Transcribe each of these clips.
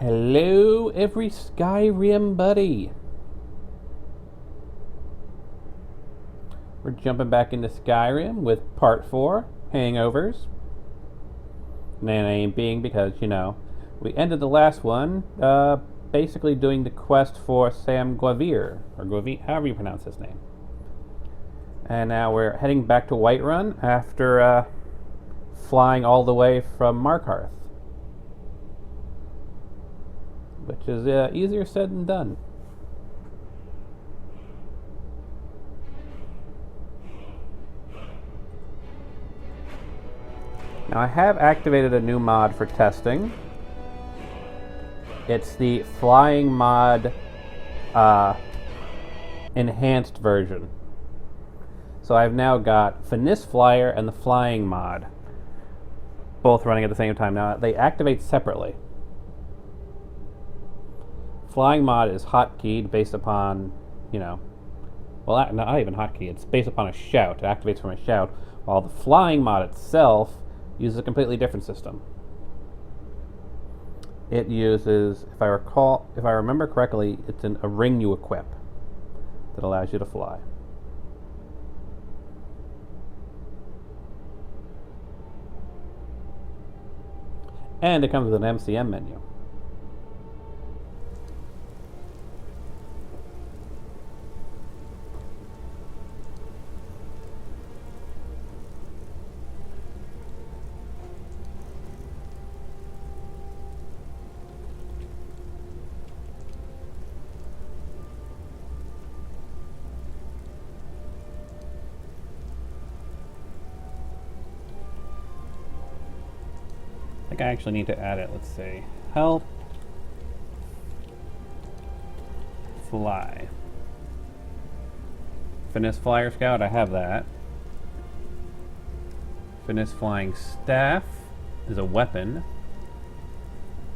Hello, every Skyrim buddy. We're jumping back into Skyrim with part 4, Hangovers. Name being because, we ended the last one basically doing the quest for Sam Guavir, or Guavir, however you pronounce his name. And now we're heading back to Whiterun after flying all the way from Markarth, which is easier said than done. Now I have activated a new mod for testing. It's the flying mod enhanced version. So I've now got Finis Flyer and the flying mod both running at the same time. Now they activate separately. Flying mod is hotkeyed based upon, well, not even hotkey, it's based upon a shout. It activates from a shout, while the flying mod itself uses a completely different system. It uses, if I remember correctly, it's a ring you equip that allows you to fly. And it comes with an MCM menu. I actually need to add it. Let's see. Help. Fly. Finis Flyer Scout, I have that. Finis Flying Staff is a weapon.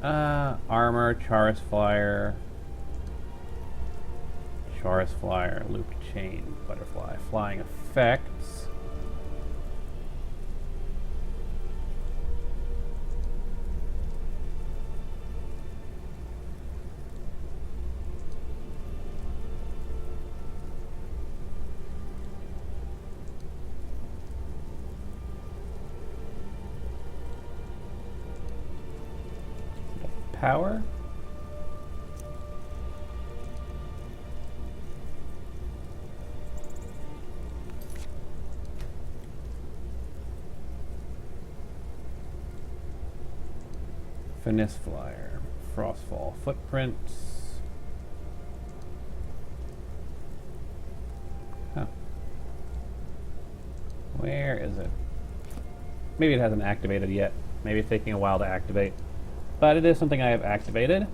Armor, Charis Flyer. Charis Flyer, Looped Chain, Butterfly. Flying Effects. Power. Finis Flyer. Frostfall. Footprints. Huh. Where is it? Maybe it hasn't activated yet. Maybe it's taking a while to activate. But it is something I have activated.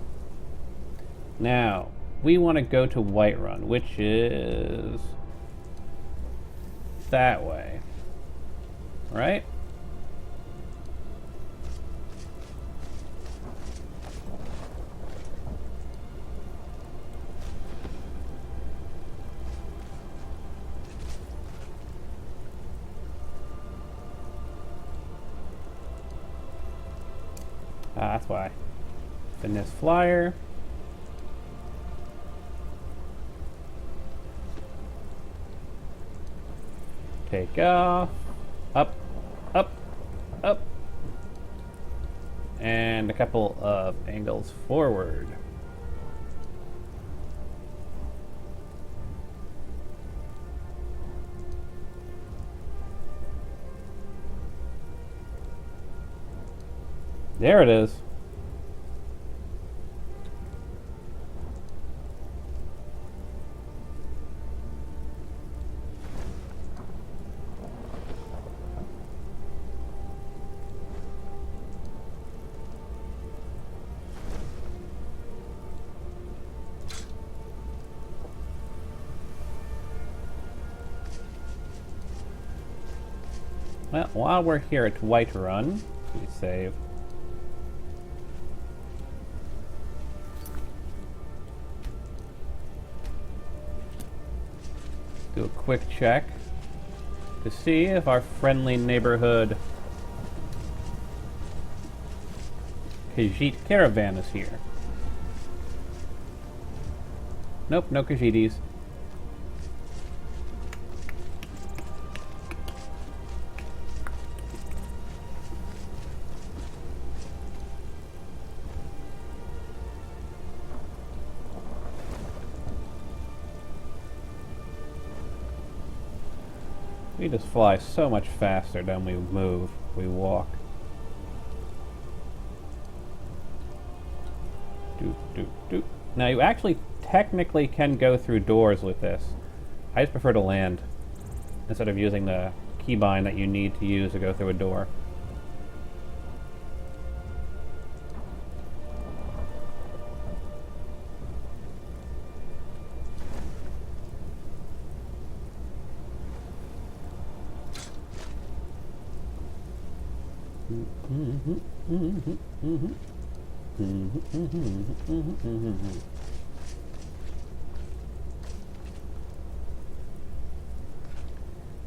Now, we want to go to Whiterun, which is that way. Right? That's why. Finis Flyer. Take off. Up, up, up. And a couple of angles forward. There it is. Well, while we're here at Whiterun, we save. Do a quick check to see if our friendly neighborhood Khajiit caravan is here. Nope, no Kashitis. We just fly so much faster than we move. We walk. Doop, doop, doop. Now you actually technically can go through doors with this. I just prefer to land instead of using the keybind that you need to use to go through a door.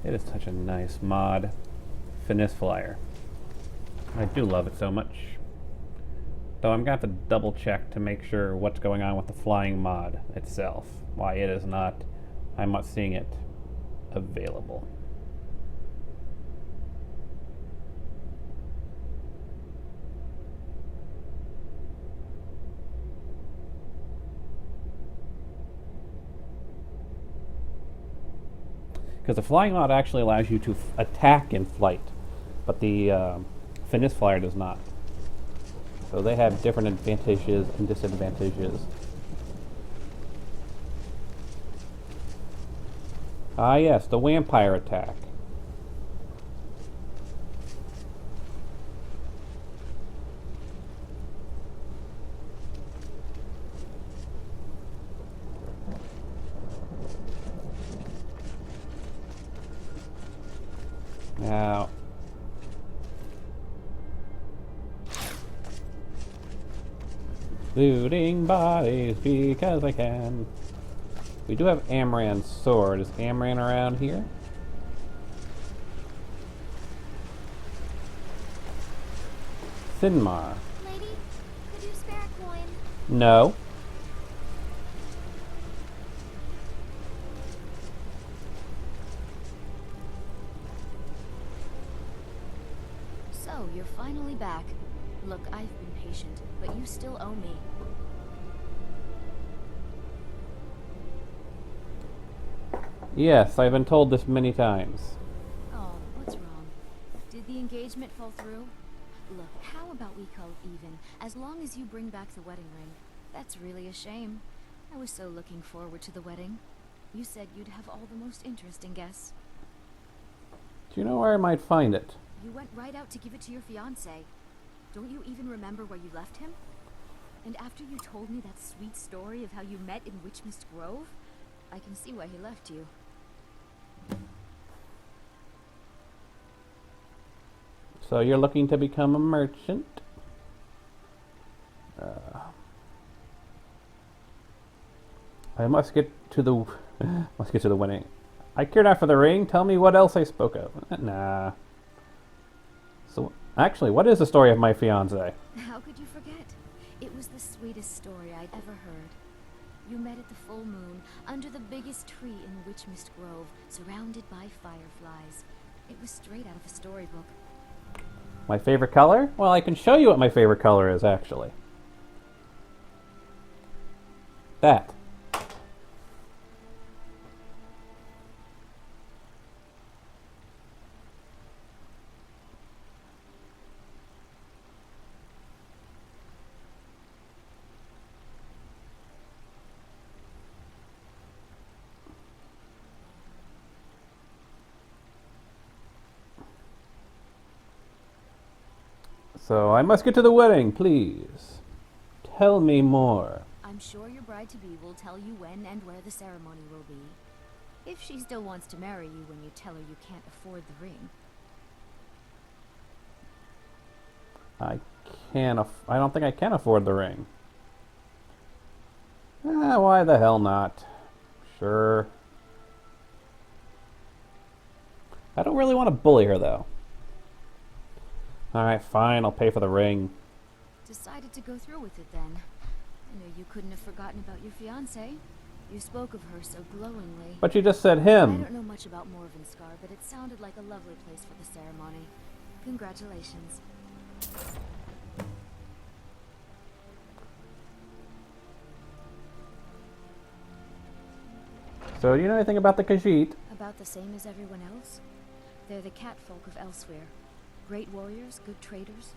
It is such a nice mod. Finesse Flyer. I do love it so much. Though I'm going to have to double check to make sure what's going on with the flying mod itself. Why it is not, I'm not seeing it available. Because the flying mod actually allows you to attack in flight, but the Finesse Flyer does not. So they have different advantages and disadvantages. Ah yes, the vampire attack. Now, looting bodies because I can. We do have Amran's sword. Is Amran around here? Sinmar. Lady, could you spare a coin? No. So, you're finally back. Look, I've been patient, but you still owe me. Yes, I've been told this many times. Oh, what's wrong? Did the engagement fall through? Look, how about we call it even, as long as you bring back the wedding ring? That's really a shame. I was so looking forward to the wedding. You said you'd have all the most interesting guests. Do you know where I might find it? You went right out to give it to your fiancé. Don't you even remember where you left him? And after you told me that sweet story of how you met in Witchmist Grove, I can see why he left you. So you're looking to become a merchant? I must get to the wedding. I care not for the ring. Tell me what else I spoke of. Nah. So actually, what is the story of my fiance? How could you forget? It was the sweetest story I'd ever heard. You met at the full moon, under the biggest tree in Witchmist Grove, surrounded by fireflies. It was straight out of a storybook. My favorite color? Well, I can show you what my favorite color is, actually. That. So I must get to the wedding, please. Tell me more. I'm sure your bride-to-be will tell you when and where the ceremony will be. If she still wants to marry you when you tell her you can't afford the ring. I don't think I can afford the ring. Why the hell not? Sure. I don't really want to bully her, though. Alright, fine, I'll pay for the ring. Decided to go through with it then. I know you couldn't have forgotten about your fiancé. You spoke of her so glowingly. But you just said I him. don't know much about Morvenskar, but it sounded like a lovely place for the ceremony. Congratulations. So do you know anything about the Khajiit? About the same as everyone else? They're the catfolk of Elsewhere. Great warriors, good traders.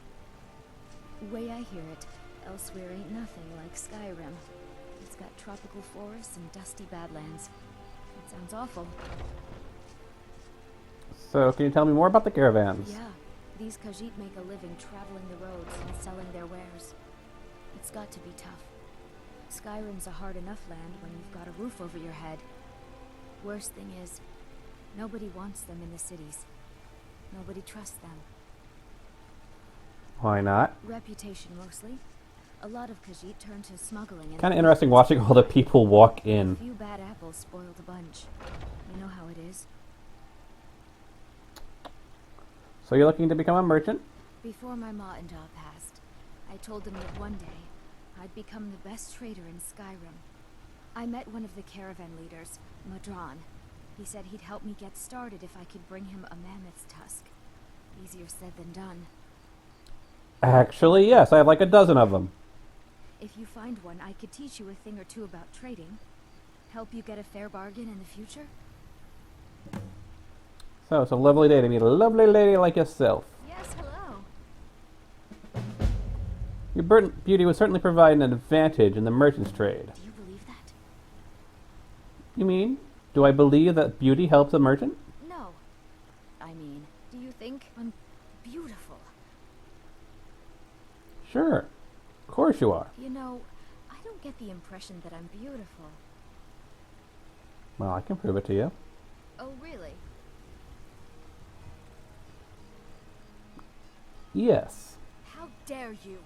Way I hear it, Elsewhere ain't nothing like Skyrim. It's got tropical forests and dusty badlands. It sounds awful. So can you tell me more about the caravans? Yeah, these Khajiit make a living traveling the roads and selling their wares. It's got to be tough. Skyrim's a hard enough land when you've got a roof over your head. Worst thing is, nobody wants them in the cities. Nobody trusts them. Why not? Reputation mostly. A lot of Khajiit turn to smuggling and... Kind of interesting watching all the people walk in. A few bad apples spoil the bunch. You know how it is. So you're looking to become a merchant? Before my ma and da passed, I told them that one day I'd become the best trader in Skyrim. I met one of the caravan leaders, Madron. He said he'd help me get started if I could bring him a mammoth's tusk. Easier said than done. Actually, yes. I have like a dozen of them. If you find one, I could teach you a thing or two about trading. Help you get a fair bargain in the future. So it's a lovely day to meet a lovely lady like yourself. Yes, hello. Your beauty would certainly provide an advantage in the merchant's trade. Do you believe that? You mean, do I believe that beauty helps a merchant? No. I mean, do you think I'm beautiful? Sure. Of course you are. You know, I don't get the impression that I'm beautiful. Well, I can prove it to you. Oh, really? Yes. How dare you?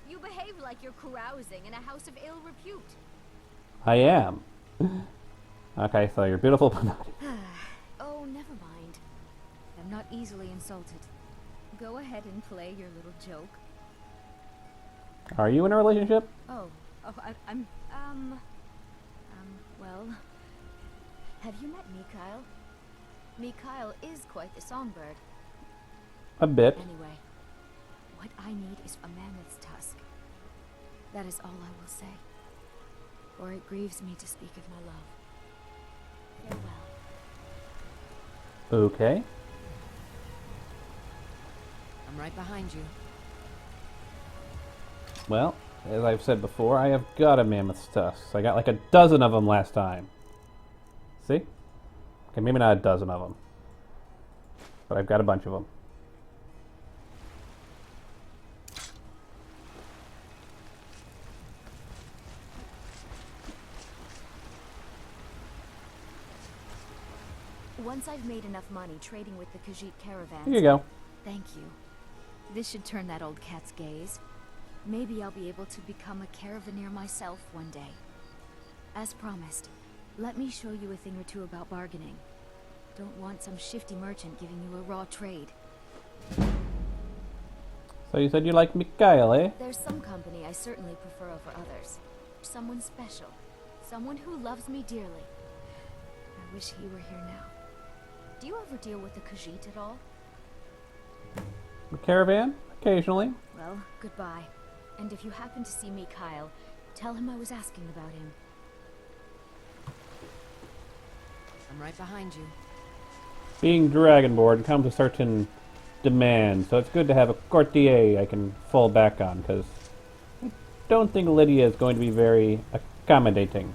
You behave like you're carousing in a house of ill repute. I am. Okay, so you're beautiful but not. Oh, never mind. I'm not easily insulted. Go ahead and play your little joke. Are you in a relationship? I'm, well... Have you met Mikhail? Mikhail is quite the songbird. A bit. Anyway, what I need is a mammoth's tusk. That is all I will say. For it grieves me to speak of my love. Farewell. Okay. I'm right behind you. Well, as I've said before, I have got a mammoth's tusk. I got like a dozen of them last time. See? Okay, maybe not a dozen of them. But I've got a bunch of them. Once I've made enough money trading with the Khajiit caravans... Here you go. Thank you. This should turn that old cat's gaze. Maybe I'll be able to become a caravaneer myself one day. As promised, let me show you a thing or two about bargaining. Don't want some shifty merchant giving you a raw trade. So you said you like Mikhail, eh? There's some company I certainly prefer over others. Someone special. Someone who loves me dearly. I wish he were here now. Do you ever deal with the Khajiit at all? A caravan? Occasionally. Well, goodbye. And if you happen to see Mikhail, tell him I was asking about him. I'm right behind you. Being Dragonborn comes with certain demands, so it's good to have a courtier I can fall back on, because I don't think Lydia is going to be very accommodating.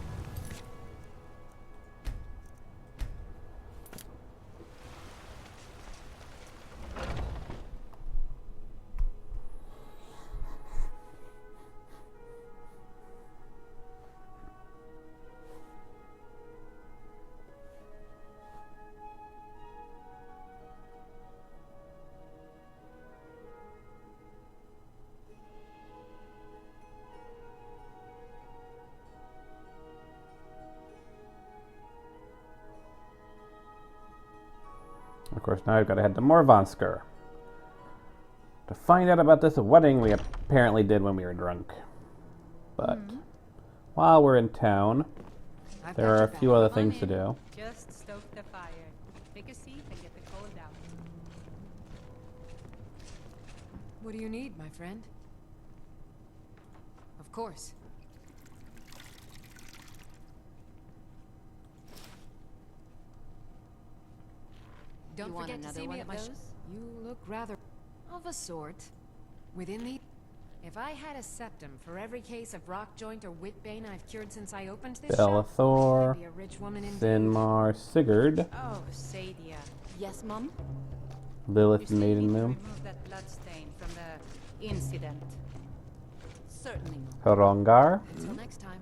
Of course, now I've got to head to Morvanskar to find out about this wedding we apparently did when we were drunk. But while we're in town, I've There got are your a few back. other I'm things to in. do. Just stoke the fire. Take a seat and get the cold out. What do you need, my friend? Of course. Don't You want forget to another see one me of at my those? You look rather of a sort. Within the... If I had a septum for every case of rock joint or whitbane I've cured since I opened this shop, Bellathor, I'd be a rich woman indeed. Sinmar, Sigurd, Oh, Sadia. Yes, Mum? You Lilith still need to Maidenmoon, remove that bloodstain from the incident. Certainly, Mum. Hrongar. Until next time.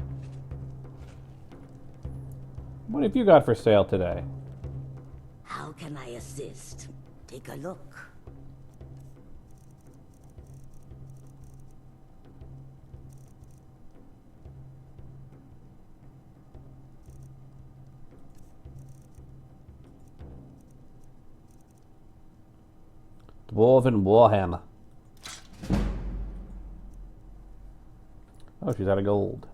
What have you got for sale today? How can I assist? Take a look. Dwarven Warhammer. Oh, she's out of gold.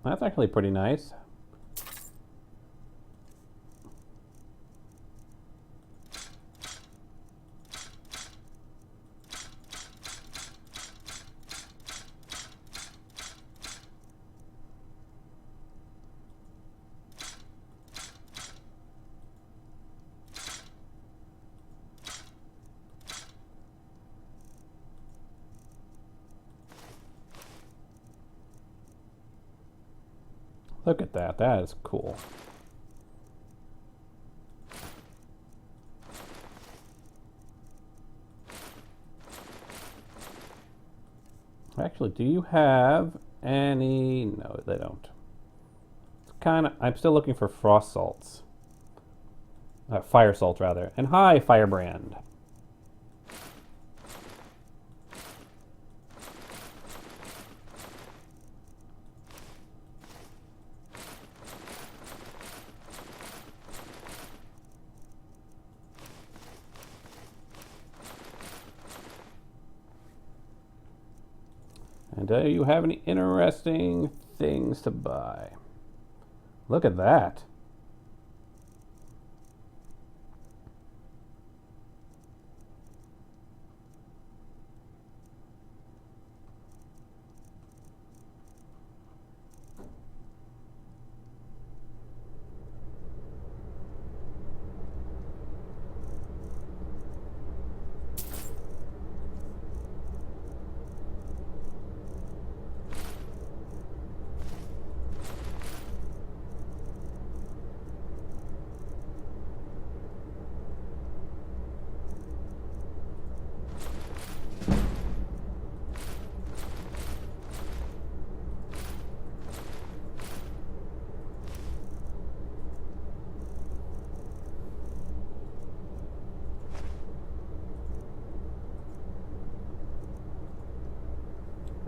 That's actually pretty nice. Look at that. That is cool. Actually, do you have any? No, they don't. It's kind of. I'm still looking for frost salts. Fire salt, rather. And hi, Firebrand. And do you have any interesting things to buy? Look at that.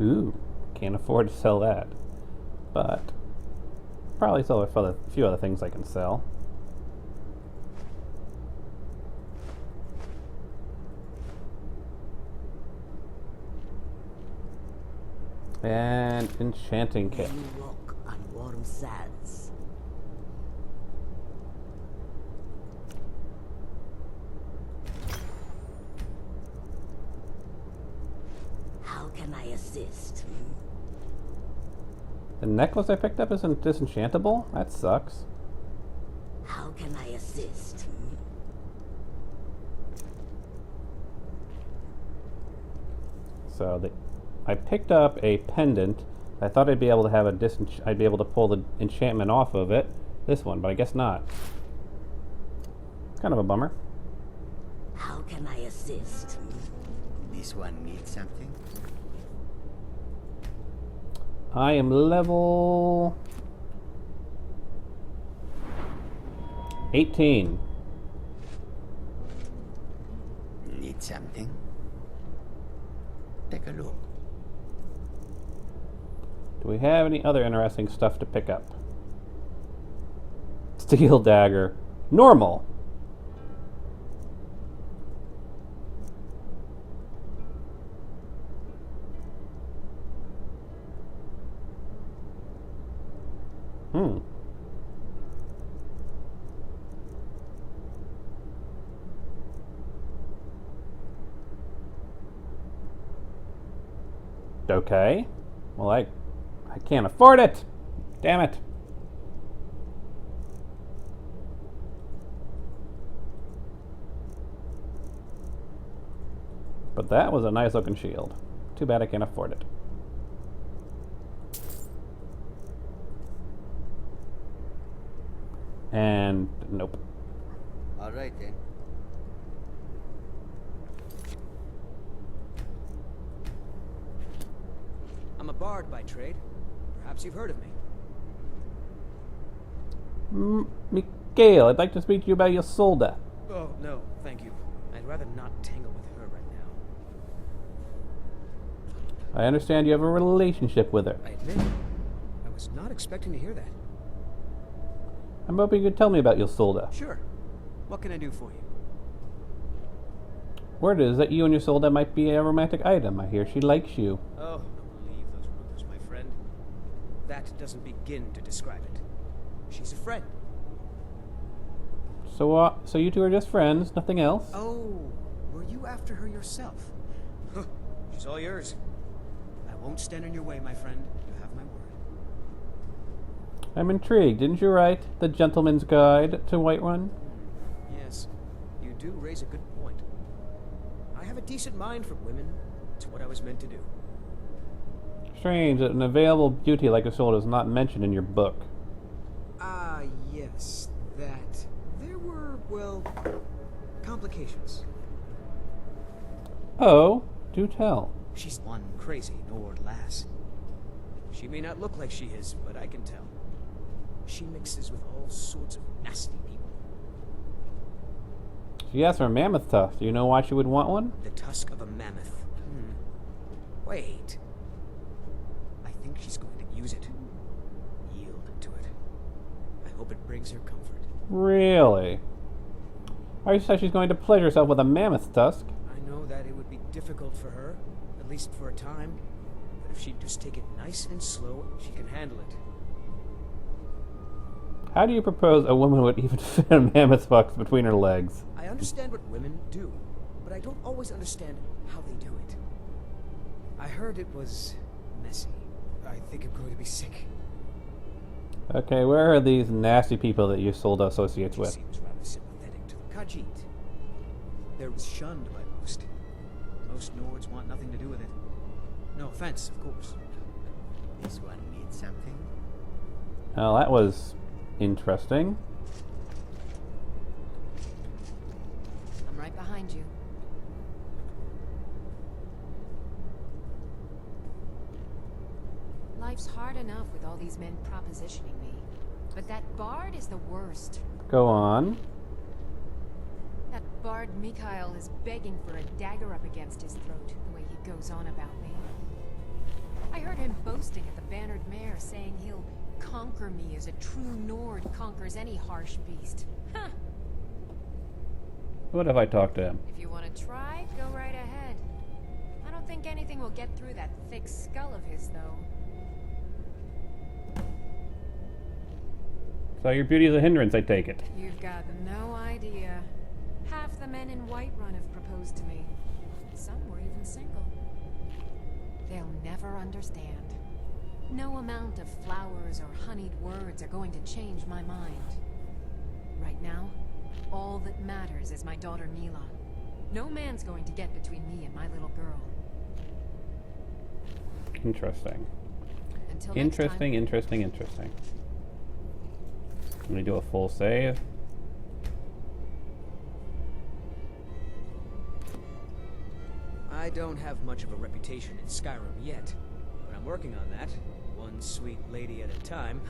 Ooh, can't afford to sell that. But probably sell a few other things I can sell. And enchanting May kit. you walk on warm sands. How can I assist? The necklace I picked up isn't disenchantable? That sucks. How can I assist? So I picked up a pendant. I thought I'd be able to have I'd be able to pull the enchantment off of it. This one, but I guess not. It's kind of a bummer. How can I assist? This one needs something? I am level 18. Need something? Take a look. Do we have any other interesting stuff to pick up? Steel dagger. Normal. Hmm. Okay. Well, I can't afford it. Damn it. But that was a nice looking shield. Too bad I can't afford it. And nope. All right then. I'm a bard by trade. Perhaps you've heard of me. Mikhail, I'd like to speak to you about your solda. Oh, no, thank you. I'd rather not tangle with her right now. I understand you have a relationship with her. I admit, I was not expecting to hear that. I'm hoping you could tell me about your solda. Sure. What can I do for you? Word is that you and your solda might be a romantic item. I hear she likes you. Oh, don't believe those rumors, my friend. That doesn't begin to describe it. She's a friend. So you two are just friends, nothing else? Oh, were you after her yourself? Huh, she's all yours. I won't stand in your way, my friend. You have my word. I'm intrigued. Didn't you write The Gentleman's Guide to Whiterun? Yes, you do raise a good point. I have a decent mind for women. It's what I was meant to do. Strange that an available beauty like Isolde is not mentioned in your book. Ah, yes, that. There were, well, complications. Oh, do tell. She's one crazy Nord lass. She may not look like she is, but I can tell. She mixes with all sorts of nasty people. She asked for a mammoth tusk. Do you know why she would want one? The tusk of a mammoth. Wait. I think she's going to use it. Yield to it. I hope it brings her comfort. Really? I said she's going to pleasure herself with a mammoth tusk. I know that it would be difficult for her, at least for a time. But if she'd just take it nice and slow, she can handle it. How do you propose a woman would even fit a mammoth tusk between her legs? I understand what women do, but I don't always understand how they do it. I heard it was messy. I think I'm going to be sick. Okay, where are these nasty people that you sold associates She with? seems rather sympathetic to the Khajiit. They're shunned by most. Most Nords want nothing to do with it. No offense, of course. This one needs something. Well, that was interesting. I'm right behind you. Life's hard enough with all these men propositioning me. But that bard is the worst. Go on. That bard Mikhail is begging for a dagger up against his throat, the way he goes on about me. I heard him boasting at the Bannered Mare, saying he'll conquer me as a true Nord conquers any harsh beast. Huh. What if I talk to him? If you want to try, go right ahead. I don't think anything will get through that thick skull of his, though. So your beauty is a hindrance, I take it. You've got no idea. Half the men in Whiterun have proposed to me. Some were even single. They'll never understand. No amount of flowers or honeyed words are going to change my mind. Right now, all that matters is my daughter Mila. No man's going to get between me and my little girl. Interesting. Until Interesting, next interesting, interesting. Let me do a full save. I don't have much of a reputation in Skyrim yet, but I'm working on that. One sweet lady at a time.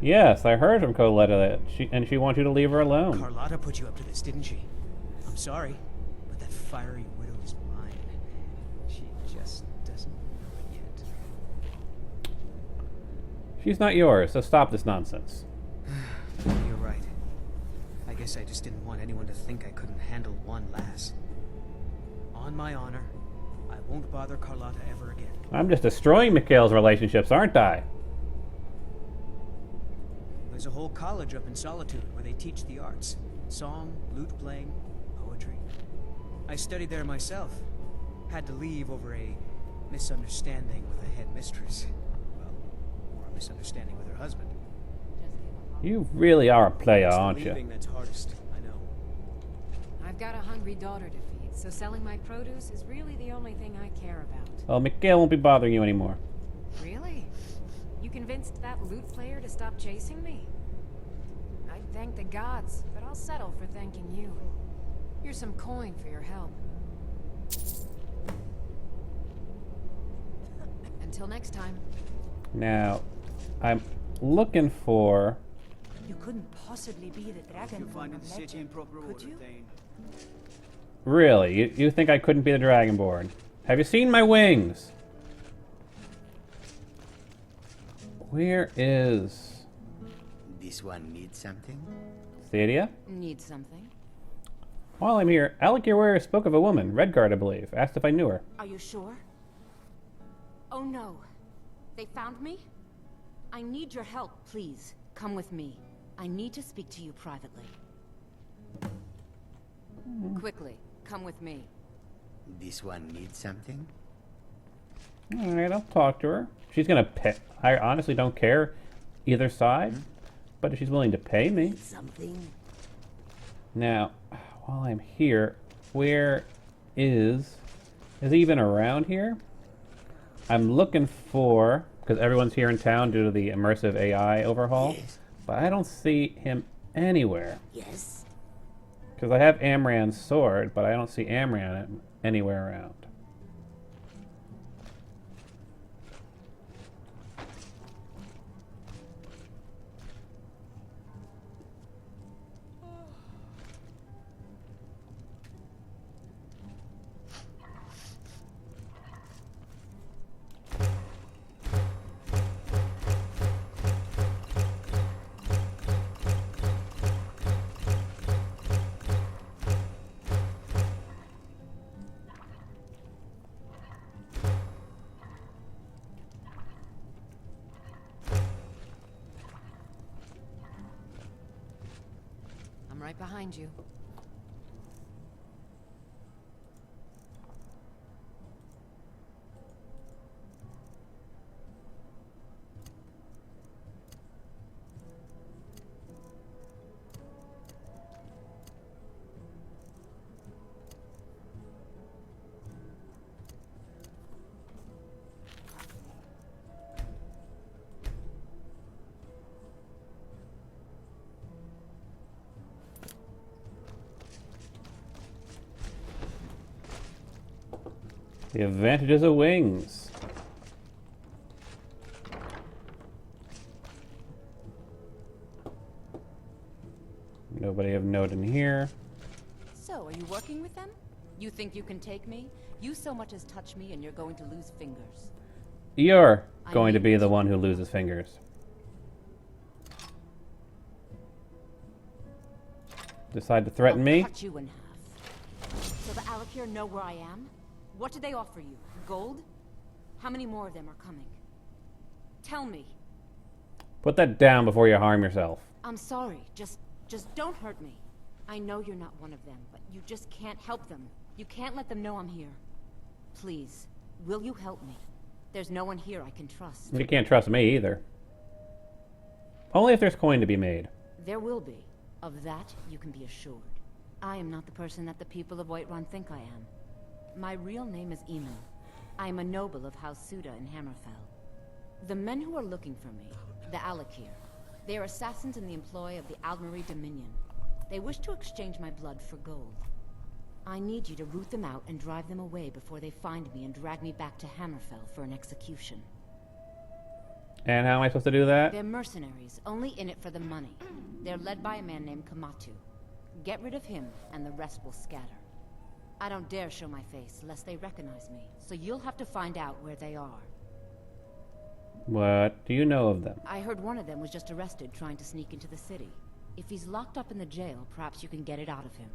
Yes, I heard from Coletta that she wants you to leave her alone. Carlotta put you up to this, didn't she? I'm sorry, but that fiery widow is mine. She just doesn't know it yet. She's not yours, so stop this nonsense. You're right. I guess I just didn't want anyone to think I couldn't handle one lass. On my honor, I won't bother Carlotta ever again. I'm just destroying Mikhail's relationships, aren't I? There's a whole college up in Solitude where they teach the arts. Song, lute playing, poetry. I studied there myself. Had to leave over a misunderstanding with the head mistress. Well, or a misunderstanding with her husband. You really are a player, It's the aren't leaving you? that's hardest, I know. I've got a hungry daughter to feed, so selling my produce is really the only thing I care about. Well, Miguel won't be bothering you anymore. Really? You convinced that lute player to stop chasing me? I'd thank the gods, but I'll settle for thanking you. Here's some coin for your help. Until next time. Now, I'm looking for... You couldn't possibly be the dragon from the legend, could you? Really? You think I couldn't be the Dragonborn? Have you seen my wings? Where is... This one needs something? Stadia? Need something? While I'm here, Alec your warrior spoke of a woman, Redguard I believe, asked if I knew her. Are you sure? Oh no. They found me? I need your help, please. Come with me. I need to speak to you privately. Quickly, come with me. This one needs something? Alright, I'll talk to her. She's gonna pay. I honestly don't care either side, but if she's willing to pay me. Something? Now, while I'm here, where is he even around here? I'm looking for, because everyone's here in town due to the immersive AI overhaul, Yes. but I don't see him anywhere. Yes. Because I have Amran's sword, but I don't see Amran anywhere around. I'm right behind you. The advantages of wings. Nobody of note in here. So, are you working with them? You think you can take me? You so much as touch me and you're going to lose fingers. You're I going to need be you the to- one who loses fingers. Decide to threaten I'll me? cut you in half. So the Alakir know where I am? What did they offer you? Gold? How many more of them are coming? Tell me. Put that down before you harm yourself. I'm sorry. Just don't hurt me. I know you're not one of them, but you just can't help them. You can't let them know I'm here. Please, will you help me? There's no one here I can trust. You can't trust me either. Only if there's coin to be made. There will be. Of that, you can be assured. I am not the person that the people of Whiterun think I am. My real name is Eamon. I am a noble of House Suda in Hammerfell. The men who are looking for me, the Alakir, they are assassins in the employ of the Aldmeri Dominion. They wish to exchange my blood for gold. I need you to root them out and drive them away before they find me and drag me back to Hammerfell for an execution. And how am I supposed to do that? They're mercenaries, only in it for the money. They're led by a man named Kamatu. Get rid of him, and the rest will scatter. I don't dare show my face, lest they recognize me, so you'll have to find out where they are. What do you know of them? I heard one of them was just arrested trying to sneak into the city. If he's locked up in the jail, perhaps you can get it out of him.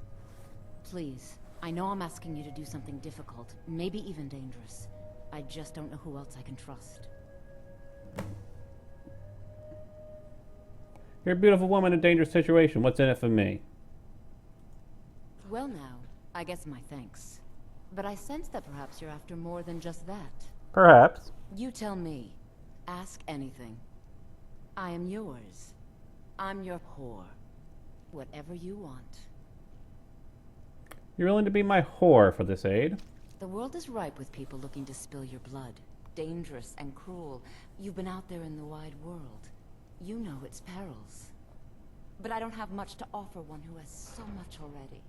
Please, I know I'm asking you to do something difficult, maybe even dangerous. I just don't know who else I can trust. You're a beautiful woman in a dangerous situation. What's in it for me? Well now, I guess my thanks. But I sense that perhaps you're after more than just that. Perhaps. You tell me. Ask anything. I am yours. I'm your whore. Whatever you want. You're willing to be my whore for this aid? The world is ripe with people looking to spill your blood. Dangerous and cruel. You've been out there in the wide world. You know its perils. But I don't have much to offer one who has so much already.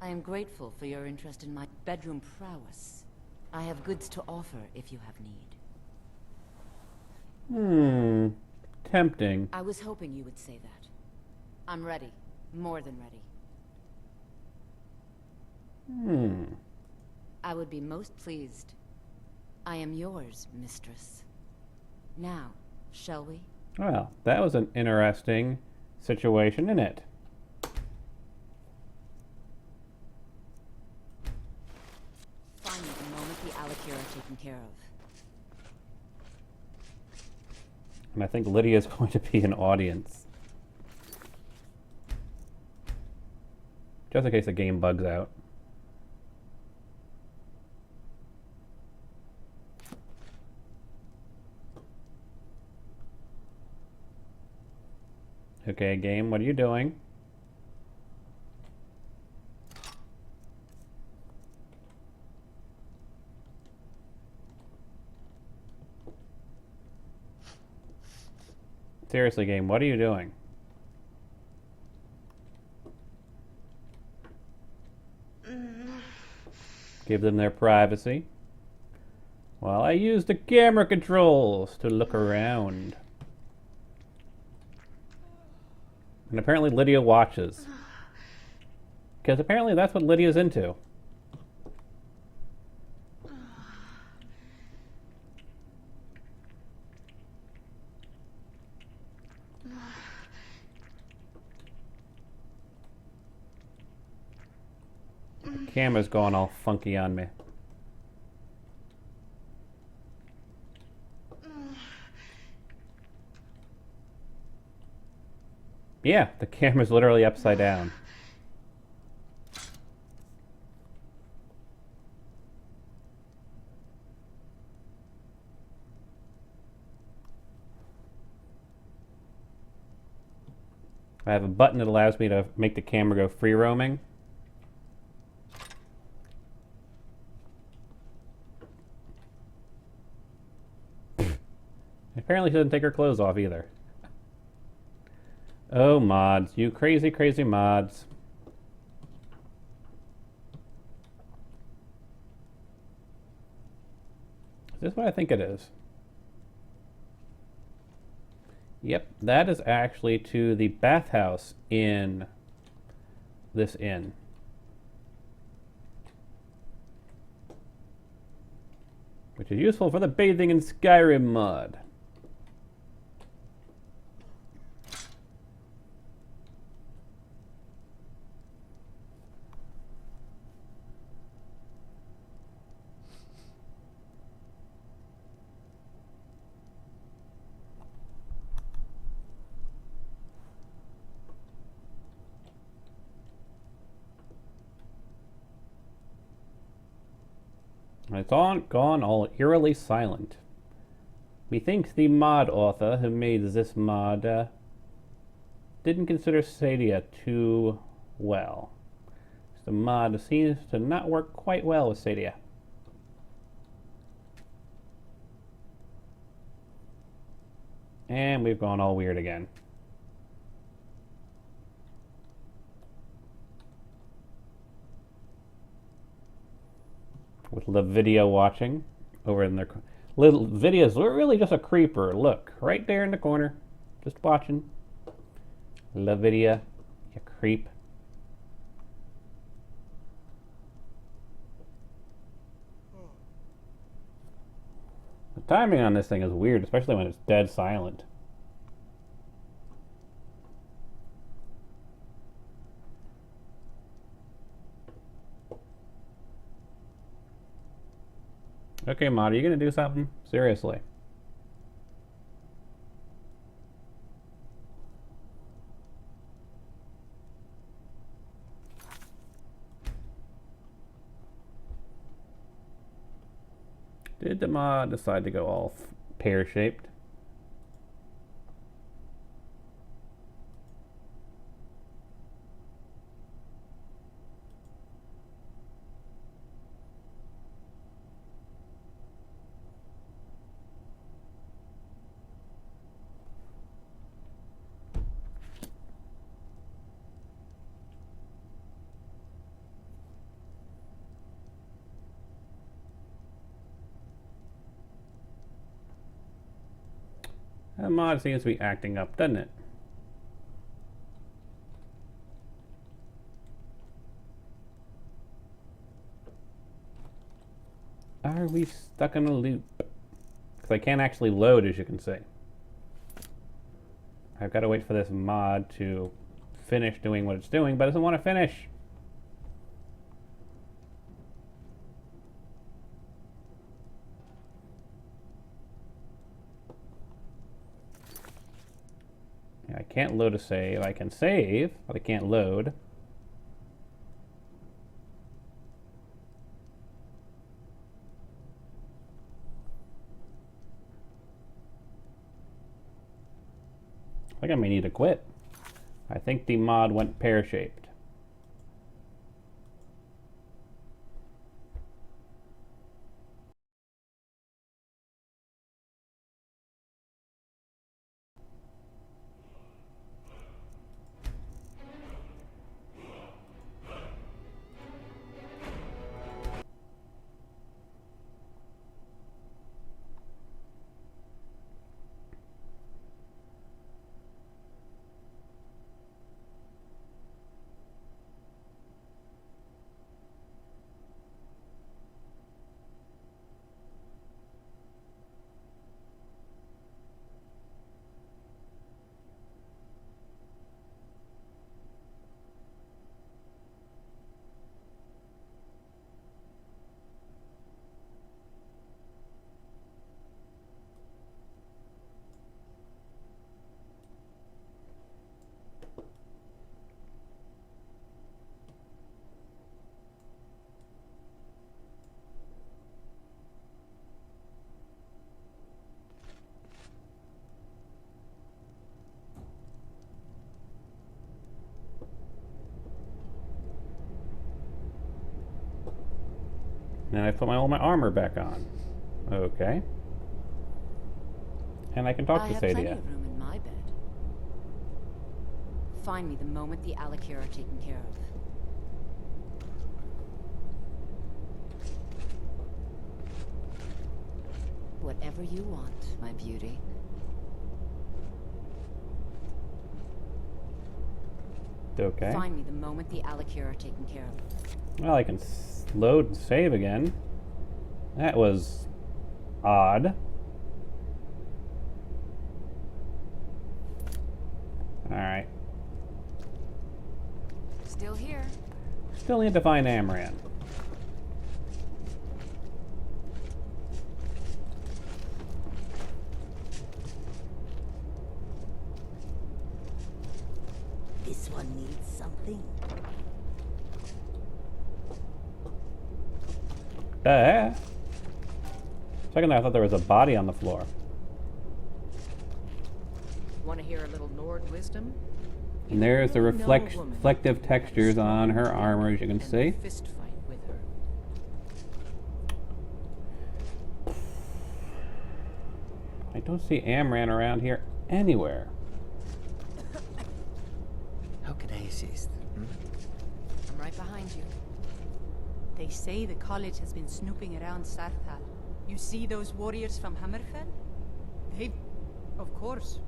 I am grateful for your interest in my bedroom prowess. I have goods to offer if you have need. Tempting. I was hoping you would say that. I'm ready. More than ready. I would be most pleased. I am yours, mistress. Now, shall we? Well, that was an interesting situation, isn't it? Finally, the moment the Alakir are taken care of. And I think Lydia's going to be an audience. Just in case the game bugs out. Okay, game, what are you doing? Seriously, game, what are you doing? Give them their privacy. While I use the camera controls to look around. And apparently Lydia watches. Because apparently that's what Lydia's into. The camera's going all funky on me. Yeah, the camera's literally upside down. I have a button that allows me to make the camera go free roaming. Apparently she doesn't take her clothes off either. Oh, mods. You crazy, crazy mods. Is this what I think it is? Yep, that is actually to the bathhouse in this inn. Which is useful for the bathing in Skyrim mod. It's gone all eerily silent. Methinks the mod author who made this mod didn't consider Sadia too well. The mod seems to not work quite well with Sadia. And we've gone all weird again. With the video watching over in their little videos, really just a creeper. Look, right there in the corner, just watching. La video, you creep. The timing on this thing is weird, especially when it's dead silent. Okay, Mod, are you gonna do something? Seriously. Did the mod decide to go all pear-shaped? That mod seems to be acting up, doesn't it? Are we stuck in a loop? Because I can't actually load, as you can see. I've got to wait for this mod to finish doing what it's doing, but it doesn't want to finish. I can't load a save. I can save, but I can't load. I think I may need to quit. I think the mod went pear-shaped. Now I put all my armor back on. Okay. And I can talk to I have plenty Sadia. of room in my bed. Find me the moment the Alakir are taken care of. Whatever you want, my beauty. Okay. Find me the moment the Alakir are taken care of. Well, I can load and save again. That was odd. Alright. Still here. Still need to find Amran. This one needs something. Second, I thought there was a body on the floor. Want to hear a little Nord wisdom? And there's the really know a woman reflective who had a textures on her strong armor, as you can and see. a fist fight with her. I don't see Amran around here anywhere. How can I assist? I'm right behind you. They say the college has been snooping around Sarthal. You see those warriors from Hammerfell? They... of course.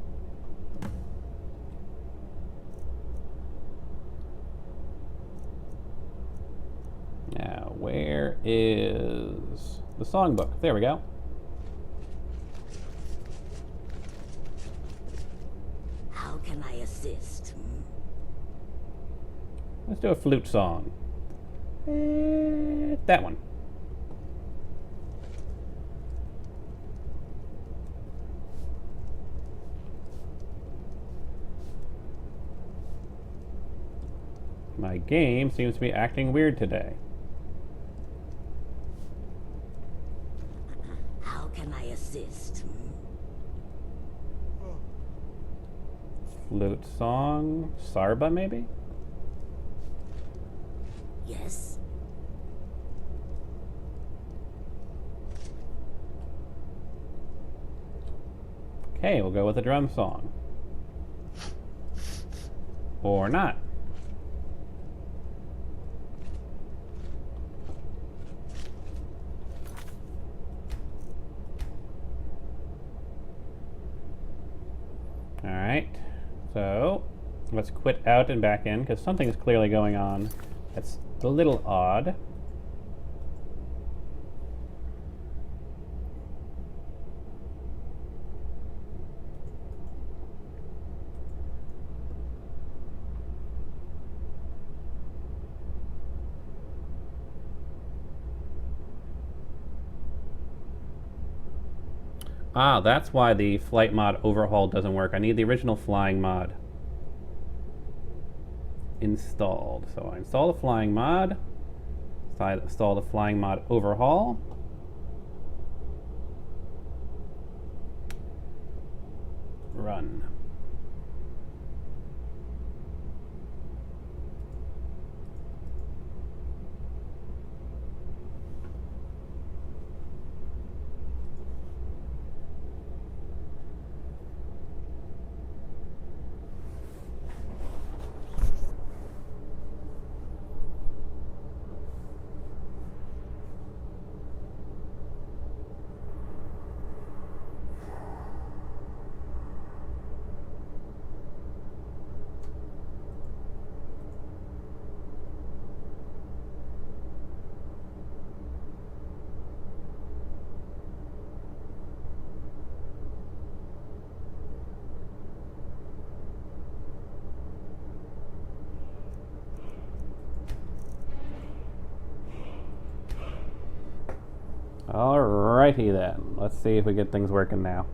Now, where is the songbook? There we go. How can I assist? Let's do a flute song. That one. My game seems to be acting weird today. assist? Flute song. Sarba, maybe? Yes? Okay, we'll go with a drum song. Or not. Alright, so let's quit out and back in because something's clearly going on that's a little odd. Ah, that's why the flight mod overhaul doesn't work. I need the original flying mod installed. So I install the flying mod, so I install the flying mod overhaul. Run. Alrighty then. Let's see if we get things working now.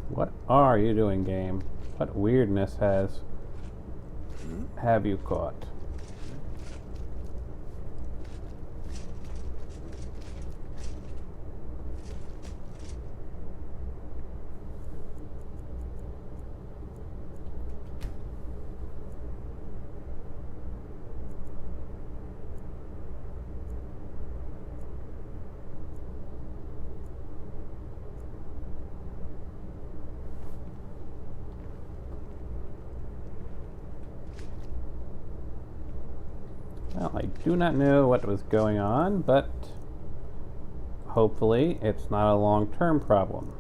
What are you doing, game? What weirdness have you caught? Well, I do not know what was going on, but hopefully it's not a long-term problem.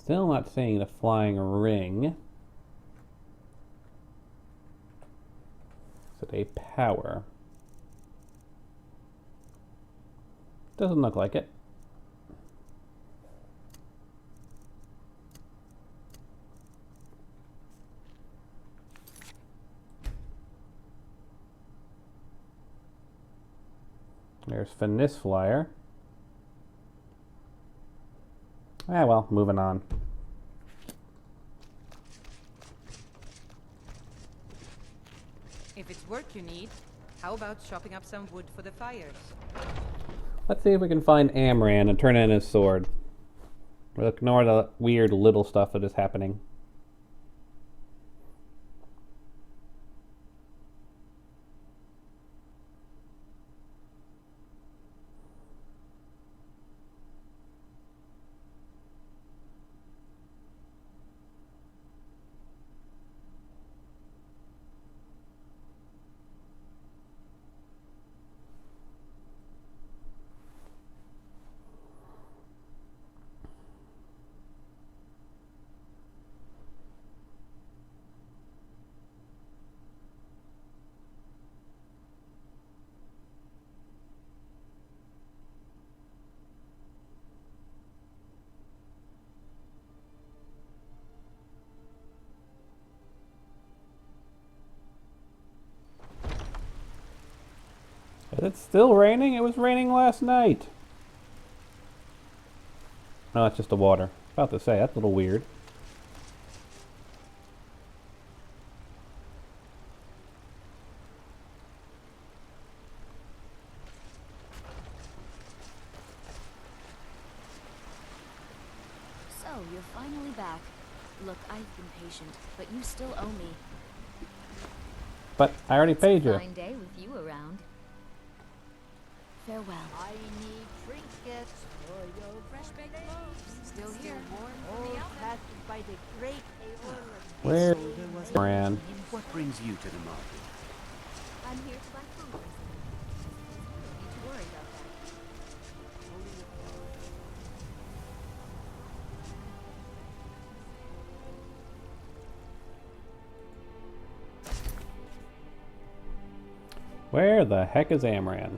Still not seeing the flying ring. Is it a power? Doesn't look like it. There's Finis Flyer. Ah, well, moving on. If it's work you need, how about chopping up some wood for the fires? Let's see if we can find Amran and turn in his sword. We'll ignore the weird little stuff that is happening. Is it still raining? It was raining last night. No, it's just the water. About to say, that's a little weird. So, you're finally back. Look, I've been patient, but you still owe me. But I already paid you. Fine day with you around. Farewell. I need trinkets for your Fresh baked loaves. Still here. Warm from all the oven. crafted by the great Aeolus. Where There was Amran? What brings you to the market? I'm here to buy Hangovers. Don't need to worry about that. Where the heck is Amran?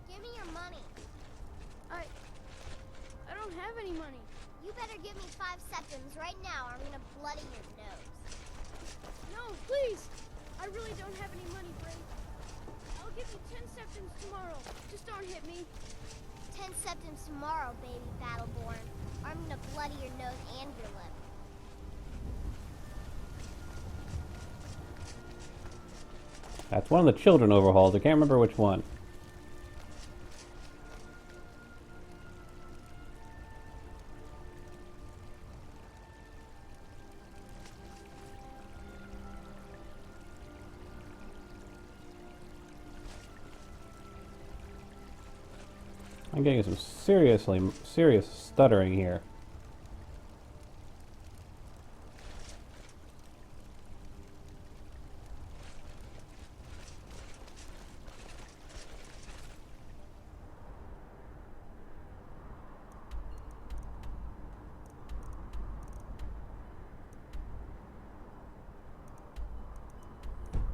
Give me your money. I don't have any money. You better give me 5 septims right now or I'm gonna bloody your nose. No, please. I really don't have any money, Pris. I'll give you 10 septims tomorrow. Just don't hit me. 10 septims tomorrow, baby Battleborn. Or I'm gonna bloody your nose and your lip. That's one of the children overhauls. I can't remember which one. I'm getting some serious stuttering here.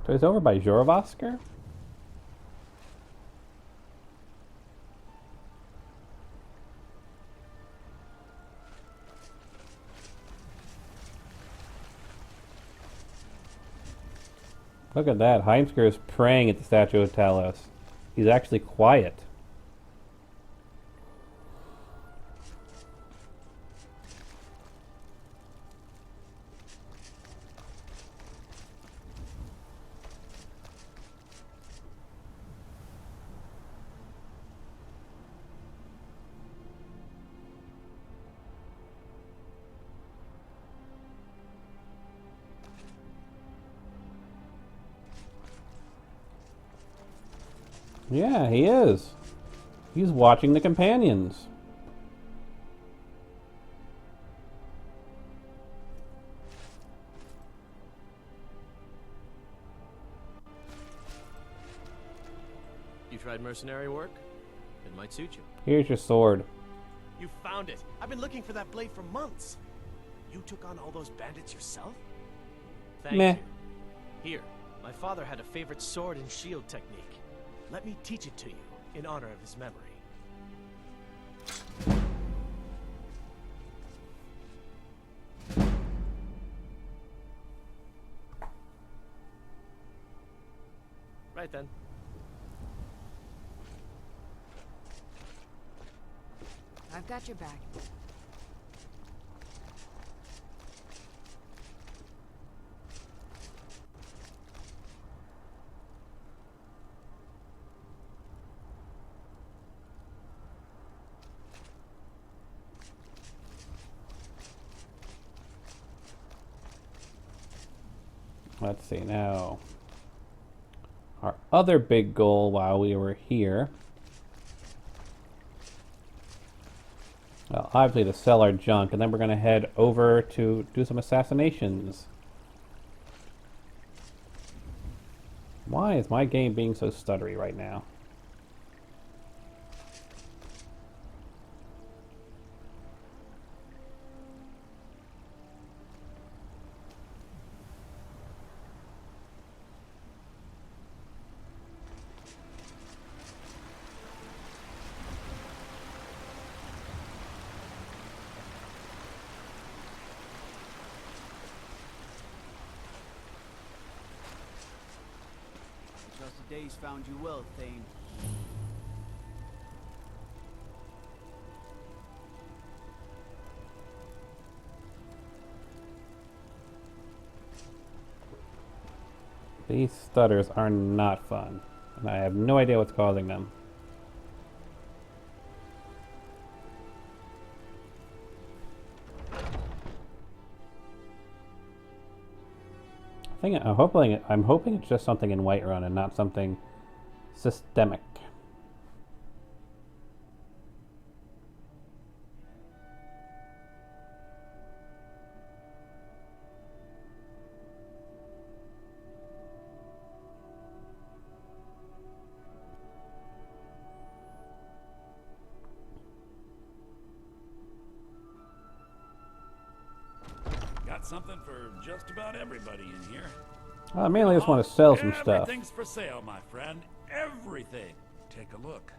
So it's over by Jorvosker? Look at that. Heimsker is praying at the statue of Talos. He's actually quiet. Yeah, he is. He's watching the companions. You tried mercenary work? It might suit you. Here's your sword. You found it. I've been looking for that blade for months. You took on all those bandits yourself? Thank Meh. you. Here, my father had a favorite sword and shield technique. Let me teach it to you, in honor of his memory. Right then. I've got your back. Let's see now. Our other big goal while we were here. Well, obviously to sell our junk, and then we're going to head over to do some assassinations. Why is my game being so stuttery right now? Trust the days found you well, Thane. These stutters are not fun, and I have no idea what's causing them. I'm hoping it's just something in Whiterun and not something systemic. Got something for just about everybody in here. I mainly just want to sell some stuff. Everything's for sale, my friend. Everything. Take a look.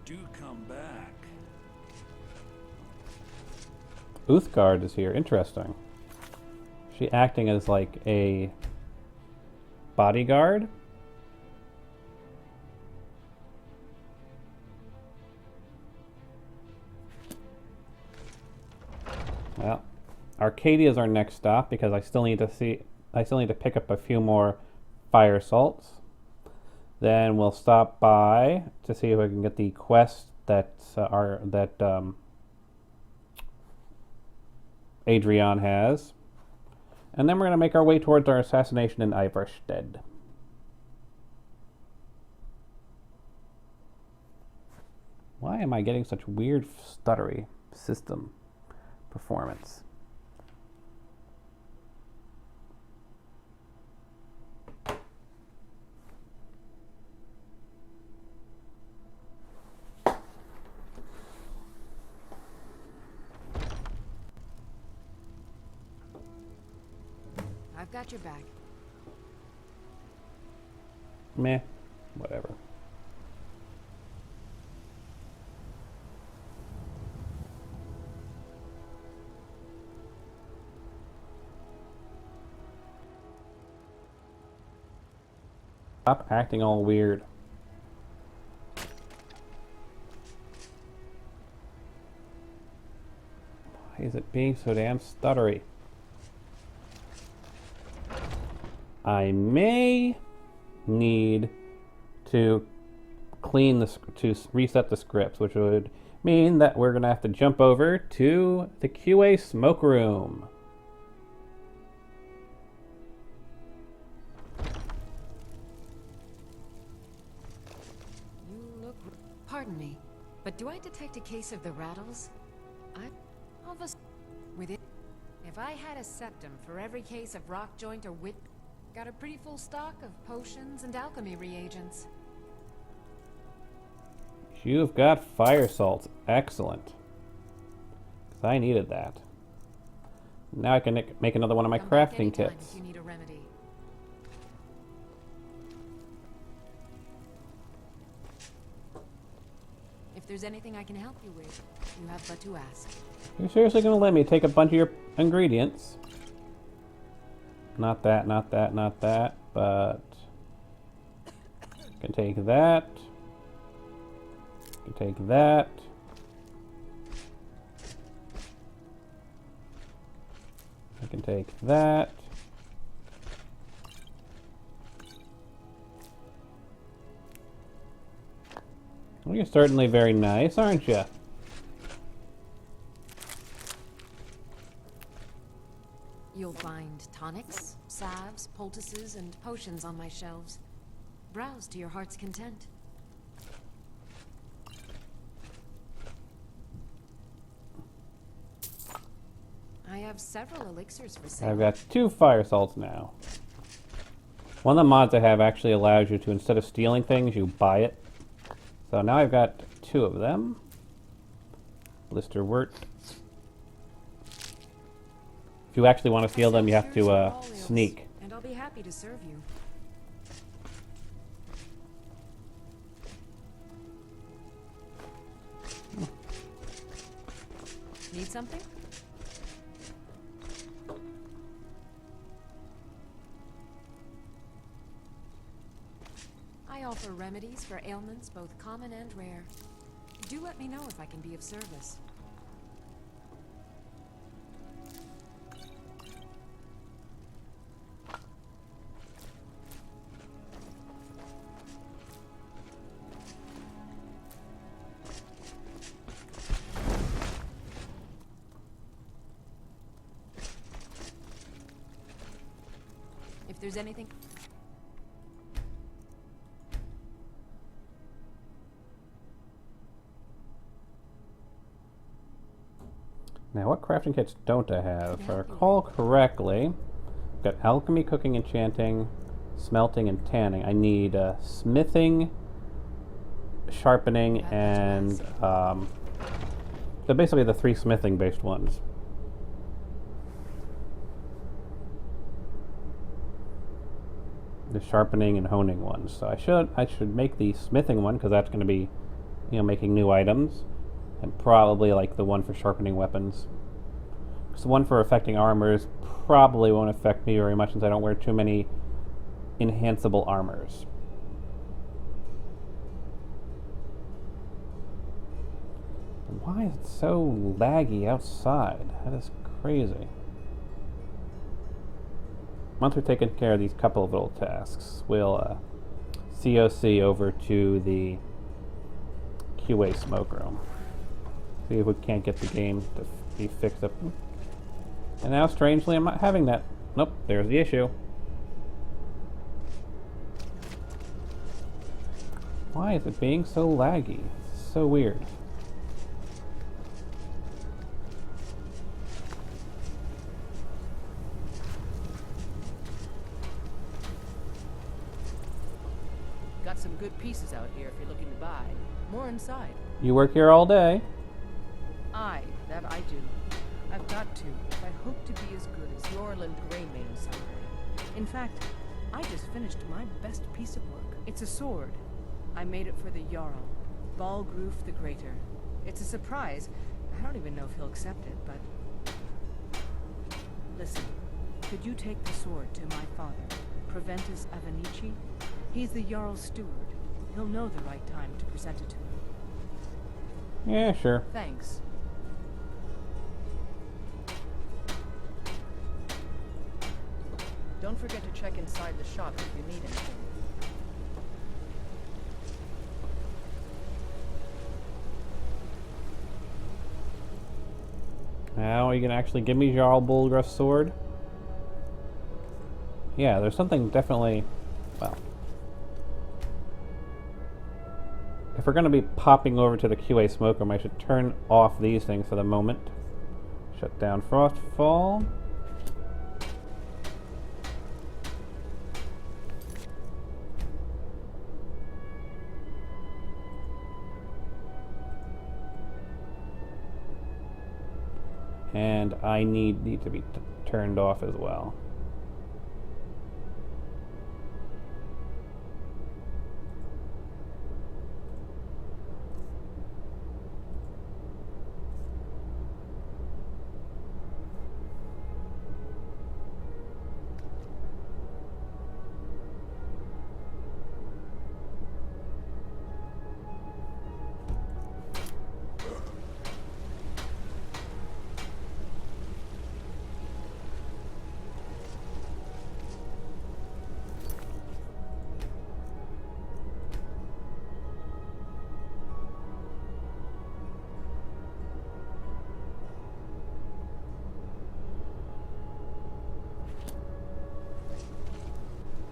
Do come back. Uthgard is here. Interesting. She acting as like a bodyguard? Well, Arcadia is our next stop because I still need to pick up a few more fire salts. Then we'll stop by to see if we can get the quest that Adrian has. And then we're going to make our way towards our assassination in Ivarstead. Why am I getting such weird stuttery system performance? I've got your back. meh, whatever. Stop acting all weird. Why is it being so damn stuttery? I may need to reset the scripts, which would mean that we're gonna have to jump over to the QA smoke room. Pardon me, but do I detect a case of the rattles? If I had a septum for every case of rock joint or wit, got a pretty full stock of potions and alchemy reagents. You've got fire salts. Excellent. 'Cause I needed that. Now I can make another one of my crafting kits. If you need a remedy. If there's anything I can help you with, you have but to ask. You're seriously gonna let me take a bunch of your ingredients? Not that, not that, not that, but I can take that. I can take that. I can take that. Well, you're certainly very nice, aren't you? You'll find tonics, salves, poultices, and potions on my shelves. Browse to your heart's content. I have several elixirs for sale. I've got 2 fire salts now. One of the mods I have actually allows you to, instead of stealing things, you buy it. So now I've got 2 of them. Blisterwort. If you actually want to steal them, you have to sneak. And I'll be happy to serve you. Need something? I offer remedies for ailments both common and rare. Do let me know if I can be of service. If there's anything... Now, what crafting kits don't I have? If I recall correctly, I've got alchemy, cooking, enchanting, smelting, and tanning. I need smithing, sharpening, and so basically the 3 smithing-based ones. The sharpening and honing ones. So I should make the smithing one because that's going to be, you know, making new items. And probably like the one for sharpening weapons. Because the one for affecting armors probably won't affect me very much since I don't wear too many enhanceable armors. Why is it so laggy outside? That is crazy. Once we've taken care of these couple of little tasks, we'll COC over to the QA smoke room. See if we can't get the game to be fixed up. And now, strangely, I'm not having that. Nope, there's the issue. Why is it being so laggy? It's so weird. Got some good pieces out here if you're looking to buy. More inside. You work here all day? Aye, that I do. I've got to, if I hope to be as good as Yorland Greymane someday. In fact, I just finished my best piece of work. It's a sword. I made it for the Jarl, Balgruf the Greater. It's a surprise. I don't even know if he'll accept it, but... Listen, could you take the sword to my father, Proventus Avenici? He's the Jarl's steward. He'll know the right time to present it to him. Yeah, sure. Thanks. Don't forget to check inside the shop if you need anything. Now, are you gonna actually give me Jarl Bulgruf's sword? Yeah, there's something definitely... well... if we're gonna be popping over to the QA smoke room, I should turn off these things for the moment. Shut down Frostfall. And I need to be turned off as well.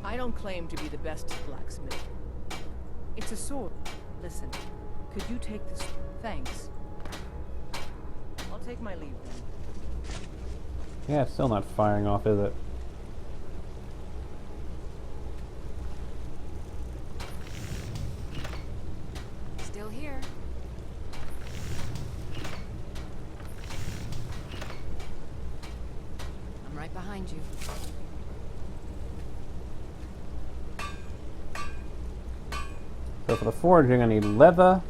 I don't claim to be the best blacksmith. It's a sword. Listen, could you take this? Thanks. I'll take my leave then. Yeah, it's still not firing off, is it? Still here. I'm right behind you. So for the forging, I need leather.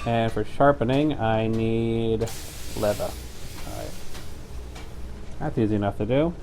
And for sharpening, I need leather. Alright. That's easy enough to do.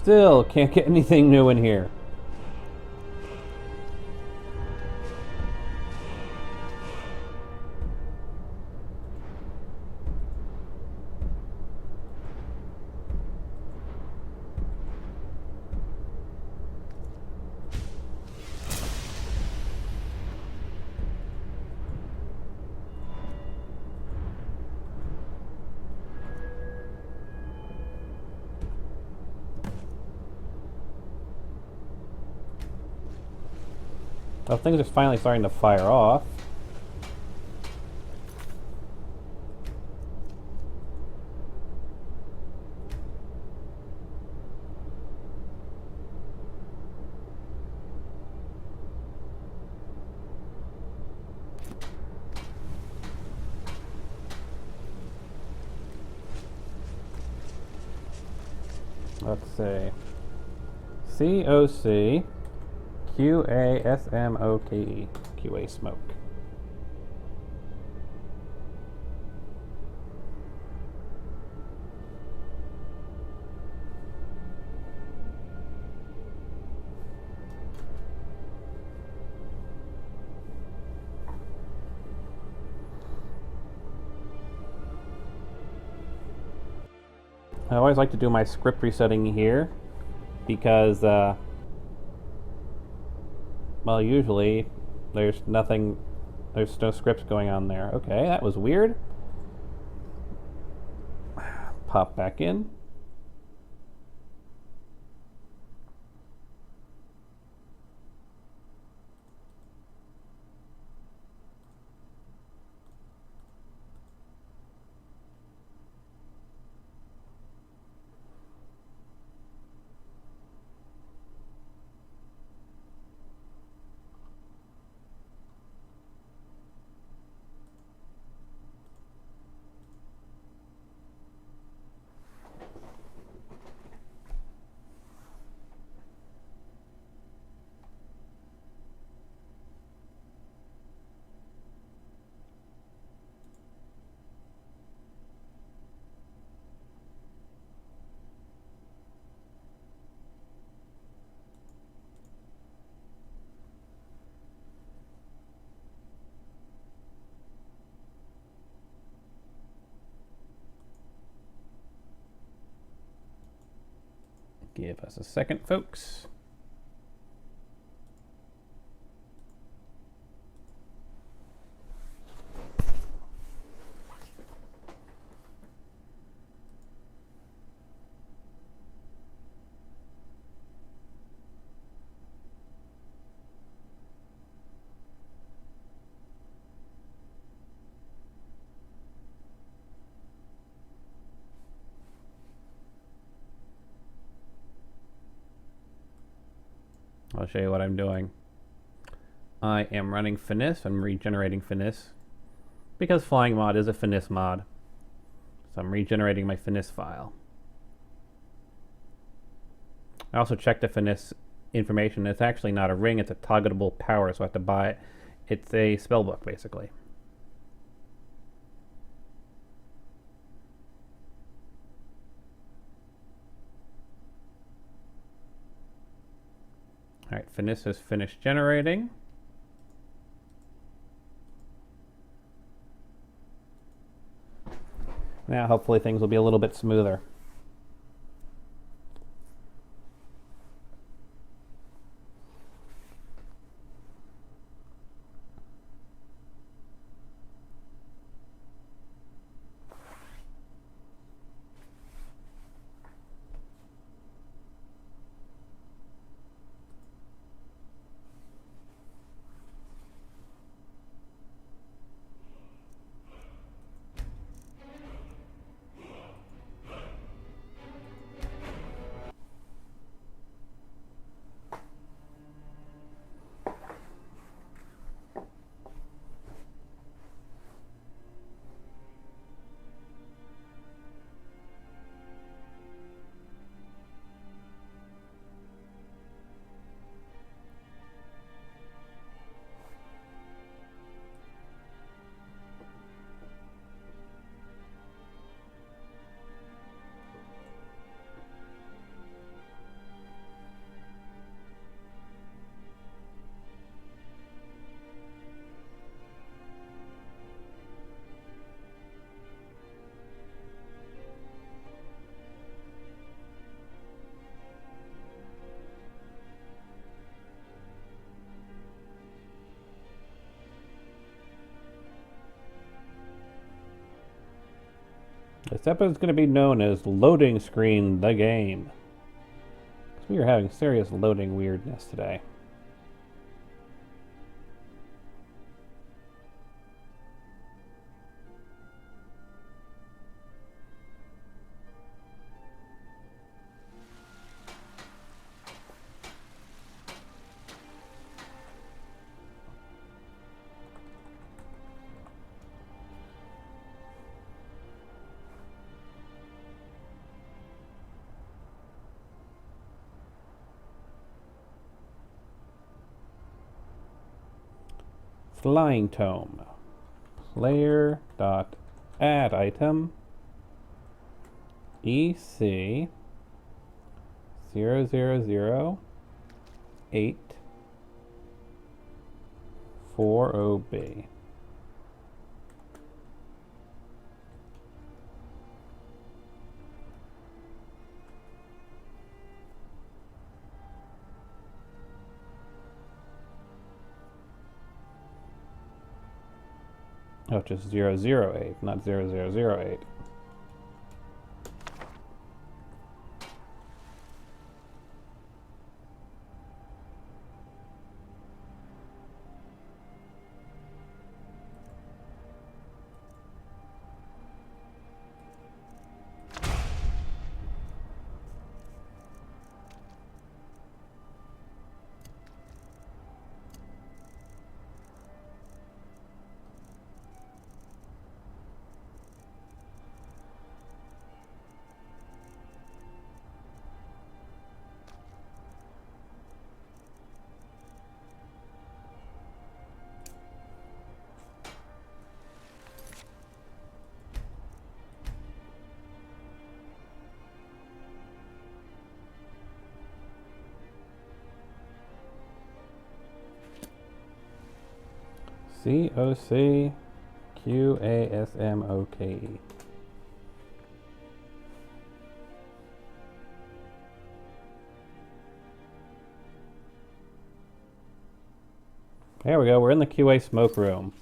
Still can't get anything new in here. Well, things are finally starting to fire off. Let's see. COC QASMOKE. QA smoke. I always like to do my script resetting here because, well, usually there's no scripts going on there. Okay, that was weird. Pop back in. Give us a second, folks. I'll show you what I'm doing. I am running Finis. I'm regenerating Finis because Flying Mod is a Finis mod. So I'm regenerating my Finis file. I also checked the Finis information. It's actually not a ring, it's a toggleable power, so I have to buy it. It's a spellbook, basically. Alright, Finis has finished generating. Now hopefully things will be a little bit smoother. This episode is going to be known as Loading Screen the Game. Because we are having serious loading weirdness today. Flying Tome. Player dot add item EC 000840B. Oh, it's just 008, not 0008. COCQASMOKE. There we go, we're in the QA smoke room.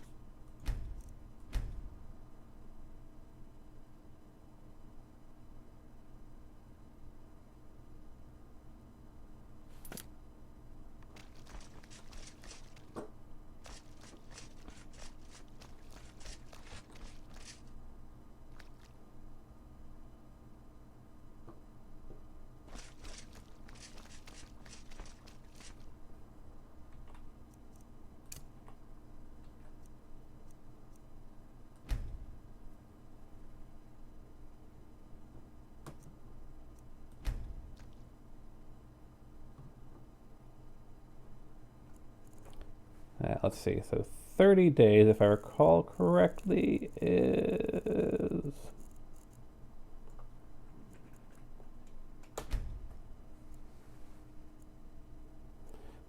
Let's see, so 30 days, if I recall correctly, is...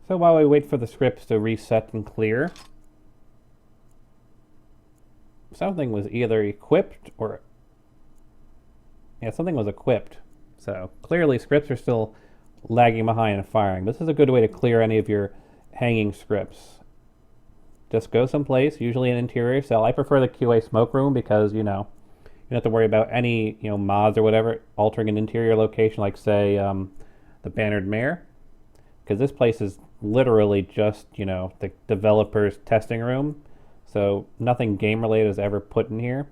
So while we wait for the scripts to reset and clear, something was either equipped or... Yeah, something was equipped. So clearly scripts are still lagging behind and firing. This is a good way to clear any of your hanging scripts. Just go someplace, usually an interior cell. I prefer the QA smoke room because, you know, you don't have to worry about any, you know, mods or whatever altering an interior location, like say the Bannered Mare, because this place is literally just, you know, the developer's testing room. So nothing game related is ever put in here,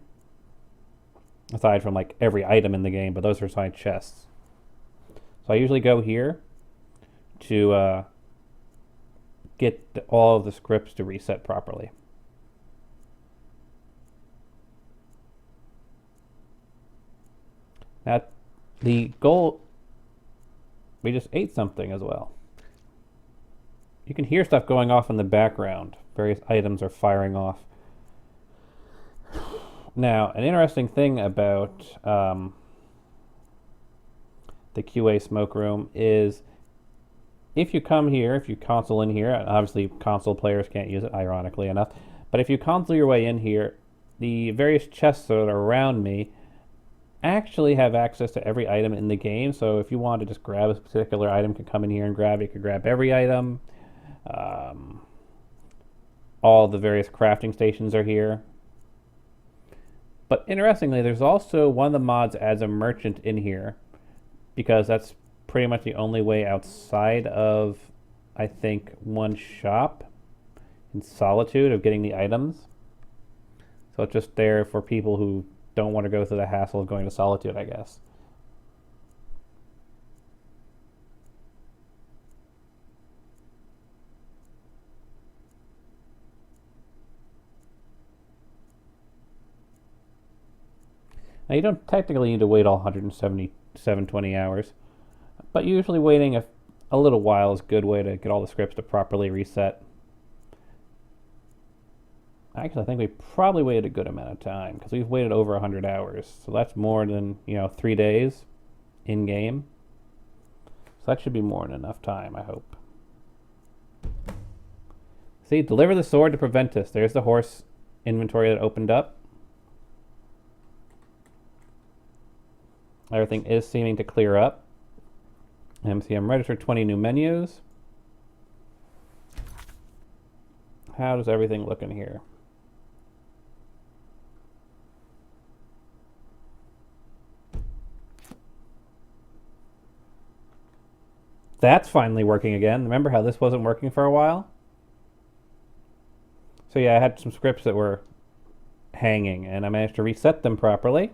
aside from like every item in the game, but those are side chests. So I usually go here to get all of the scripts to reset properly. Now, the goal, we just ate something as well. You can hear stuff going off in the background. Various items are firing off. Now, an interesting thing about the QA smoke room is if you come here, if you console in here, obviously console players can't use it, ironically enough, but if you console your way in here, the various chests that are around me actually have access to every item in the game. So if you want to just grab a particular item, you can come in here and grab it. You can grab every item. All the various crafting stations are here. But interestingly, there's also one of the mods adds a merchant in here, because that's pretty much the only way outside of, I think, one shop in Solitude of getting the items. So it's just there for people who don't want to go through the hassle of going to Solitude, I guess. Now you don't technically need to wait all 177 hours, but usually waiting a little while is a good way to get all the scripts to properly reset. Actually, I think we probably waited a good amount of time, because we've waited over 100 hours. So that's more than, 3 days in-game. So that should be more than enough time, I hope. See, deliver the sword to Preventus. There's the horse inventory that opened up. Everything is seeming to clear up. MCM registered 20 new menus. How does everything look in here? That's finally working again. Remember how this wasn't working for a while? So yeah, I had some scripts that were hanging, and I managed to reset them properly.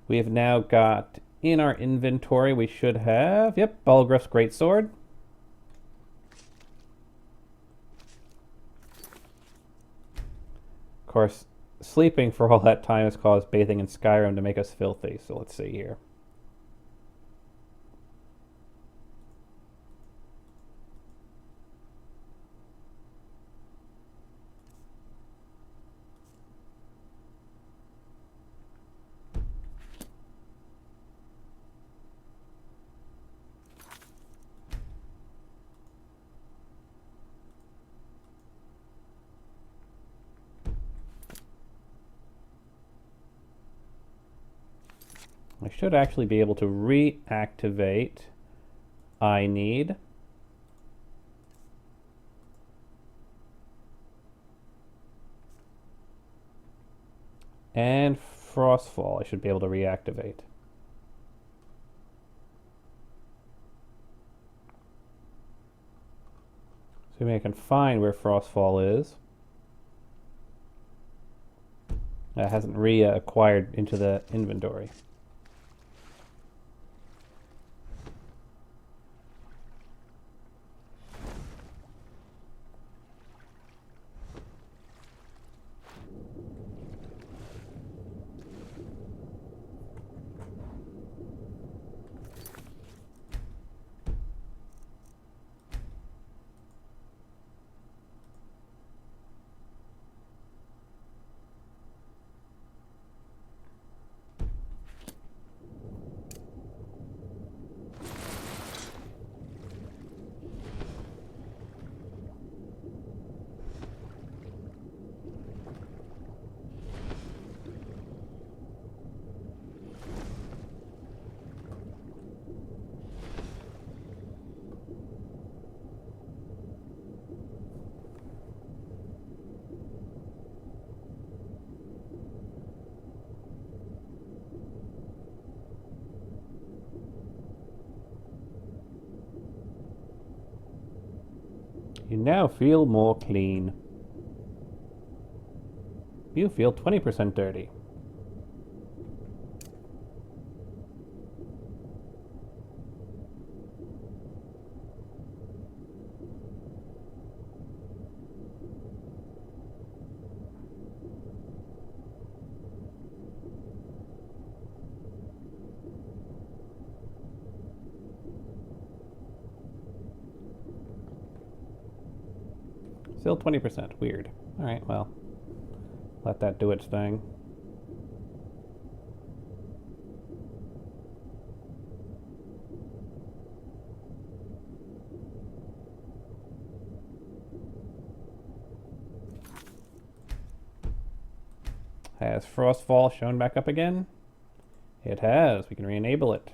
We have now got in our inventory, we should have, yep, Balgruff's Greatsword. Of course, sleeping for all that time has caused bathing in Skyrim to make us filthy, so let's see here. I should actually be able to reactivate I need. And Frostfall I should be able to reactivate. So maybe I can find where Frostfall is. That hasn't reacquired into the inventory. You now feel more clean. You feel 20% dirty. Still 20%. Weird. Alright, well, let that do its thing. Has Frostfall shown back up again? It has. We can re-enable it.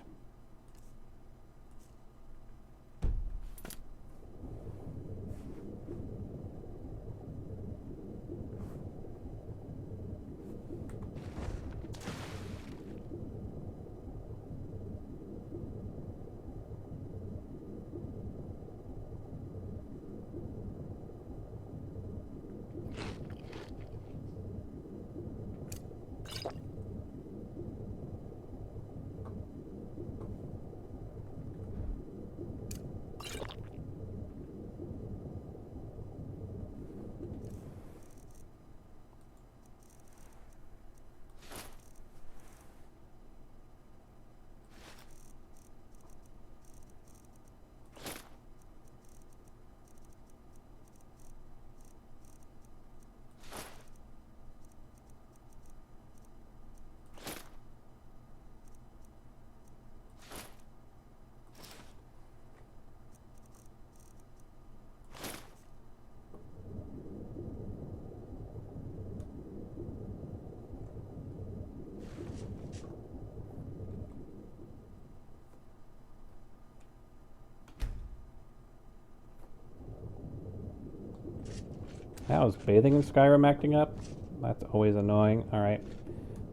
How's bathing in Skyrim acting up? That's always annoying. Alright.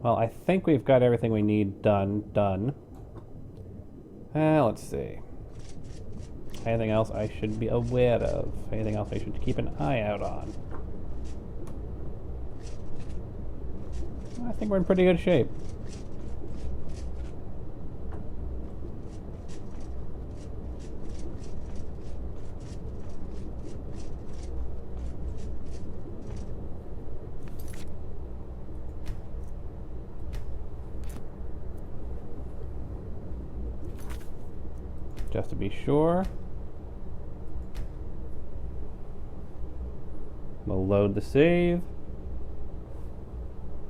Well, I think we've got everything we need done. Let's see. Anything else I should be aware of? Anything else I should keep an eye out on? I think we're in pretty good shape. Just to be sure. We'll load the save.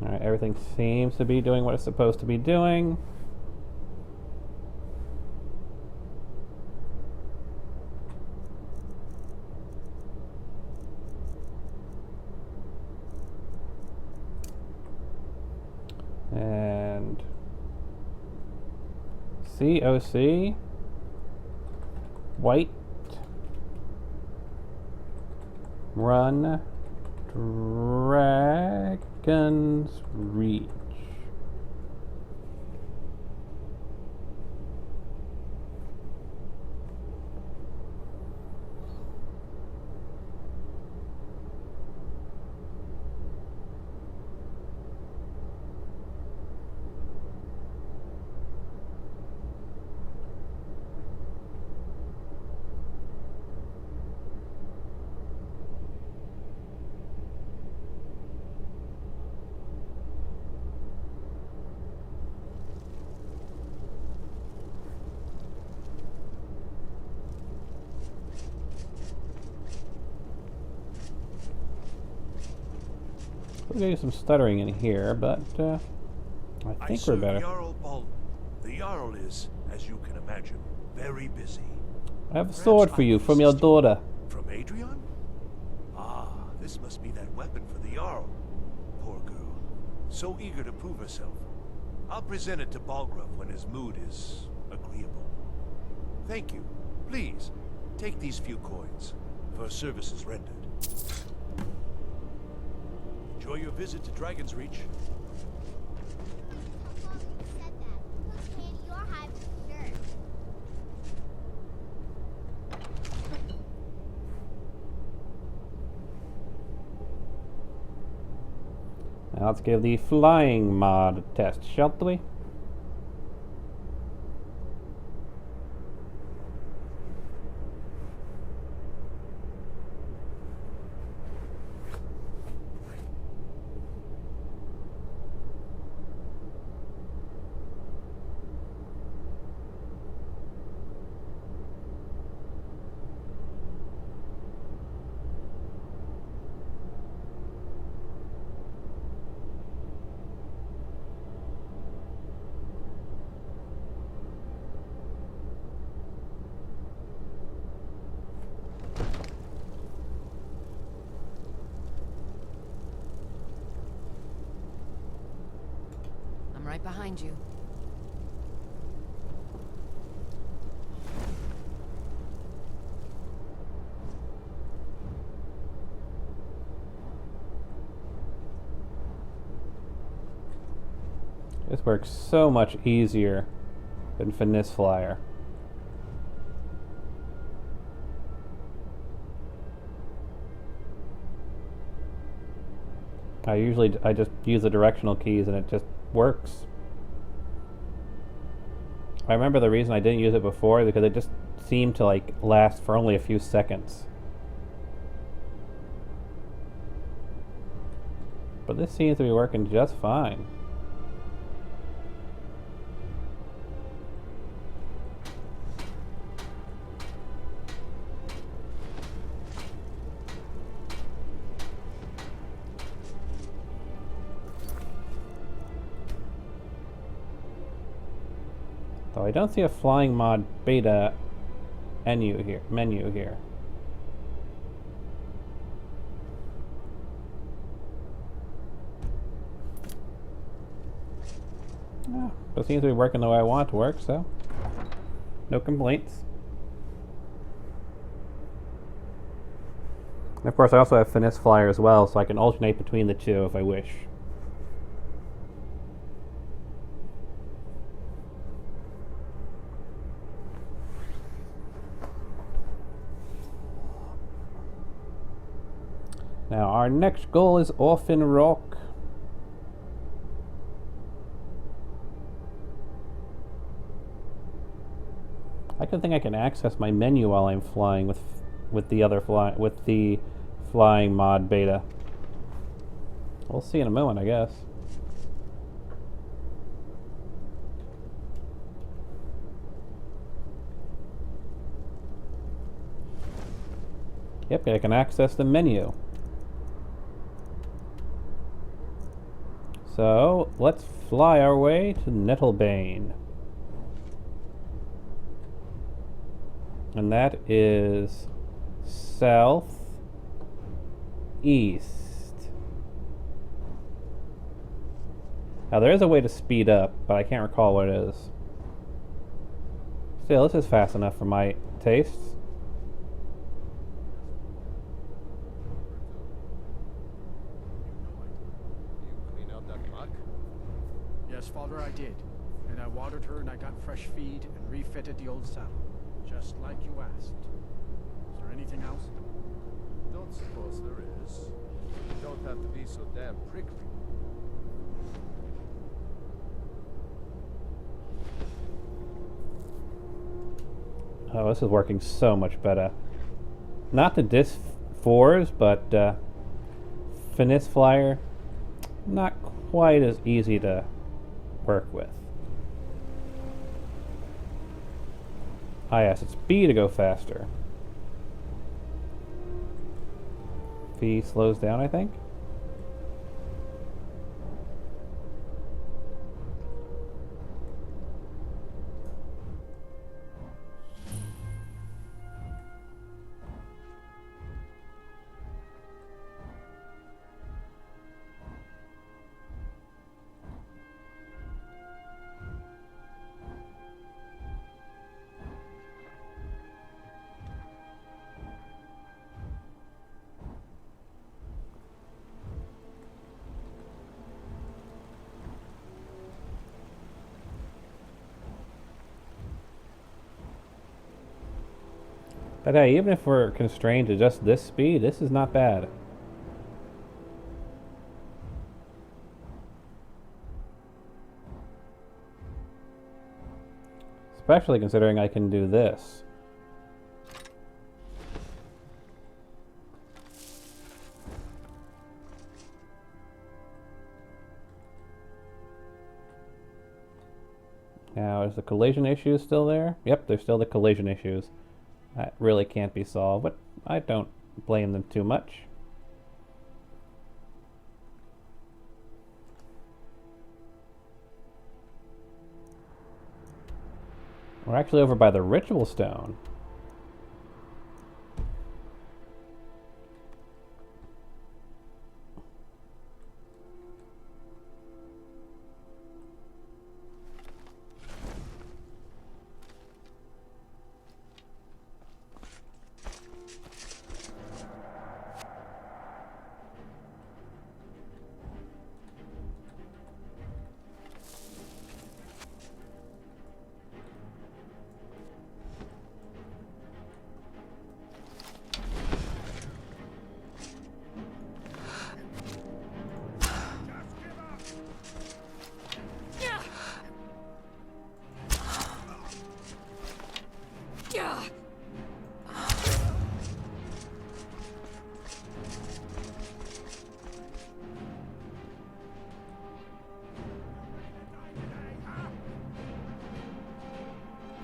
Alright, everything seems to be doing what it's supposed to be doing. And COC White Run Dragon's Reach. We're getting some stuttering in here, but I think we're better. Jarl Baldwin. The Jarl is, as you can imagine, very busy. I have a sword for you from your daughter. From Adrian? Ah, this must be that weapon for the Jarl. Poor girl. So eager to prove herself. I'll present it to Balgruuf when his mood is agreeable. Thank you. Please, take these few coins for services rendered. Enjoy your visit to Dragon's Reach. Now let's give the flying mod a test, shall we? I'm right behind you. This works so much easier than Finesse Flyer. I just use the directional keys and it just works. I remember the reason I didn't use it before because it just seemed to like last for only a few seconds. But this seems to be working just fine. Though I don't see a flying mod beta menu here. Yeah, but it seems to be working the way I want it to work, so no complaints. And of course I also have Finesse Flyer as well, so I can alternate between the two if I wish. Now our next goal is Orphan Rock. I can think I can access my menu while I'm flying with the flying mod beta. We'll see in a moment, I guess. Yep, I can access the menu. So, let's fly our way to Nettlebane. And that is south east. Now there is a way to speed up, but I can't recall what it is. Still, this is fast enough for my tastes. Yes, Father, I did. And I watered her and I got fresh feed and refitted the old saddle. Just like you asked. Is there anything else? Don't suppose there is. You don't have to be so damn prickly. Oh, this is working so much better. Not the Disc 4s, but Finis Flyer, not quite as easy to work with. Ah yes, it's B to go faster. V slows down, I think. But hey, even if we're constrained to just this speed, this is not bad. Especially considering I can do this. Now, is the collision issue still there? Yep, there's still the collision issues. That really can't be solved, but I don't blame them too much. We're actually over by the ritual stone.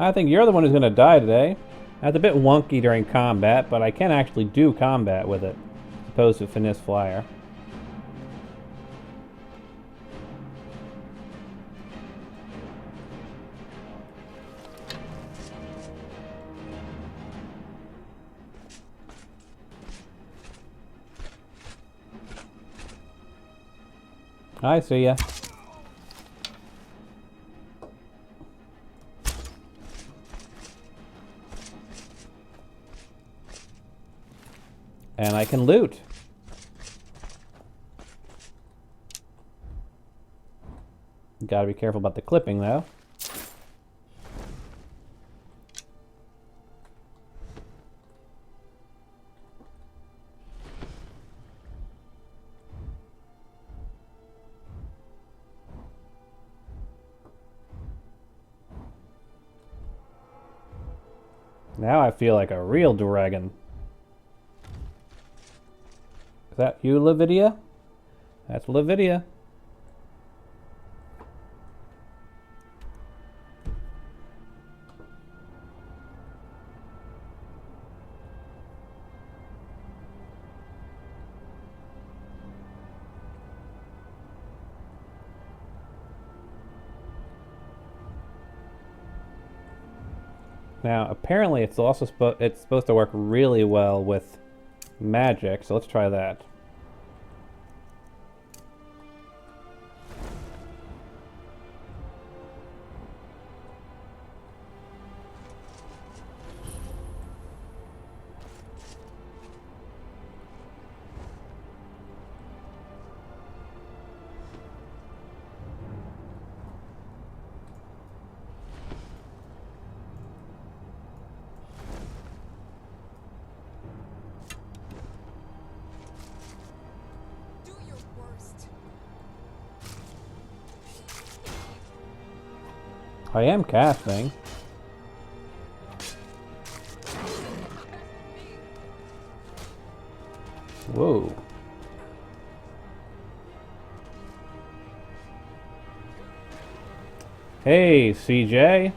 I think you're the one who's going to die today. That's a bit wonky during combat, but I can actually do combat with it, as opposed to Finis Flyer. I see ya. And I can loot. Gotta be careful about the clipping though. Now I feel like a real dragon. Is that you, Lavidia? That's Lavidia. Now, apparently it's also supposed to work really well with magic, so let's try that. I am casting. Whoa. Hey, CJ.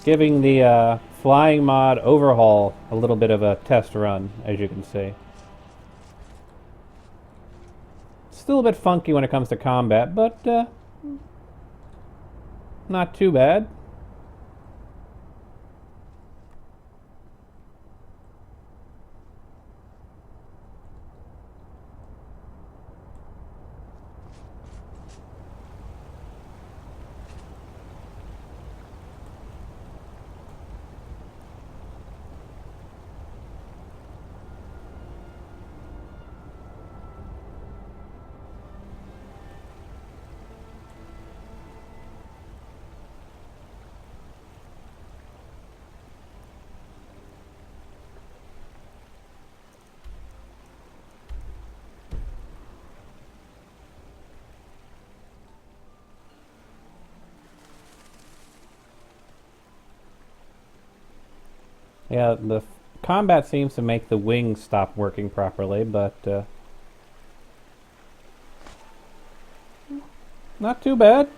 Giving the flying mod overhaul a little bit of a test run, as you can see. Still a bit funky when it comes to combat, but not too bad. Yeah, the combat seems to make the wings stop working properly, but not too bad.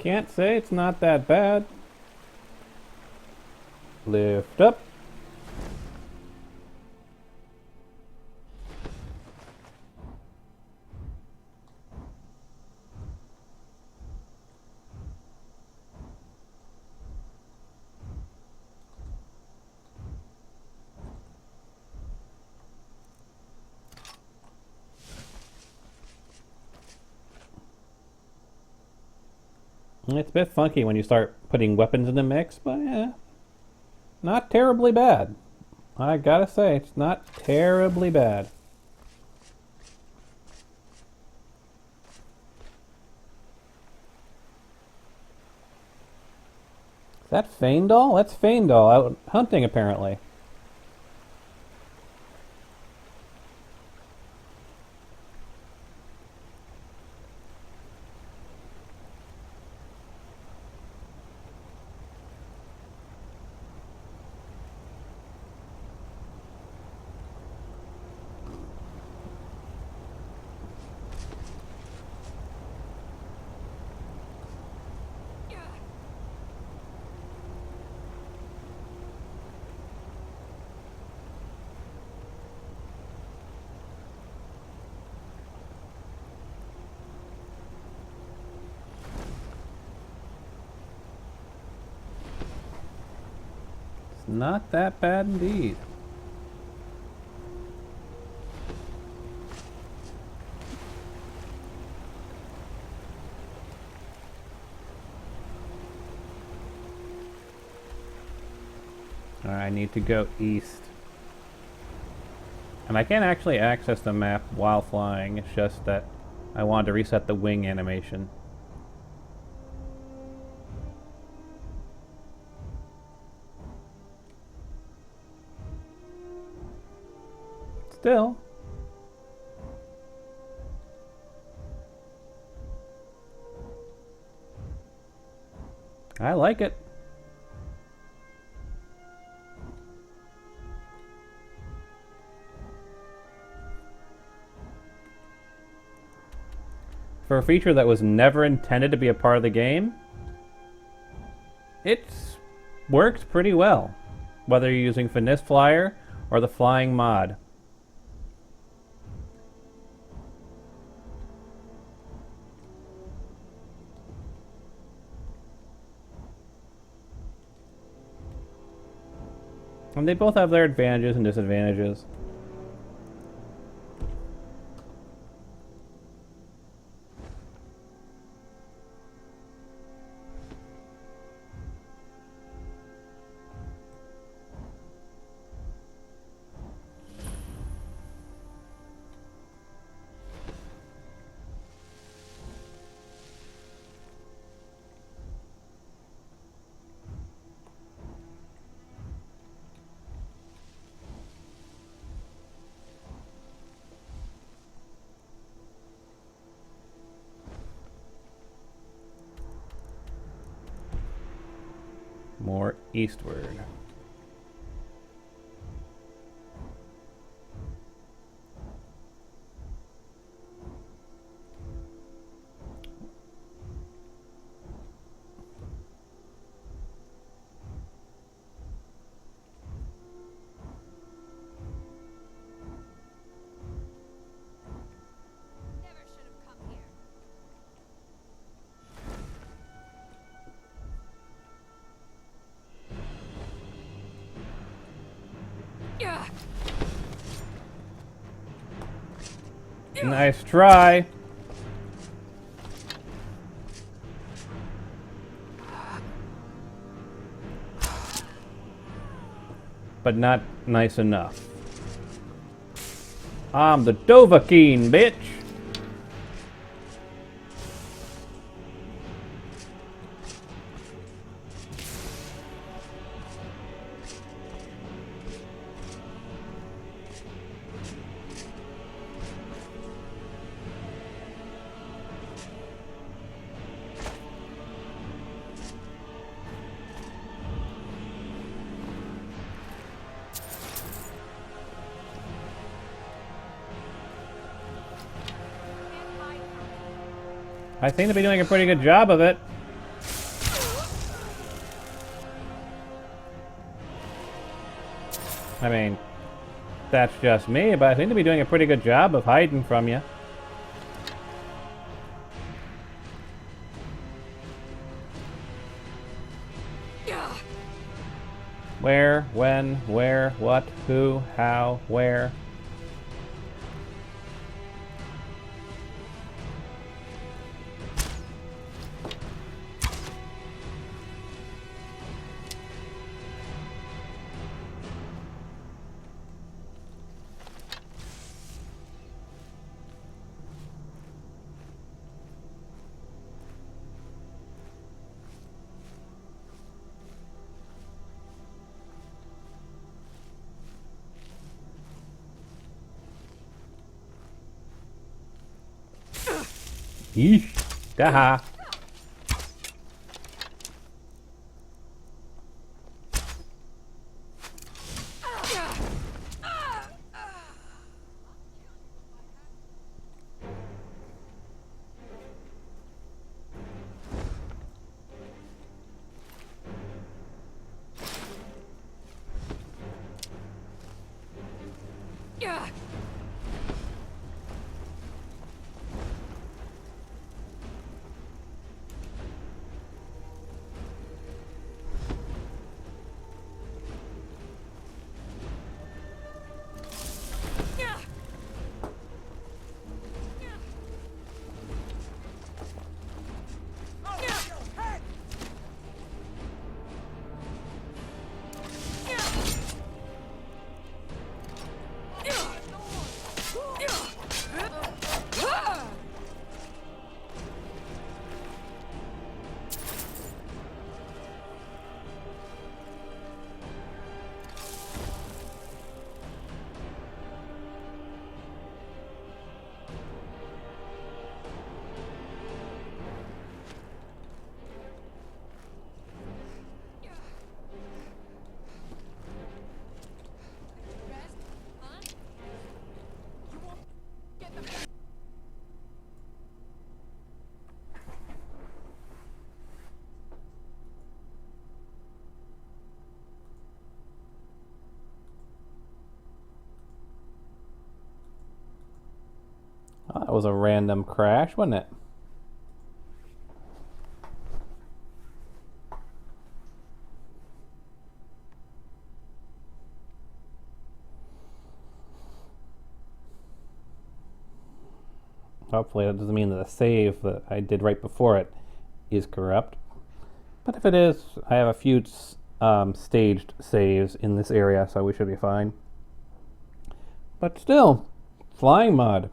Can't say it's not that bad. Lift up. It's a bit funky when you start putting weapons in the mix, but yeah, not terribly bad. I gotta say, it's not terribly bad. Is that Faendal? That's Faendal out hunting, apparently. Not that bad indeed. Alright, I need to go east. And I can't actually access the map while flying, it's just that I wanted to reset the wing animation. Still. I like it. For a feature that was never intended to be a part of the game, it's worked pretty well, whether you're using Finis Flyer or the flying mod. And they both have their advantages and disadvantages. More eastward. Nice try. But not nice enough. I'm the Dovahkiin, bitch. I seem to be doing a pretty good job of it. I mean, that's just me, but I seem to be doing a pretty good job of hiding from you. Where, when, where, what, who, how, where. Yeesh. Daha. Oh, that was a random crash, wasn't it? Hopefully that doesn't mean that the save that I did right before it is corrupt. But if it is, I have a few staged saves in this area, so we should be fine. But still, flying mod.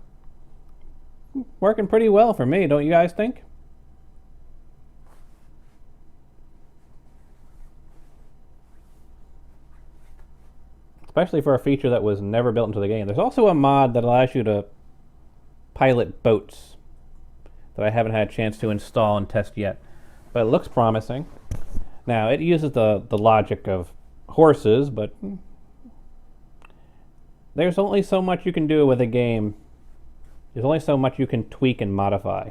Working pretty well for me, don't you guys think? Especially for a feature that was never built into the game. There's also a mod that allows you to pilot boats that I haven't had a chance to install and test yet. But it looks promising. Now, it uses the logic of horses, but there's only so much you can do with a game. There's only so much you can tweak and modify.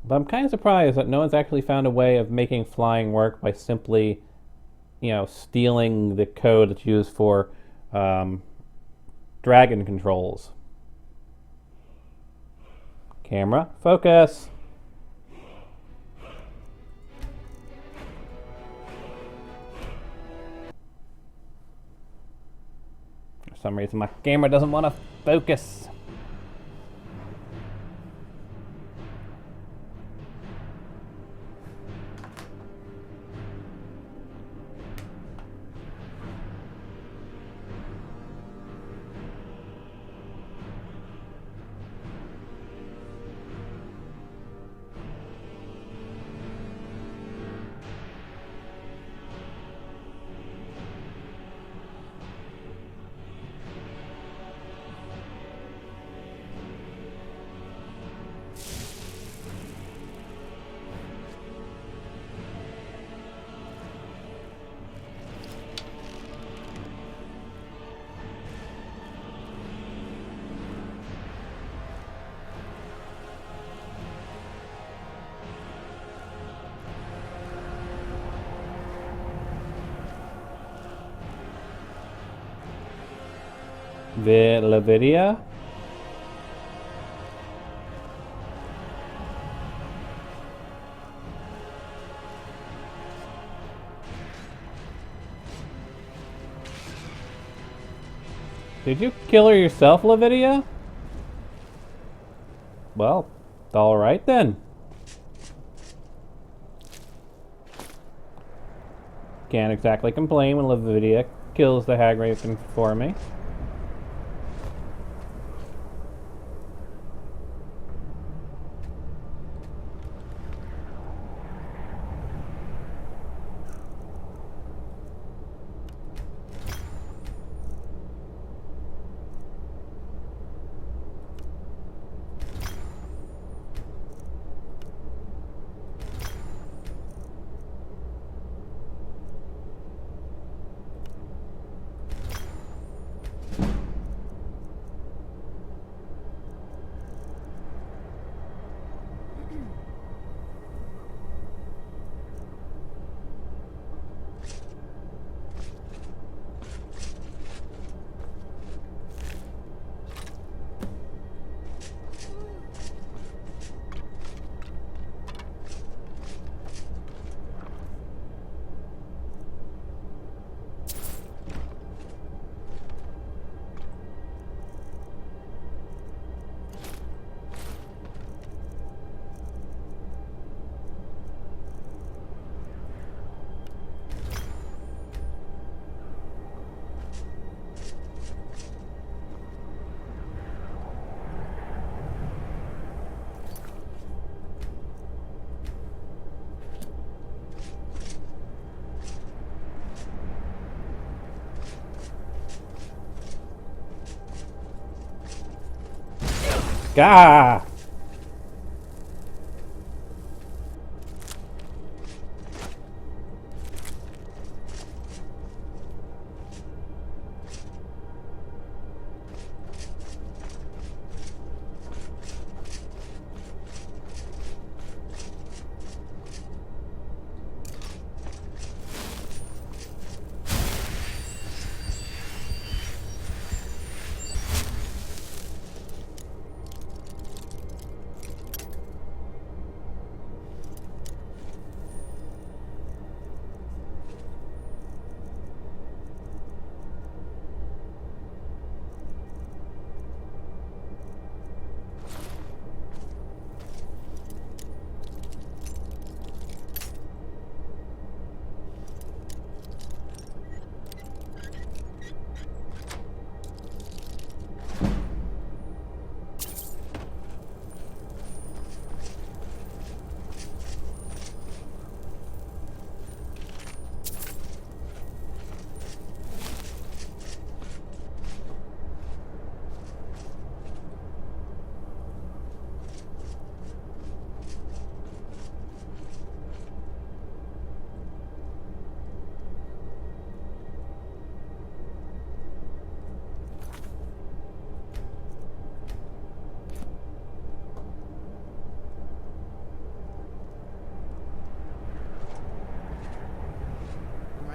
But I'm kind of surprised that no one's actually found a way of making flying work by simply, stealing the code that's used for dragon controls. Camera, focus. For some reason my camera doesn't want to focus. Lavidia? Did you kill her yourself, Lavidia? Well, alright then. Can't exactly complain when Lavidia kills the hag raven for me. Gah!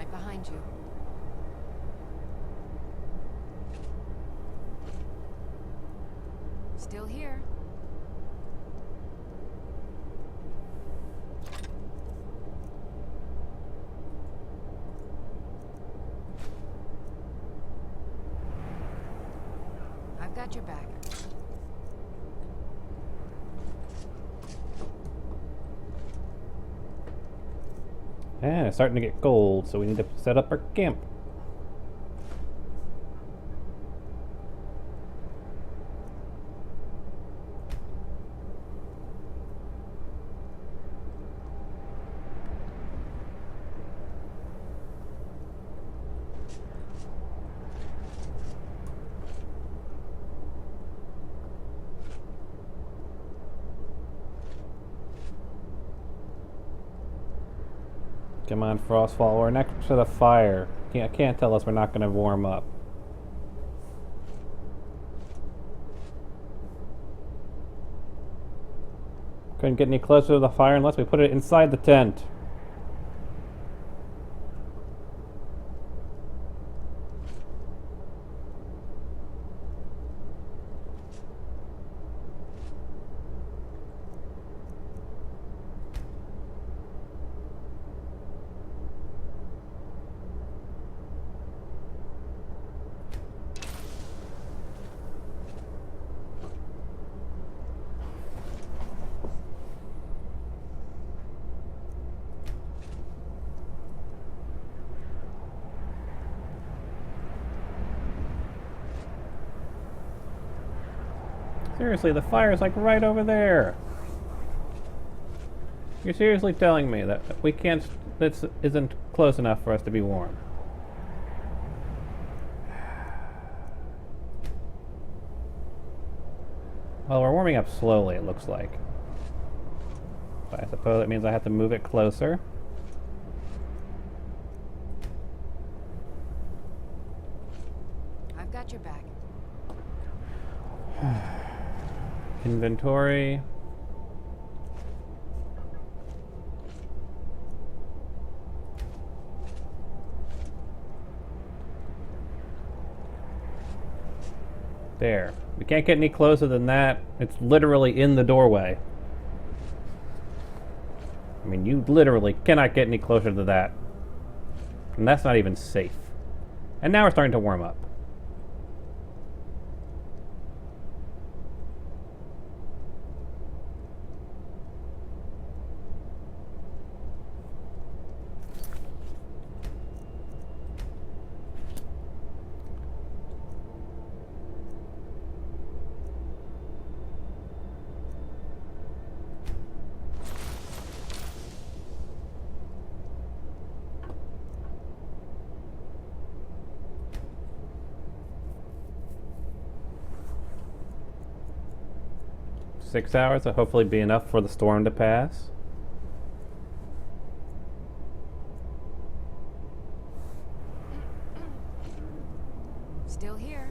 Right behind you. Still here. I've got your back. And it's starting to get cold, so we need to set up our camp. Come on, Frostfall. We're next to the fire. Can't tell us we're not going to warm up. Couldn't get any closer to the fire unless we put it inside the tent. Seriously, the fire's like right over there. You're seriously telling me that we can't, this isn't close enough for us to be warm? Well, we're warming up slowly, it looks like. But I suppose it means I have to move it closer. I've got your back. Inventory. There. We can't get any closer than that. It's literally in the doorway. I mean, you literally cannot get any closer to that. And that's not even safe. And now we're starting to warm up. Six hours will hopefully be enough for the storm to pass. Still here.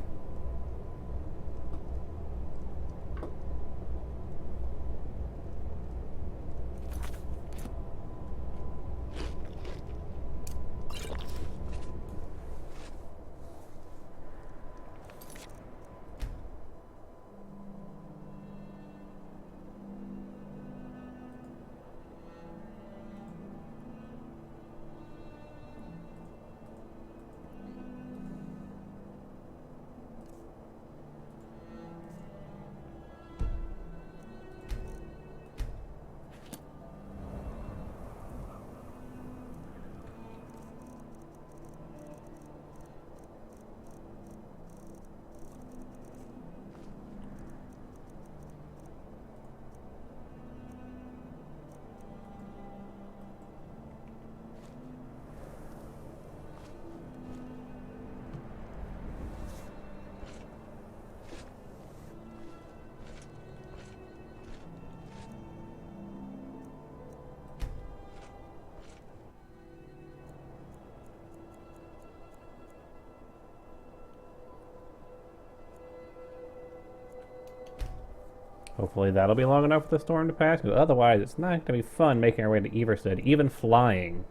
Hopefully that'll be long enough for the storm to pass, because otherwise it's not going to be fun making our way to Everstead, even flying.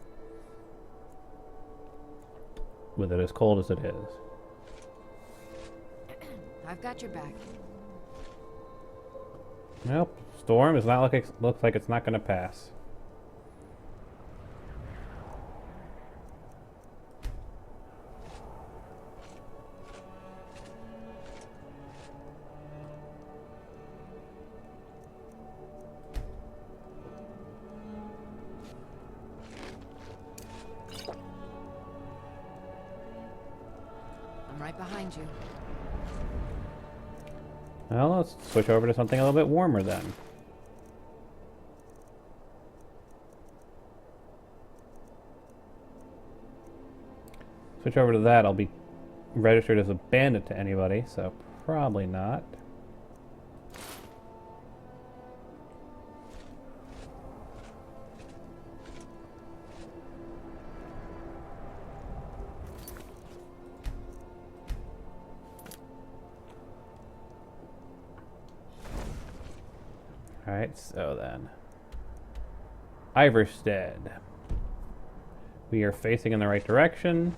with it as cold as it is. I've got your back. Nope. Storm is not looks like it's not going to pass. I'm right behind you. Well, let's switch over to something a little bit warmer then. Switch over to that, I'll be registered as a bandit to anybody, so probably not. Alright, so then. Iverstead. We are facing in the right direction.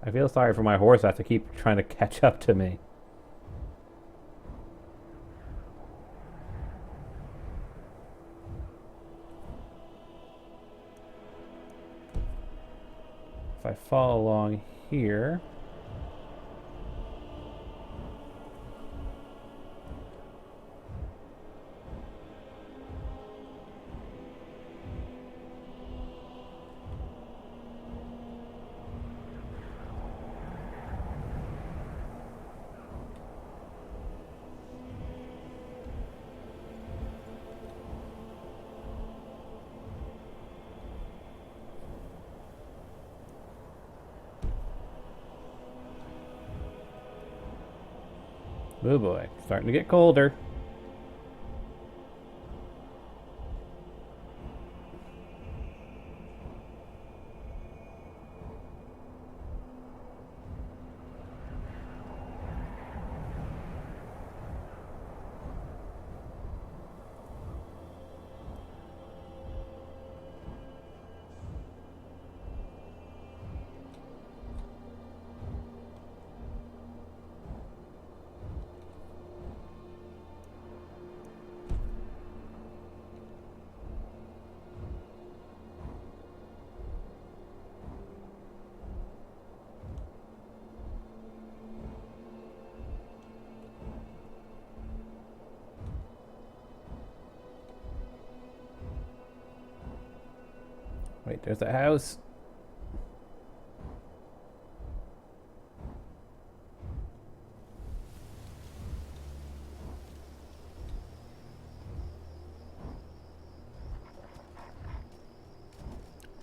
I feel sorry for my horse. I have to keep trying to catch up to me. If I follow along here... Oh boy, starting to get colder. Wait, there's a house.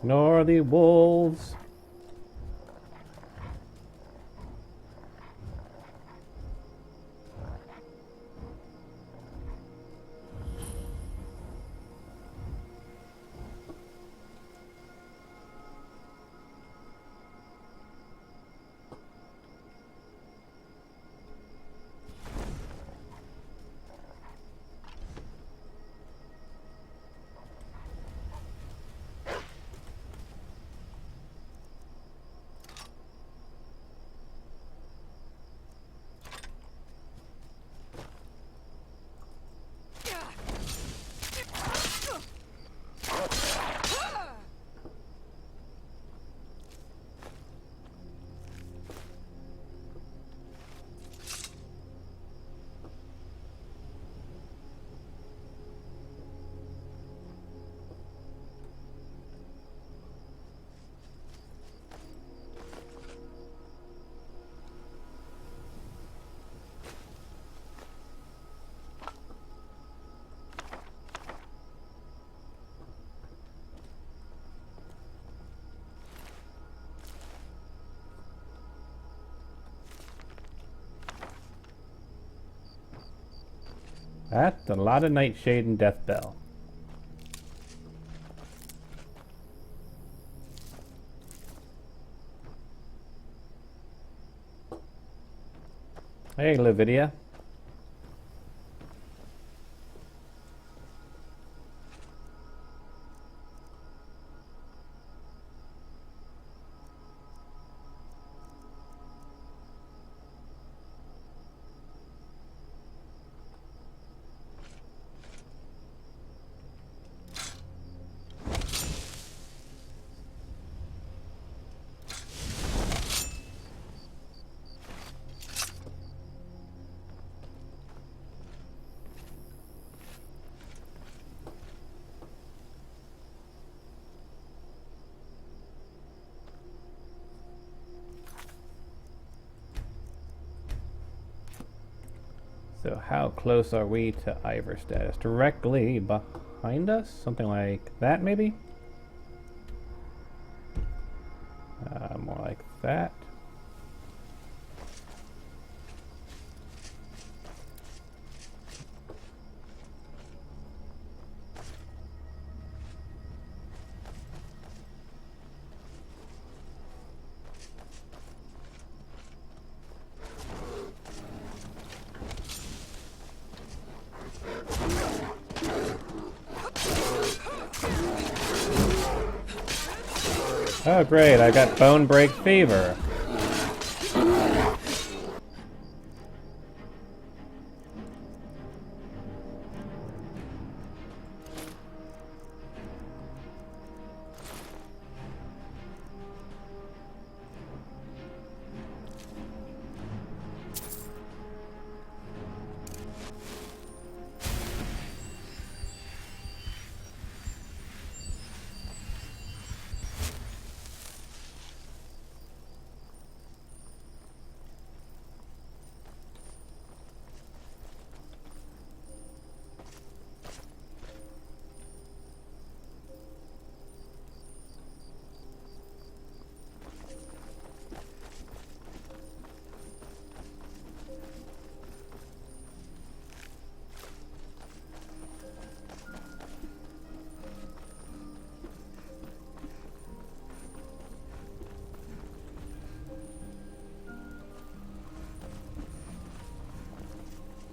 Nor the wolves. That's a lot of Nightshade and Deathbell. Hey, Lavidia. So how close are we to Ivor status? Directly behind us? Something like that, maybe? More like that. Oh great, I got Bone Break Fever.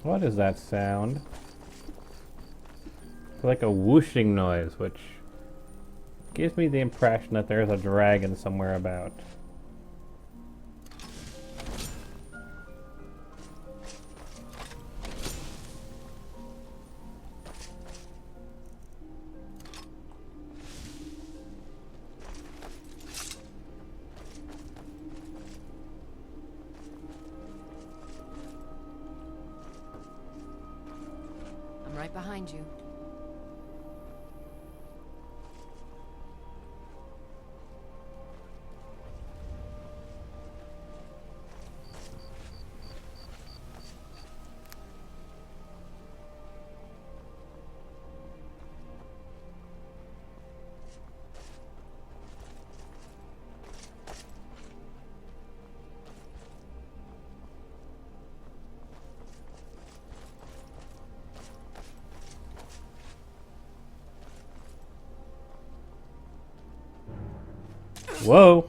What is that sound? It's like a whooshing noise, which gives me the impression that there's a dragon somewhere about. Right behind you. Whoa!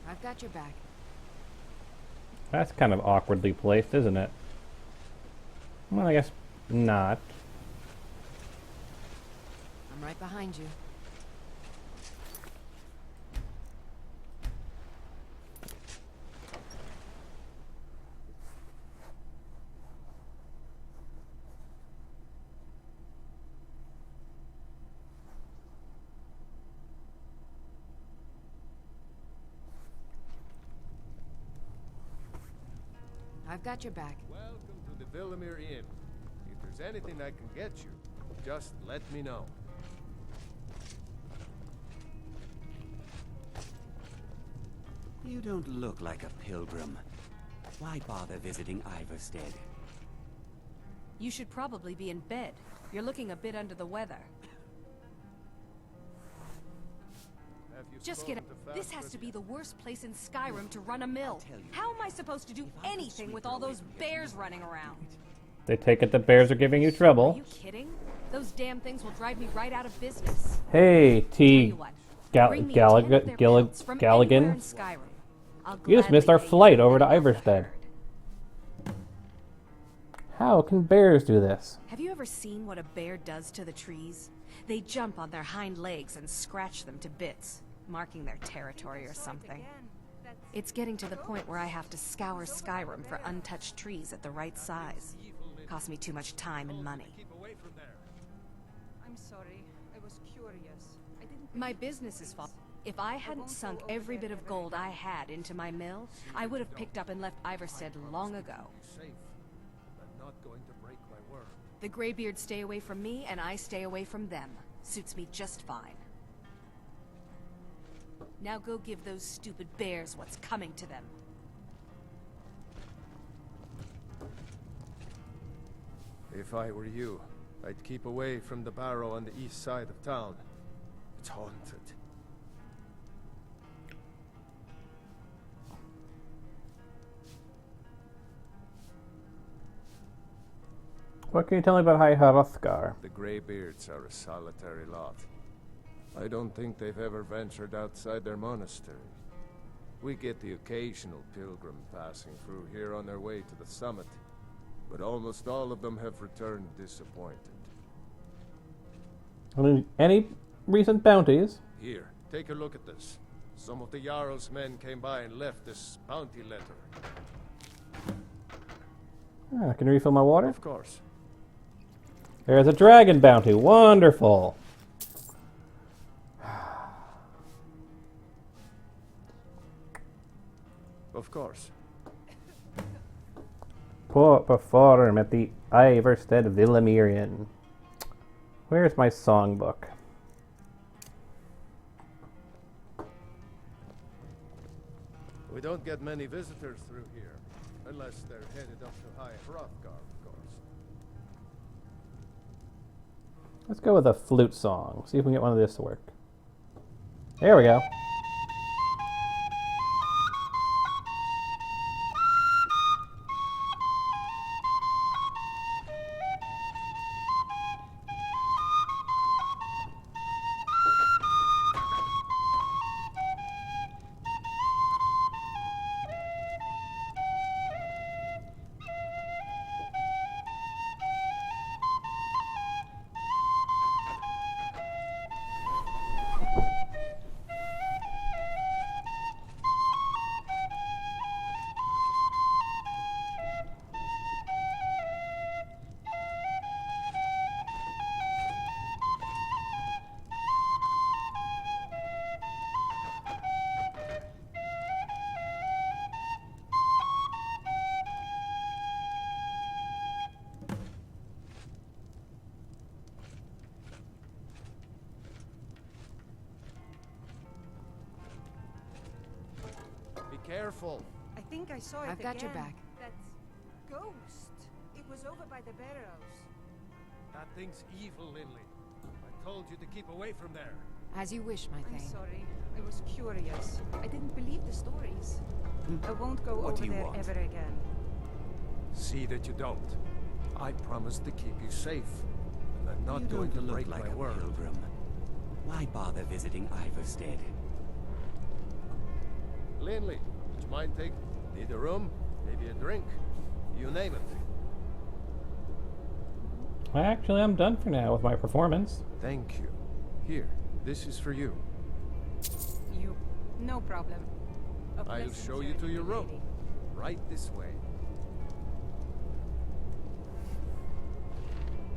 I've got your back. That's kind of awkwardly placed, isn't it? Well, I guess not. I'm right behind you. I've got your back. Welcome to the Villamere Inn. If there's anything I can get you, just let me know. You don't look like a pilgrim. Why bother visiting Iverstead? You should probably be in bed. You're looking a bit under the weather. Just get up. This has to be the worst place in Skyrim to run a mill. How am I supposed to do anything with all those bears running around? They take it the bears are giving you trouble. Are you kidding? Those damn things will drive me right out of business. Hey, T. Bring me 10 of their pelts from anywhere in Galligan. Skyrim. I'll You just missed our gladly pay flight you over to for that. Iverstead. How can bears do this? Have you ever seen what a bear does to the trees? They jump on their hind legs and scratch them to bits, marking their territory or something. It's getting to the point where I have to scour Skyrim for untouched trees at the right size. Costs me too much time and money. I'm sorry. I was curious. I didn't. My business is fault. If I hadn't sunk every bit of gold I had into my mill, I would have picked up and left Iverstead long ago. I'm not going to break my word. The Greybeards stay away from me, and I stay away from them. Suits me just fine. Now go give those stupid bears what's coming to them. If I were you, I'd keep away from the barrow on the east side of town. It's haunted. What can you tell me about High Hrothgar? The Greybeards are a solitary lot. I don't think they've ever ventured outside their monastery. We get the occasional pilgrim passing through here on their way to the summit, but almost all of them have returned disappointed. Any recent bounties? Here, take a look at this. Some of the Jarl's men came by and left this bounty letter. Ah, can you refill my water? Of course. There's a dragon bounty. Wonderful. Of course. Perform at the Iverstead Villamerian. Where's my songbook? We don't get many visitors through here, unless they're headed up to High Hrothgar, of course. Let's go with a flute song. See if we can get one of this to work. There we go. Careful. I think I saw it I've got your again. back. That ghost. It was over by the barrows. That thing's evil, Lindley. I told you to keep away from there. As you wish, my I'm thing. sorry. I was curious. I didn't believe the stories. I won't go What over do you there want? ever again. See that you don't. I promised to keep you safe, and I'm not You going don't to break look like my a word. pilgrim. Why bother visiting Iverstead? Lindley, would you mind taking? Need a room? Maybe a drink? You name it. Actually, I'm done for now with my performance. Thank you. Here, this is for you. No problem. I'll show you to your room. Right this way.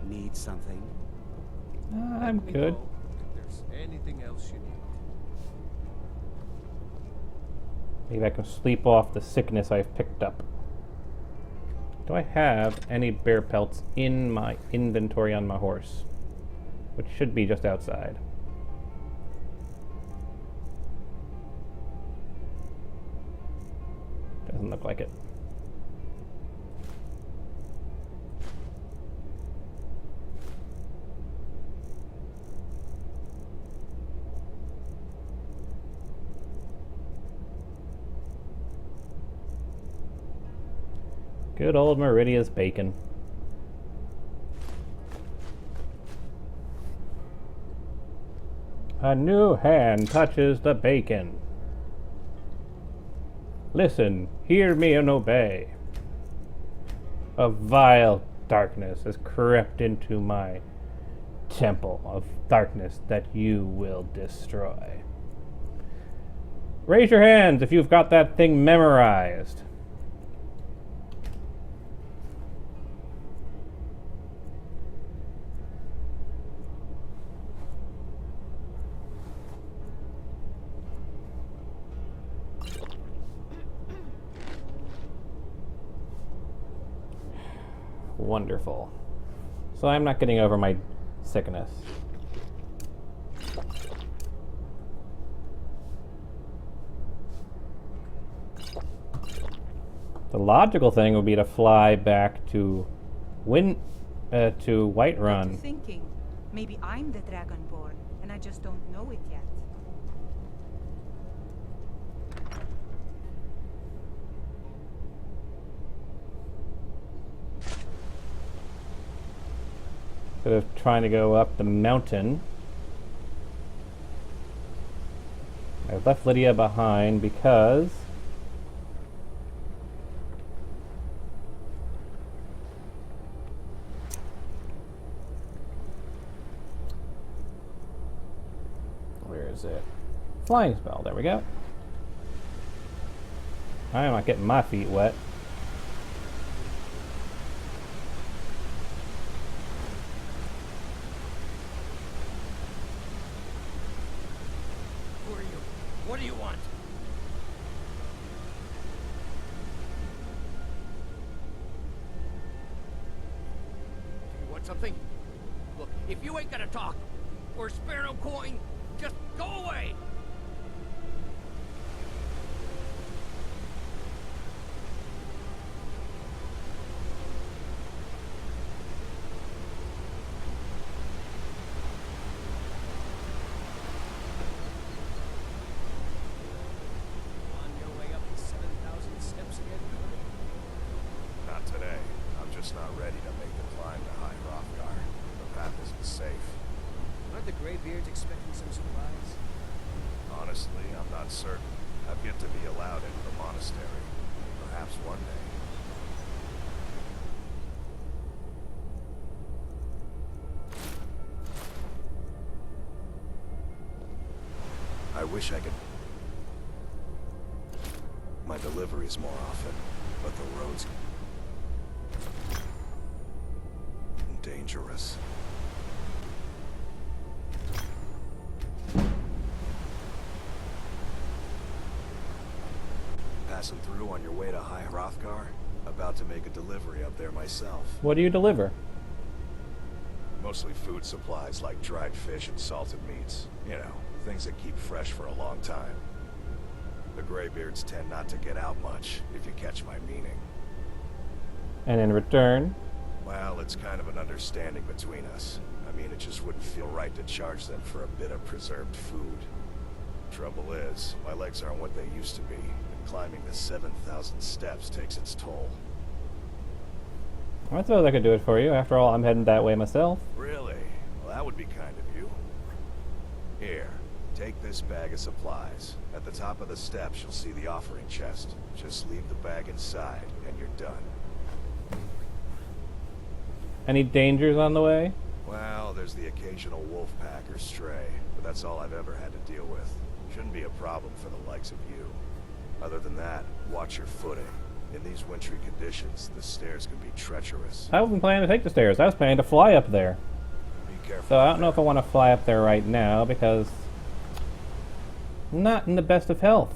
Need something? I'm Let me good. know if there's anything else you need. Maybe I can sleep off the sickness I've picked up. Do I have any bear pelts in my inventory on my horse? Which should be just outside. Doesn't look like it. Good old Meridia's bacon. A new hand touches the bacon. Listen, hear me and obey. A vile darkness has crept into my temple of darkness that you will destroy. Raise your hands if you've got that thing memorized. Wonderful. So I'm not getting over my sickness. The logical thing would be to fly back to Whiterun. Thinking, maybe I'm the Dragonborn, and I just don't know it yet. Instead of trying to go up the mountain. I left Lydia behind because where is it? Flying spell, there we go. I'm not getting my feet wet. Who are you? What do you want? Do you want something? Look, if you ain't gonna talk, or spare no coin, just go away! On your way up the 7,000 steps again, Cody? Not today. I'm just not ready to make the climb to High Hrothgar. The path isn't safe. Aren't the Greybeards expecting some supplies? Honestly, I'm not certain. I've yet to be allowed into the monastery. Perhaps one day. I wish I could... my deliveries more often, but the roads... dangerous. Passing through on your way to High Hrothgar? About to make a delivery up there myself. What do you deliver? Mostly food supplies like dried fish and salted meats. You know, things that keep fresh for a long time. The Greybeards tend not to get out much, if you catch my meaning. And in return? Well, it's kind of an understanding between us. I mean, it just wouldn't feel right to charge them for a bit of preserved food. Trouble is, my legs aren't what they used to be, and climbing the 7,000 steps takes its toll. I suppose I could do it for you. After all, I'm heading that way myself. Really? Well, that would be kind of you. Here, take this bag of supplies. At the top of the steps, you'll see the offering chest. Just leave the bag inside, and you're done. Any dangers on the way? Well, there's the occasional wolf pack or stray, but that's all I've ever had to deal with. Shouldn't be a problem for the likes of you. Other than that, watch your footing. In these wintry conditions, the stairs can be treacherous. I wasn't planning to take the stairs. I was planning to fly up there. Be careful. So I don't know if I want to fly up there right now because I'm not in the best of health.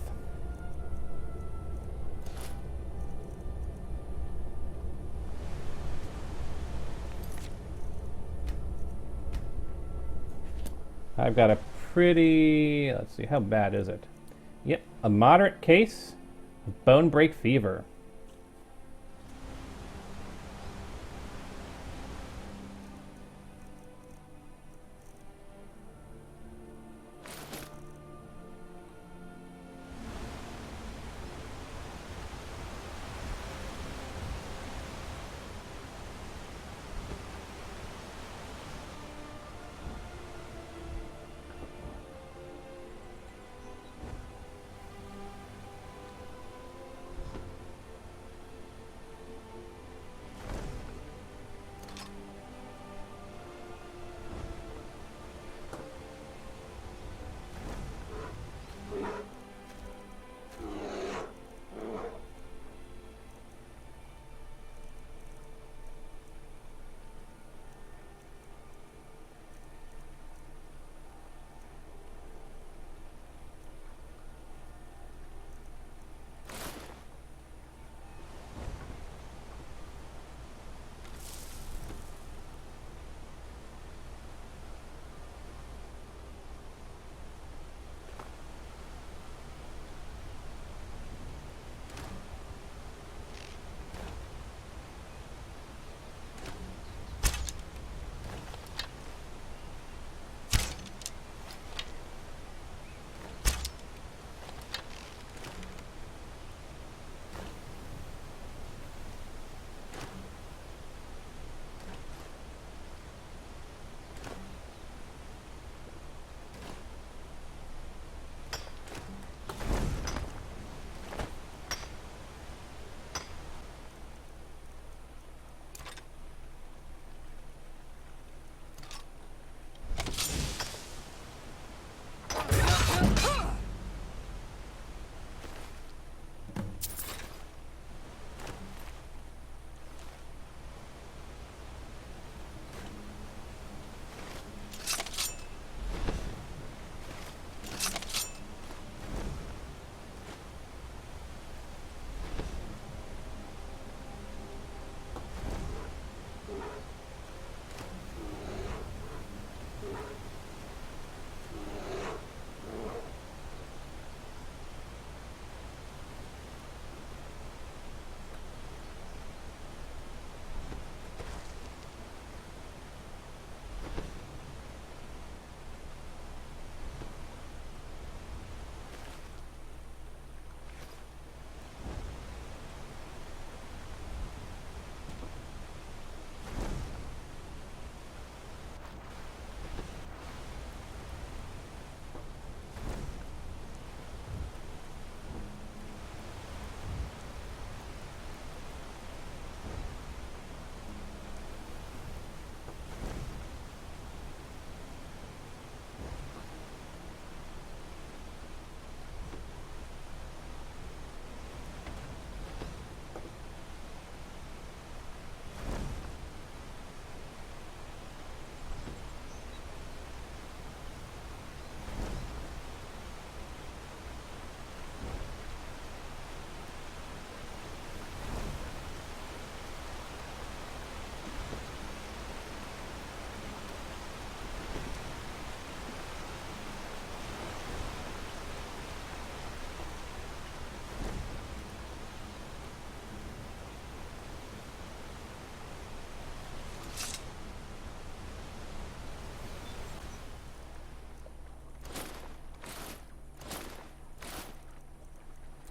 I've got a pretty, let's see, how bad is it? Yep, a moderate case of bone break fever.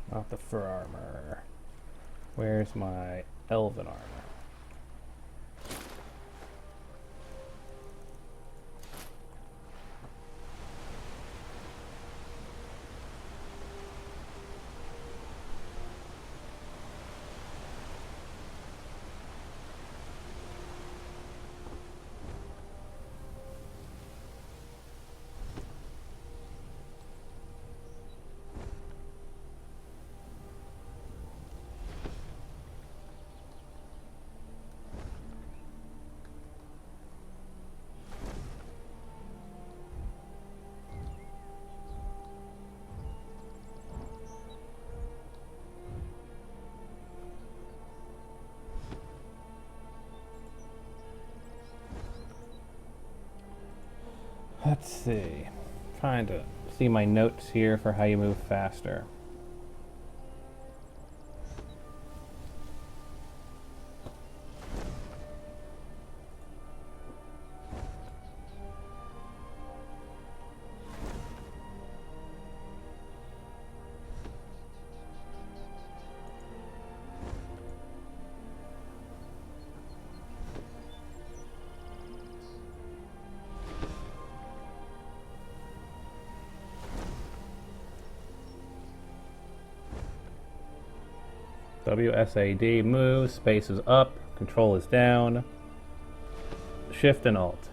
Not the fur armor. Where's my elven armor? Let's see. Trying to see my notes here for how you move faster. WSAD, move, space is up, control is down, shift and alt.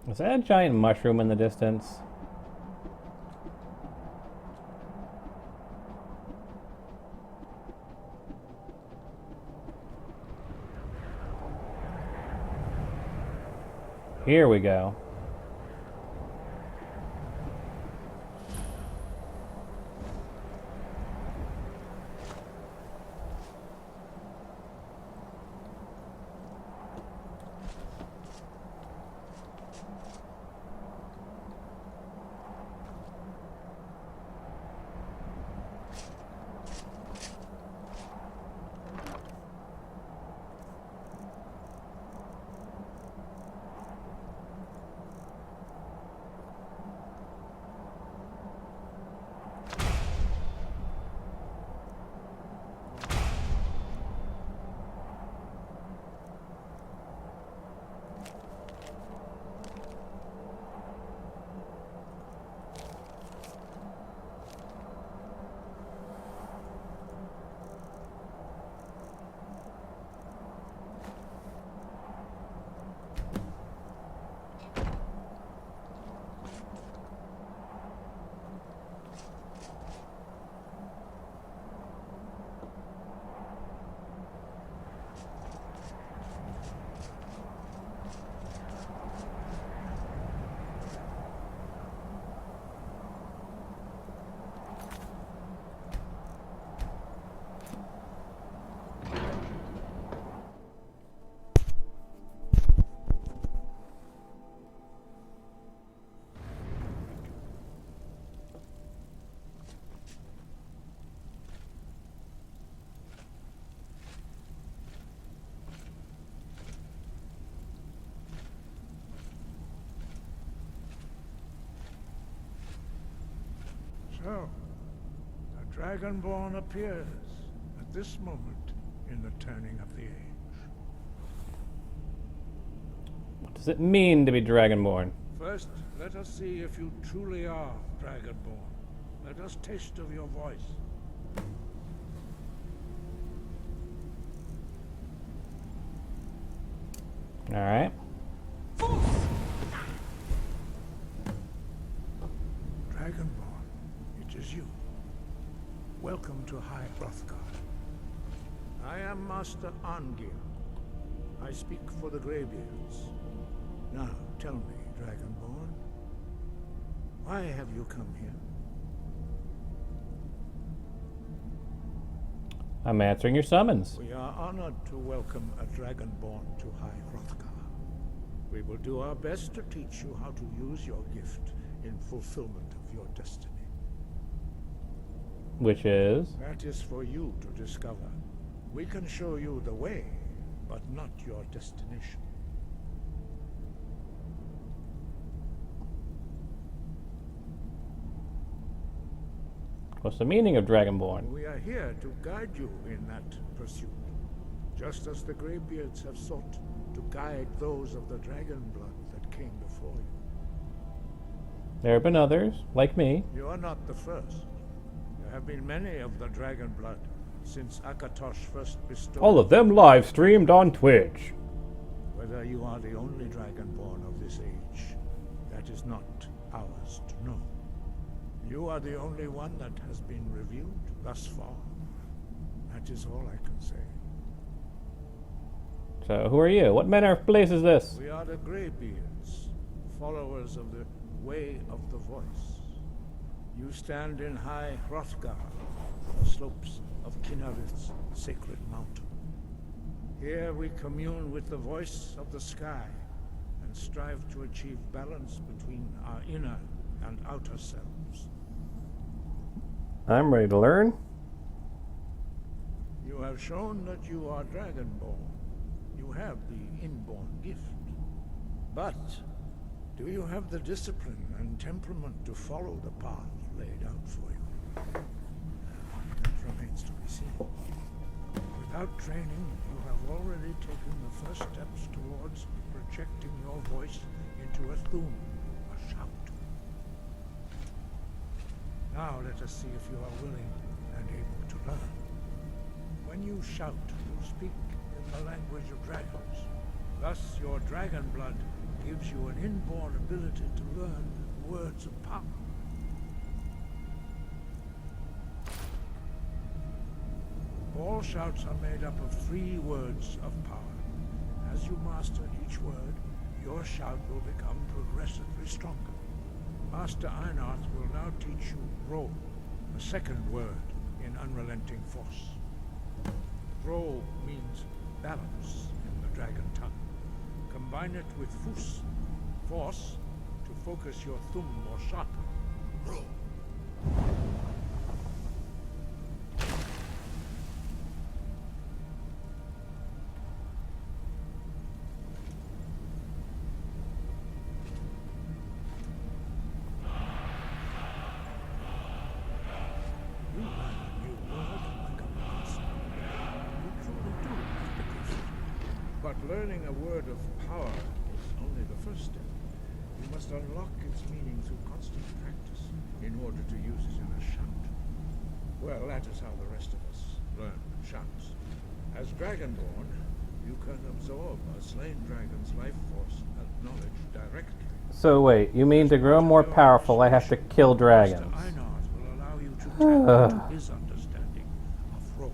Is that a giant mushroom in the distance? Here we go. So, the Dragonborn appears at this moment in the turning of the age. What does it mean to be Dragonborn? First, let us see if you truly are Dragonborn. Let us taste of your voice. All right. Dragonborn, it is you. Welcome to High Hrothgar. I am Master Angir. I speak for the Greybeards. Now, tell me, Dragonborn, why have you come here? I'm answering your summons. We are honored to welcome a Dragonborn to High Hrothgar. We will do our best to teach you how to use your gift in fulfillment of your destiny. Which is? That is for you to discover. We can show you the way, but not your destination. What's the meaning of Dragonborn? We are here to guide you in that pursuit, just as the Greybeards have sought to guide those of the dragon blood that came before you. There have been others, like me. You are not the first. There have been many of the dragon blood since Akatosh first bestowed. All of them live streamed on Twitch. Whether you are the only dragonborn of this age, that is not ours to know. You are the only one that has been revealed thus far. That is all I can say. So, who are you? What manner of place is this? We are the Greybeards, followers of the Way of the Voice. You stand in High Hrothgar, the slopes of Kinnarith's sacred mountain. Here we commune with the voice of the sky and strive to achieve balance between our inner and outer selves. I'm ready to learn. You have shown that you are Dragonborn. You have the inborn gift. But do you have the discipline and temperament to follow the path laid out for you? That remains to be seen. Without training, you have already taken the first steps towards projecting your voice into a thum, a shout. Now let us see if you are willing and able to learn. When you shout, you speak in the language of dragons. Thus, your dragon blood gives you an inborn ability to learn words of power. All shouts are made up of 3 words of power. As you master each word, your shout will become progressively stronger. Master Einarth will now teach you Ro, a second word in unrelenting force. Ro means balance in the dragon tongue. Combine it with Fus, force, to focus your thumb more sharply. Ro. But learning a word of power is only the first step. You must unlock its meaning through constant practice in order to use it in a shout. Well, that is how the rest of us learn shouts. As Dragonborn, you can absorb a slain dragon's life force and knowledge directly. So wait, you mean to grow more powerful, I have to kill dragons? Master Einarth will allow you to tap into his understanding of Ro.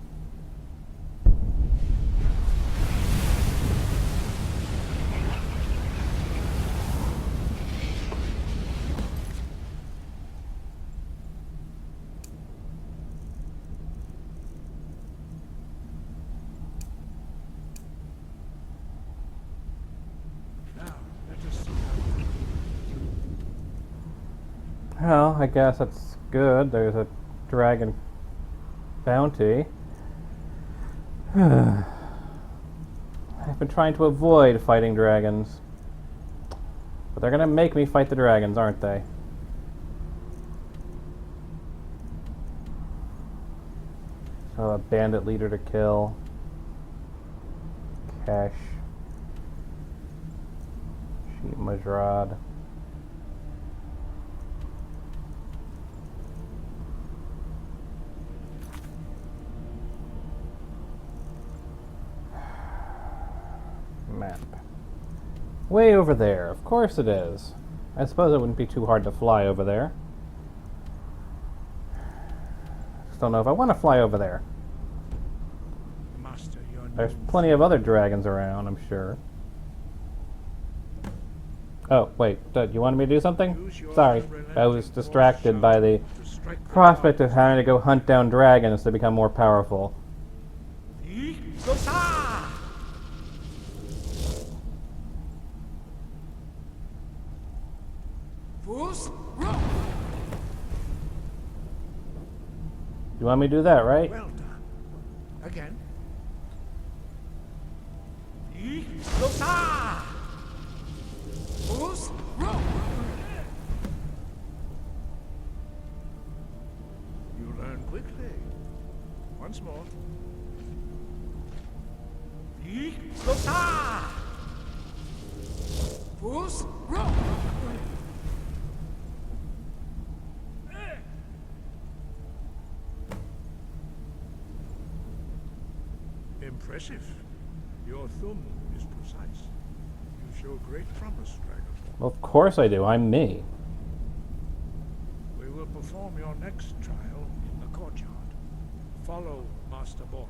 Well, I guess that's good. There's a dragon bounty. I've been trying to avoid fighting dragons. But they're gonna make me fight the dragons, aren't they? So a bandit leader to kill. Cash. Sheep Majrad. map. Way over there. Of course it is. I suppose it wouldn't be too hard to fly over there. Just don't know if I want to fly over there. Master, your There's plenty of other dragons around, I'm sure. Oh, wait. You wanted me to do something? Sorry. I was distracted by the prospect of having to go hunt down dragons to become more powerful. You want me to do that, right? Well done. Again. You learn quickly. Once more. Impressive. Your thumb is precise. You show great promise, Dragonborn. Well, of course I do. I'm me. We will perform your next trial in the courtyard. Follow Master Bori.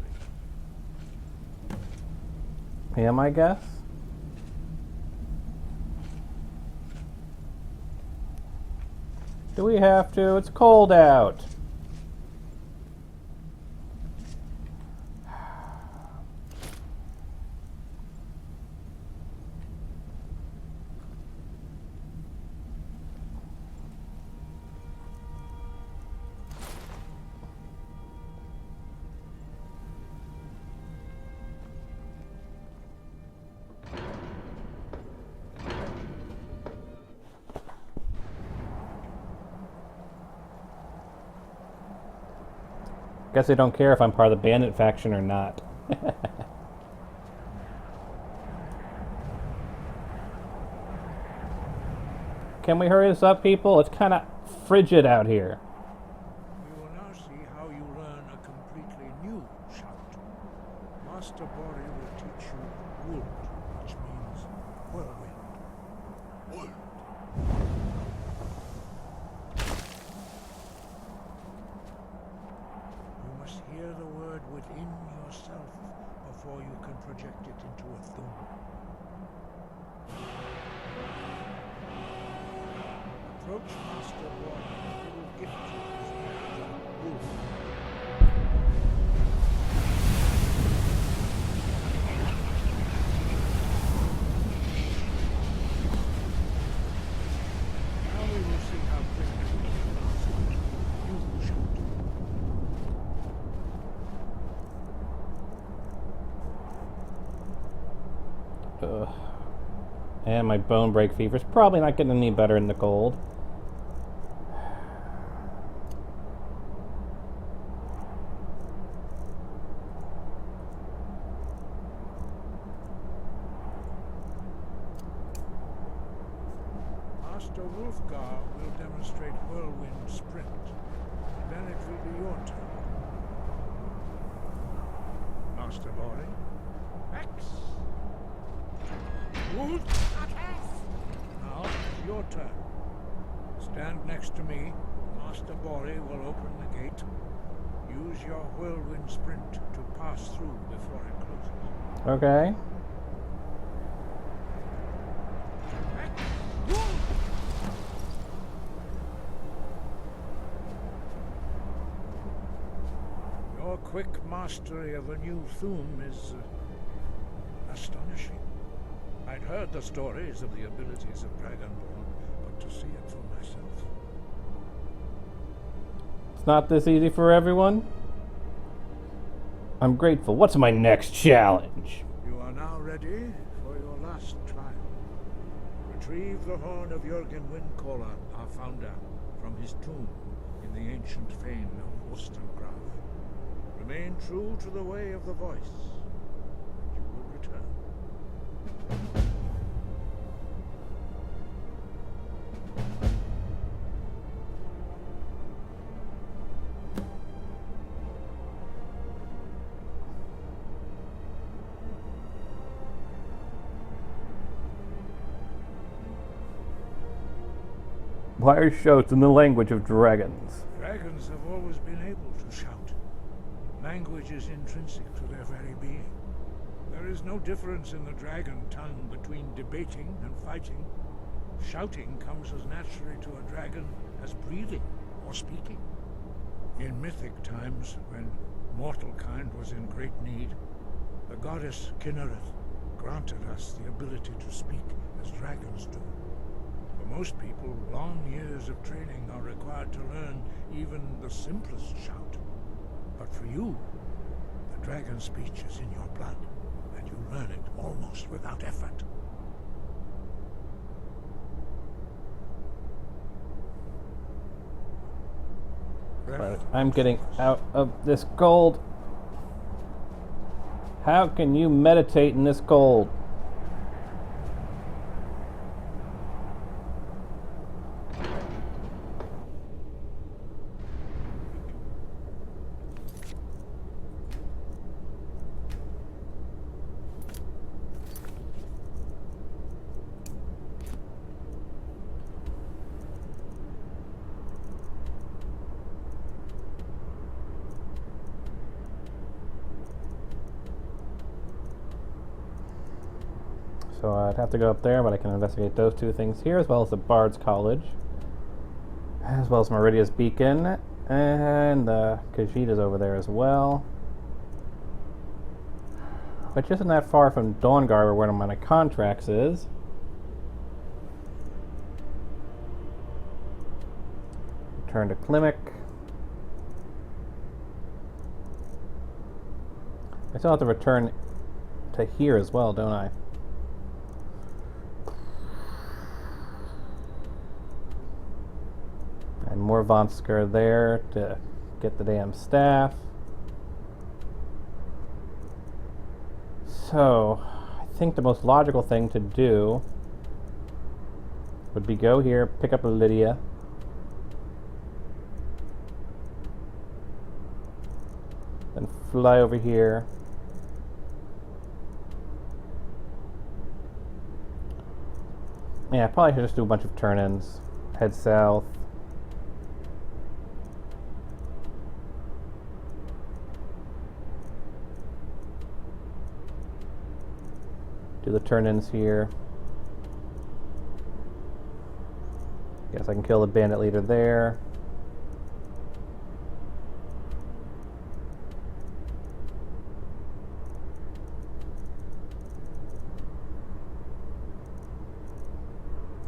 Him, I guess? Do we have to? It's cold out. Guess they don't care if I'm part of the bandit faction or not. Can we hurry this up, people? It's kind of frigid out here. We will now see how you learn a completely new shout. Master Bori will teach you wood, which means whirlwind. Wood. You must hear the word within yourself before you can project it into a thum. Approach Master Bori, he will gift you his knowledge of wood. Now we will see how quickly you can master you shout. Ugh. And my bone break fever's probably not getting any better in the cold. Master Wolfgar will demonstrate whirlwind sprint. Then it will be your turn. Master Bori. X. Wood. Now it's your turn. Stand next to me. Master Bori will open the gate. Use your whirlwind sprint to pass through before it closes. Okay. Your quick mastery of a new thum is astonishing. I'd heard the stories of the abilities of Dragonborn, but to see it for myself. It's not this easy for everyone. I'm grateful. What's my next challenge? You are now ready for your last trial. Retrieve the horn of Jürgen Windcaller, our founder, from his tomb in the ancient fane of Wostengraf. Remain true to the way of the voice, and you will return. Why shouts in the language of dragons? Dragons have always been able to shout. Language is intrinsic to their very being. There is no difference in the dragon tongue between debating and fighting. Shouting comes as naturally to a dragon as breathing or speaking. In mythic times, when mortal kind was in great need, the goddess Kinnereth granted us the ability to speak as dragons do. For most people, long years of training are required to learn even the simplest shout. But for you, the dragon speech is in your blood, and you learn it almost without effort. Right, I'm getting out of this gold. How can you meditate in this gold? So I'd have to go up there, but I can investigate those two things here, as well as the Bard's College, as well as Meridia's Beacon, and Khajiita's over there as well. Which isn't that far from Dawnguard, where one of my contracts is. Return to Klimek. I still have to return to here as well, don't I? And more Vonsker there to get the damn staff. So, I think the most logical thing to do would be go here, pick up a Lydia. Then fly over here. Yeah, probably should just do a bunch of turn-ins. Head south. Do the turn-ins here. Guess I can kill the bandit leader there.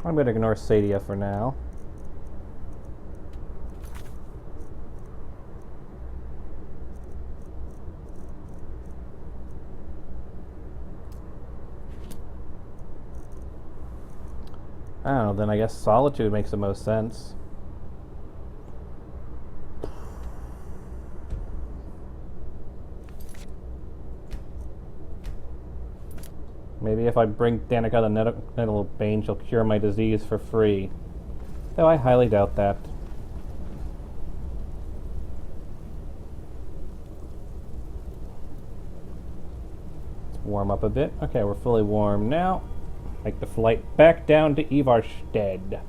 I'm going to ignore Sadia for now. I don't know, then I guess Solitude makes the most sense. Maybe if I bring Danica the Nettle Bane, she'll cure my disease for free. Though I highly doubt that. Let's warm up a bit. Okay, we're fully warm now. Make the flight back down to Ivarstead.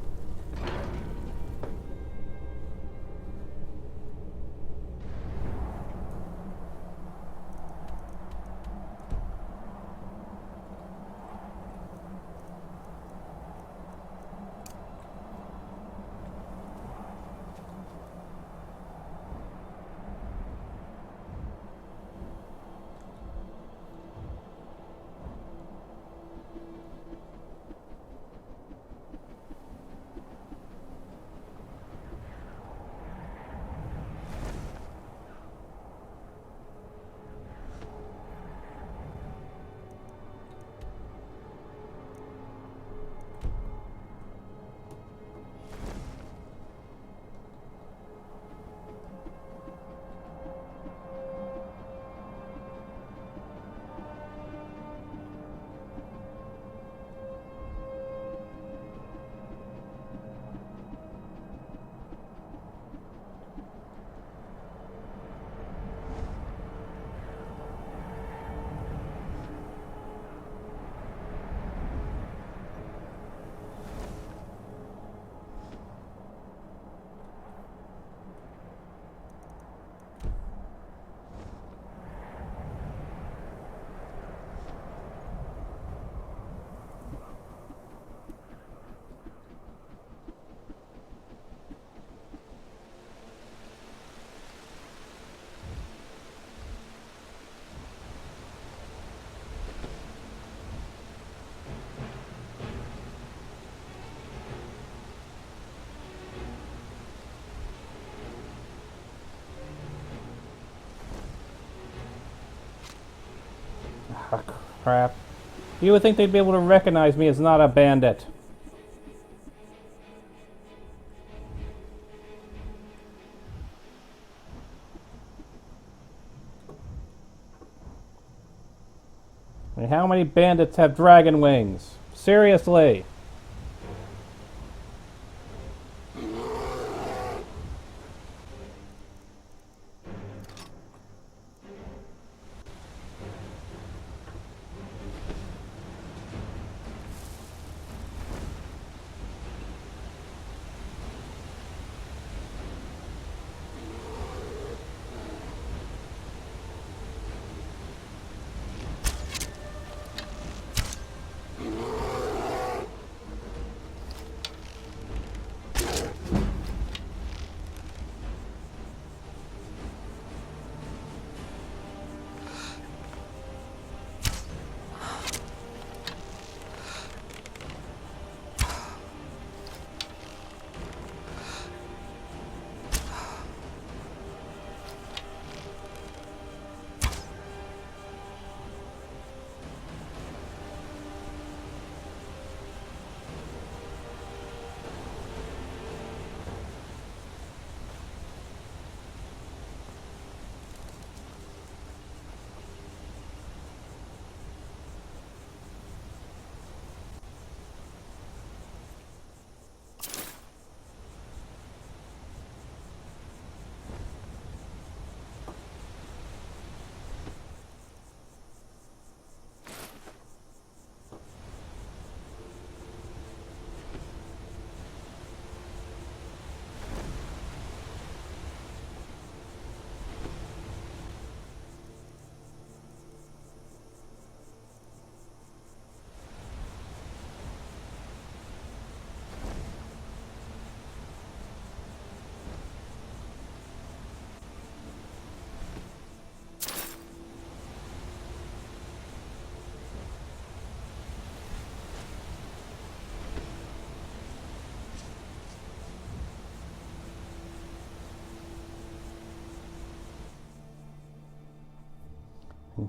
Ah, crap. You would think they'd be able to recognize me as not a bandit. I mean, how many bandits have dragon wings? Seriously.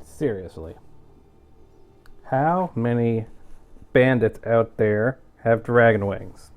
Seriously. How many bandits out there have dragon wings?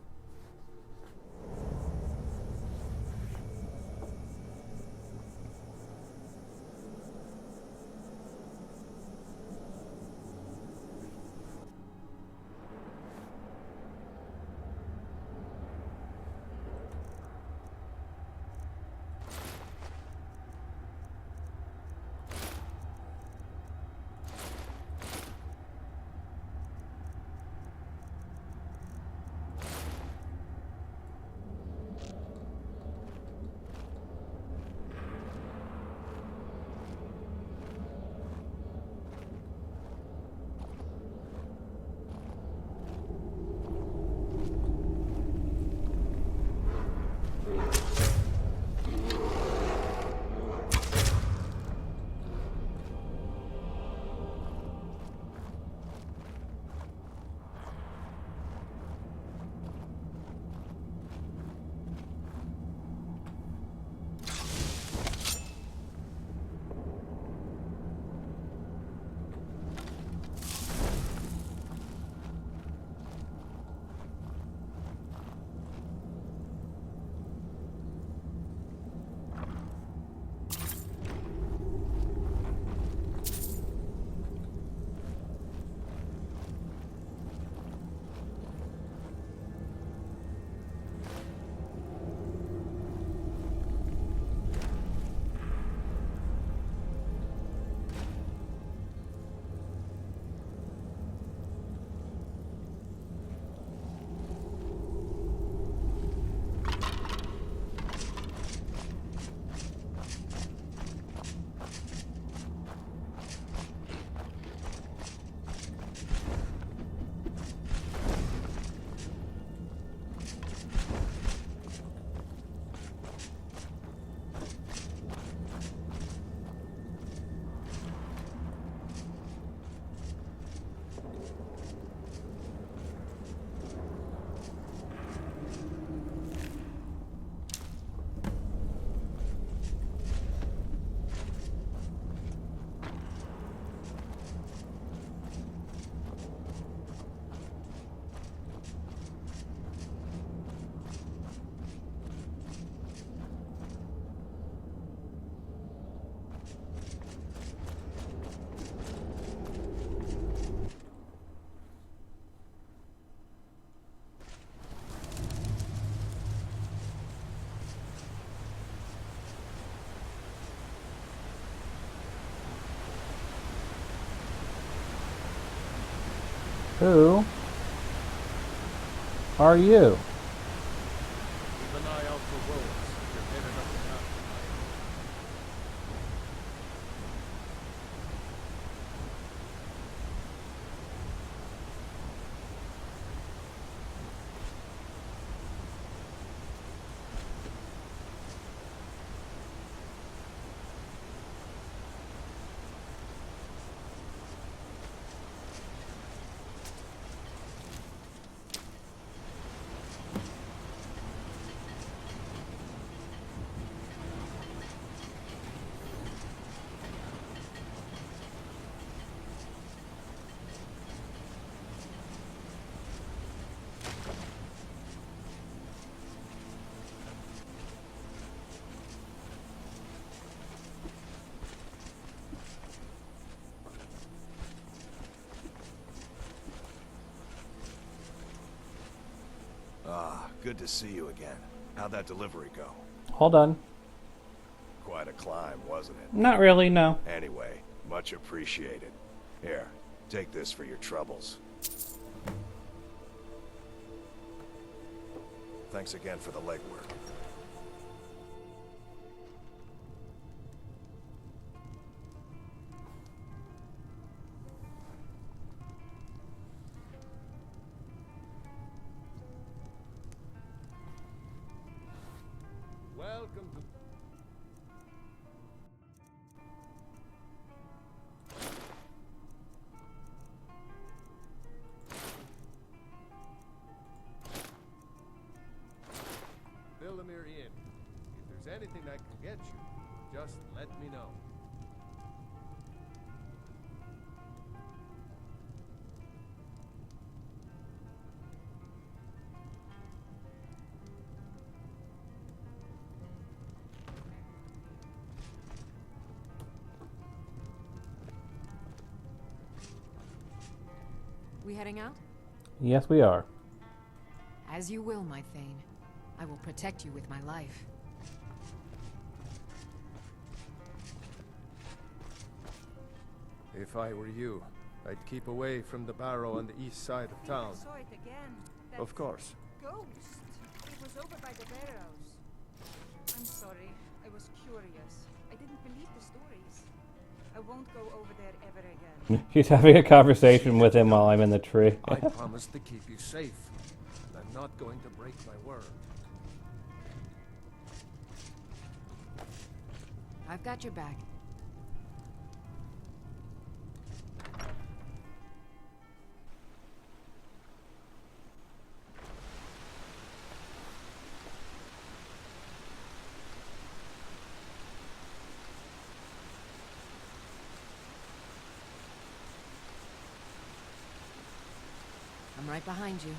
Who are you? Keep an eye out for wolves. You're headed up the mountain. Ah, good to see you again. How'd that delivery go? Hold on. Quite a climb, wasn't it? Not really, no. Anyway, much appreciated. Here, take this for your troubles. Thanks again for the legwork. Welcome to... Villamere Inn. If there's anything I can get you, just let me know. We heading out? Yes, we are. As you will, my Thane. I will protect you with my life. If I were you, I'd keep away from the barrow on the east side of town. I saw it again. Of course. Ghost. It was over by the barrows. I'm sorry. I was curious. I didn't believe the stories. I won't go over there ever again. She's having a conversation with him while I'm in the tree. I promise to keep you safe. And I'm not going to break my word. I've got your back. I'm right behind you.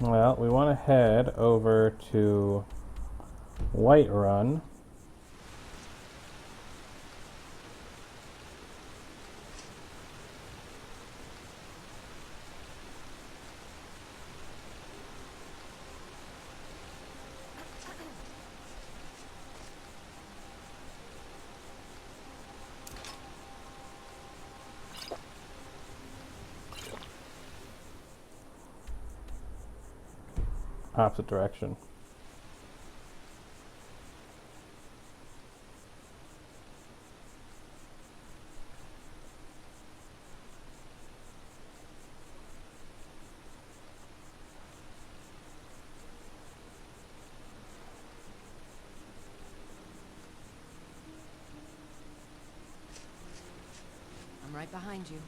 Well, we want to head over to Whiterun. Opposite direction. I'm right behind you.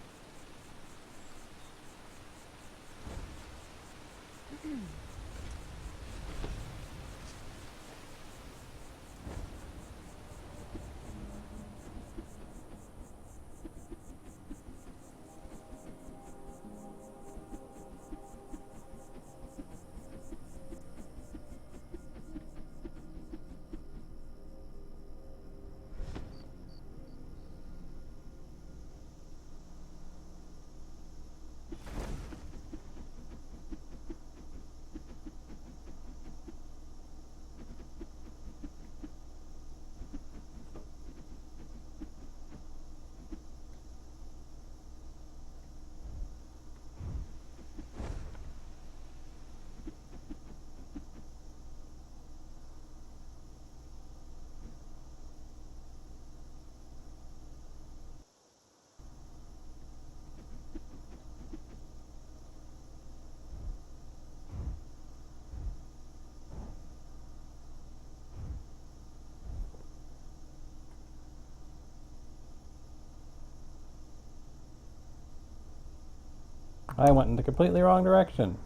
I went in the completely wrong direction.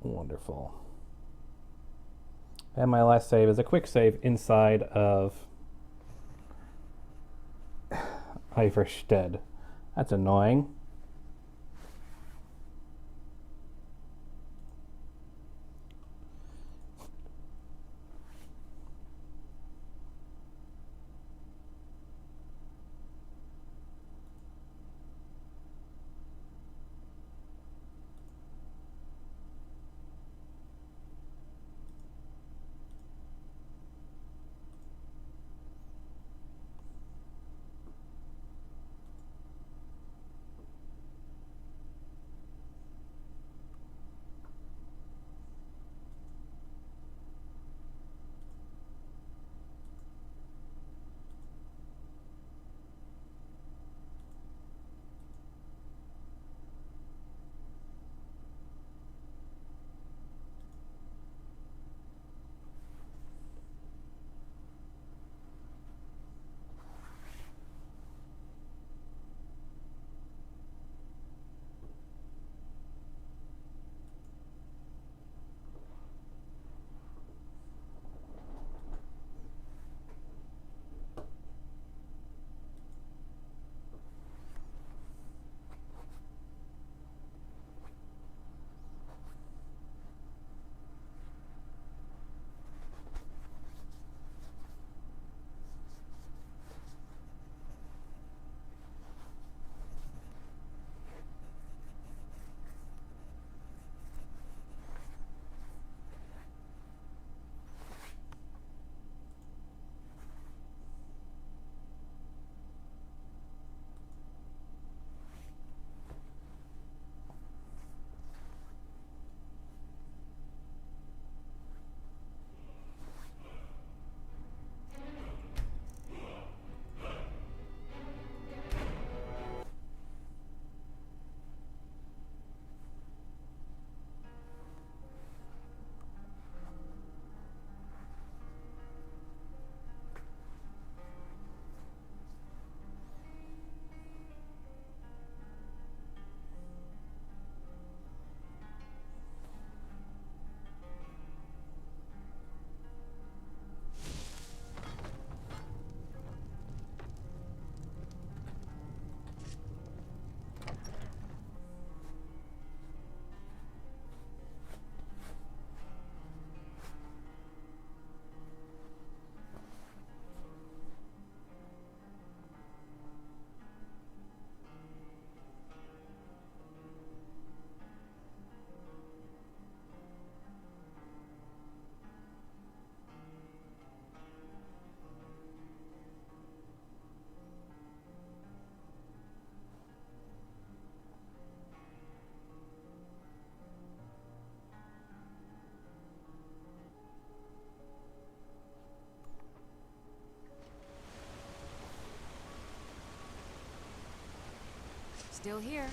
Wonderful. And my last save is a quick save inside of Iverstead. That's annoying. Still here.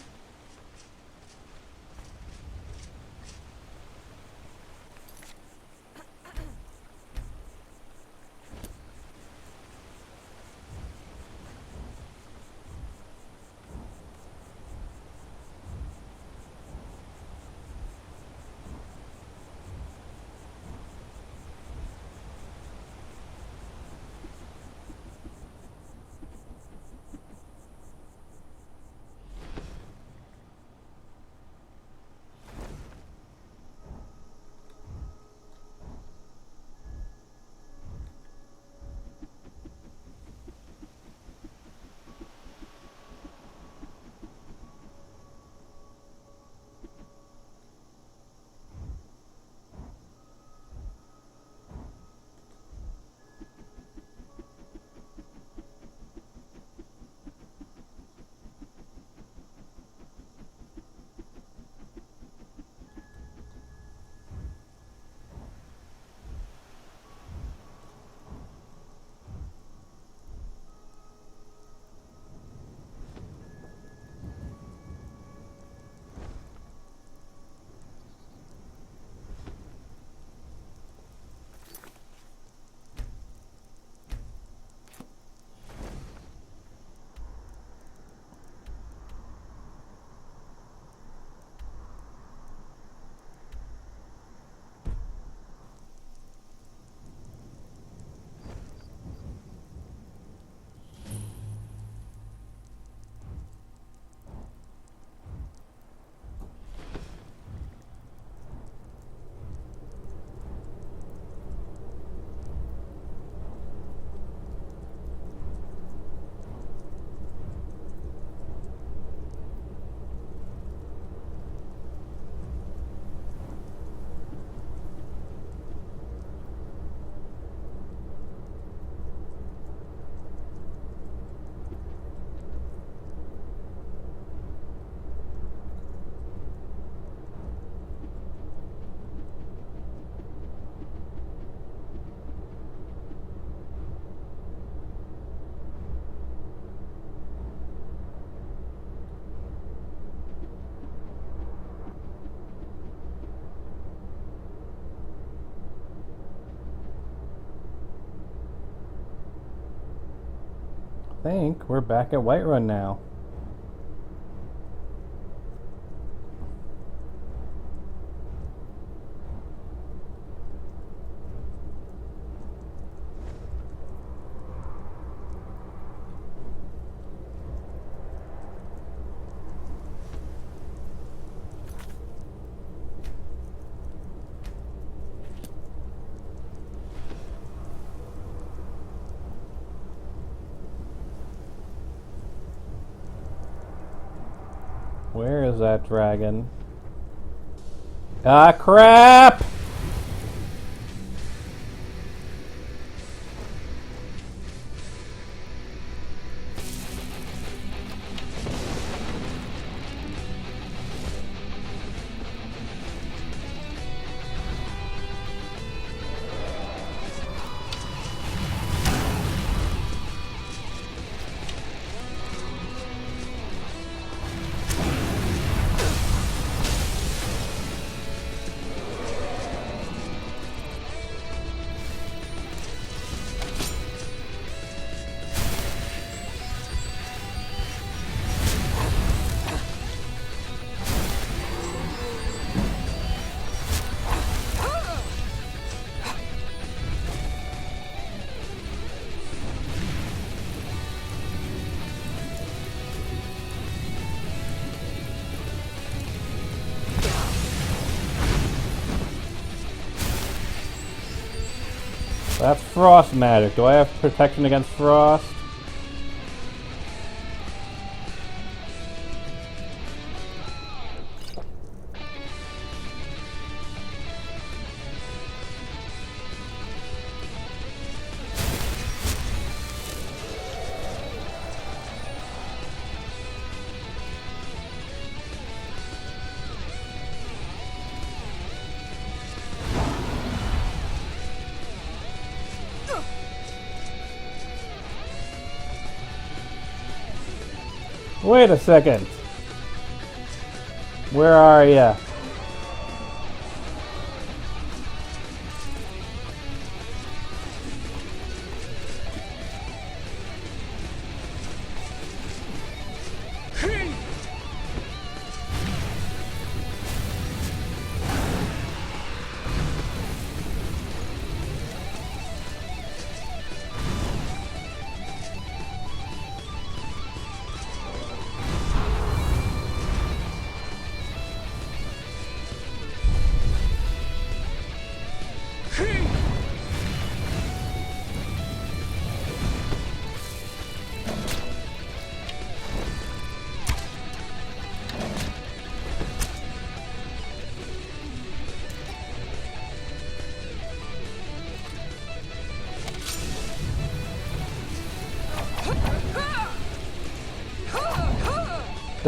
think we're back at Whiterun now. Where is that dragon? Ah, crap! That's frost magic. Do I have protection against frost? Wait a second. Where are ya?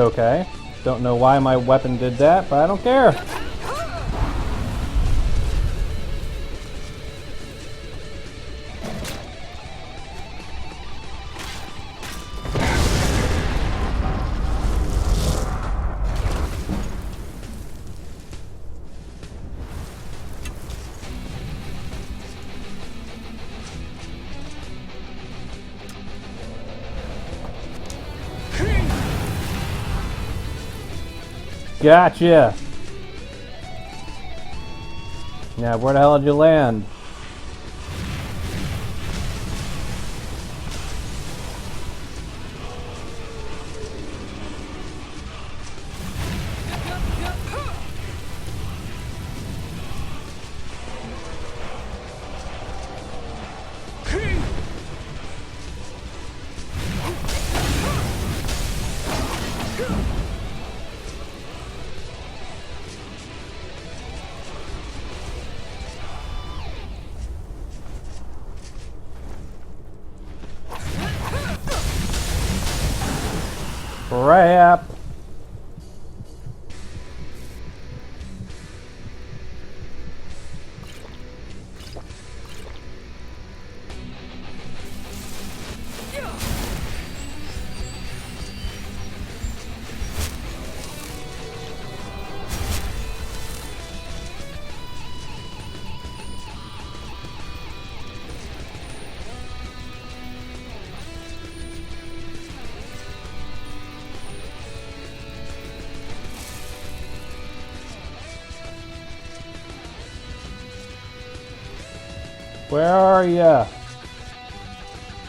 Okay. Don't know why my weapon did that, but I don't care. Gotcha! Now, where the hell did you land? Crap! Where are ya?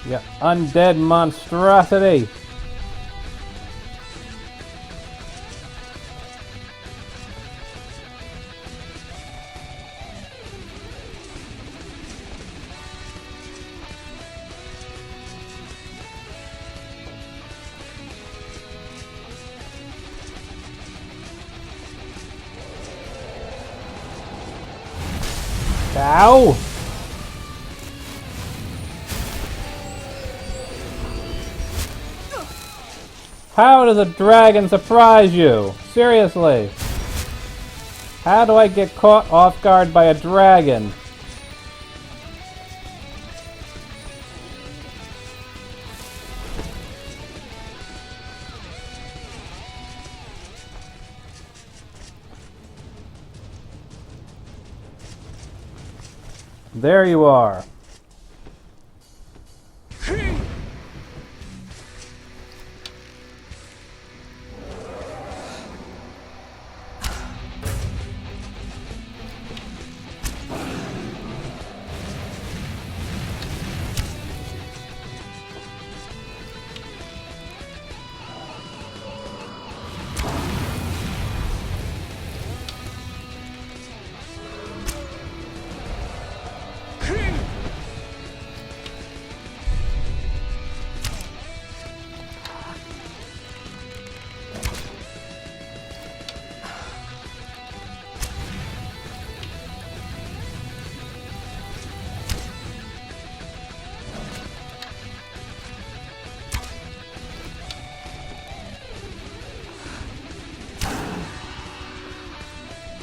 You undead monstrosity! Ow! How does a dragon surprise you? Seriously. How do I get caught off guard by a dragon? There you are.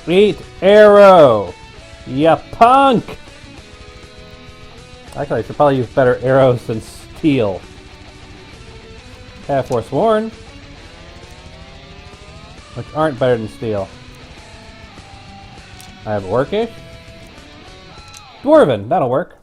Eat arrow! Ya punk! Actually, I should probably use better arrows than steel. Have Forsworn, which aren't better than steel. I have Orcish. Dwarven, that'll work.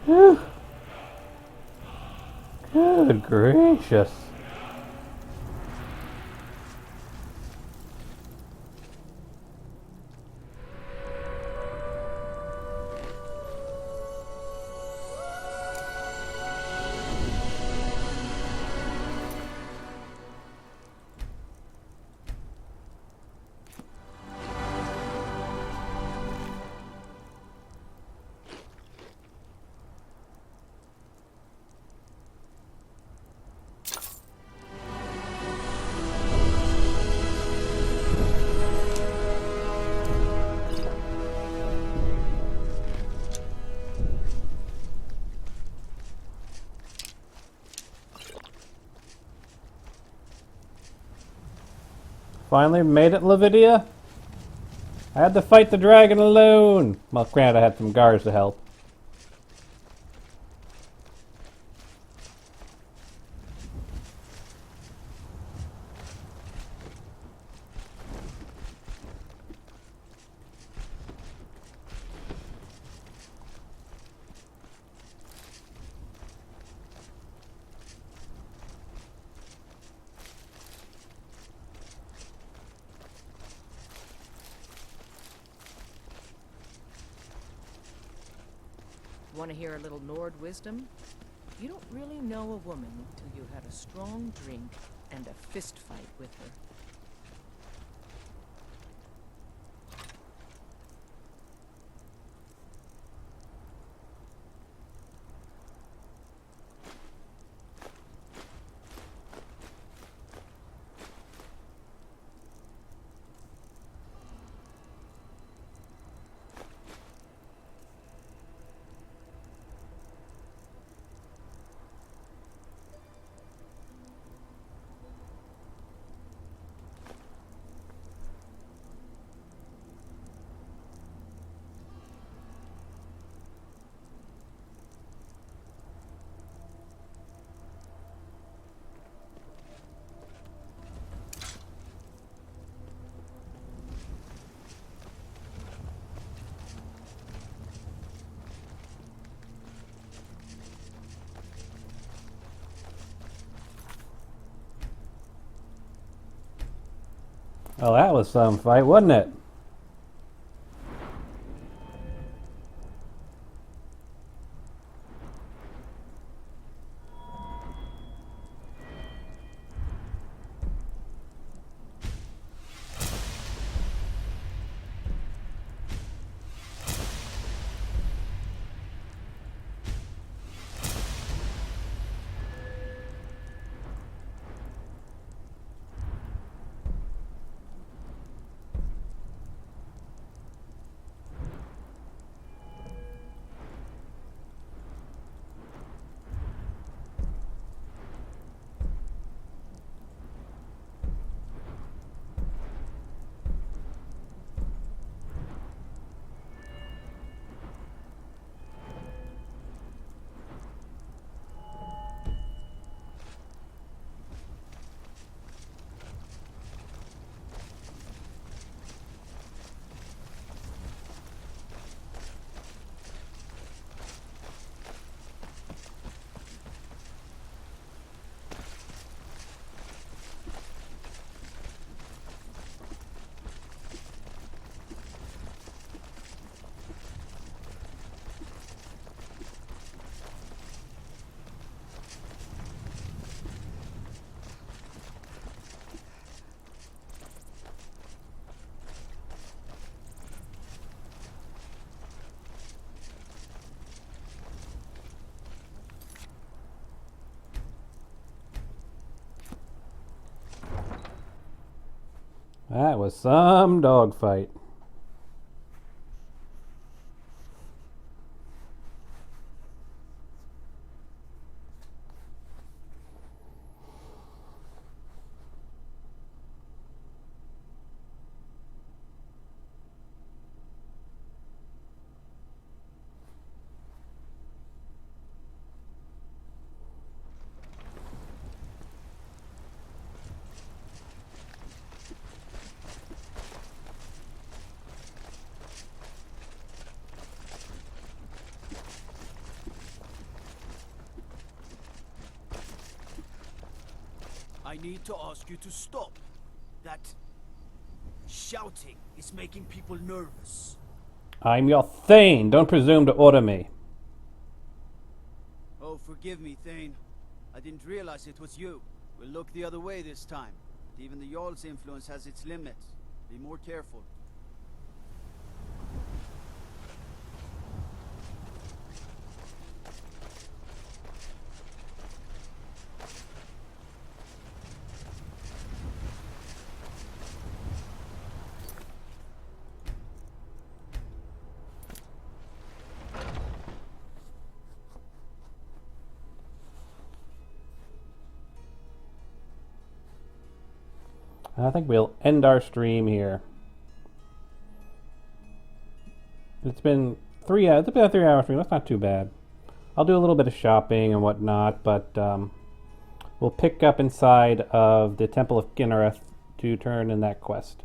Whew. Good gracious. Finally made it, Lavidia? I had to fight the dragon alone. Well, granted, I had some guards to help. Want to hear a little Nord wisdom? You don't really know a woman till you had a strong drink and a fist fight with her. Well, that was some fight, wasn't it? That was some dogfight. I need to ask you to stop. That shouting is making people nervous. I'm your Thane. Don't presume to order me. Oh, forgive me, Thane. I didn't realize it was you. We'll look the other way this time. Even the Jarl's influence has its limits. Be more careful. I think we'll end our stream here. It's been 3 hours. It's been a 3-hour stream. That's not too bad. I'll do a little bit of shopping and whatnot, but we'll pick up inside of the Temple of Kinnereth to turn in that quest.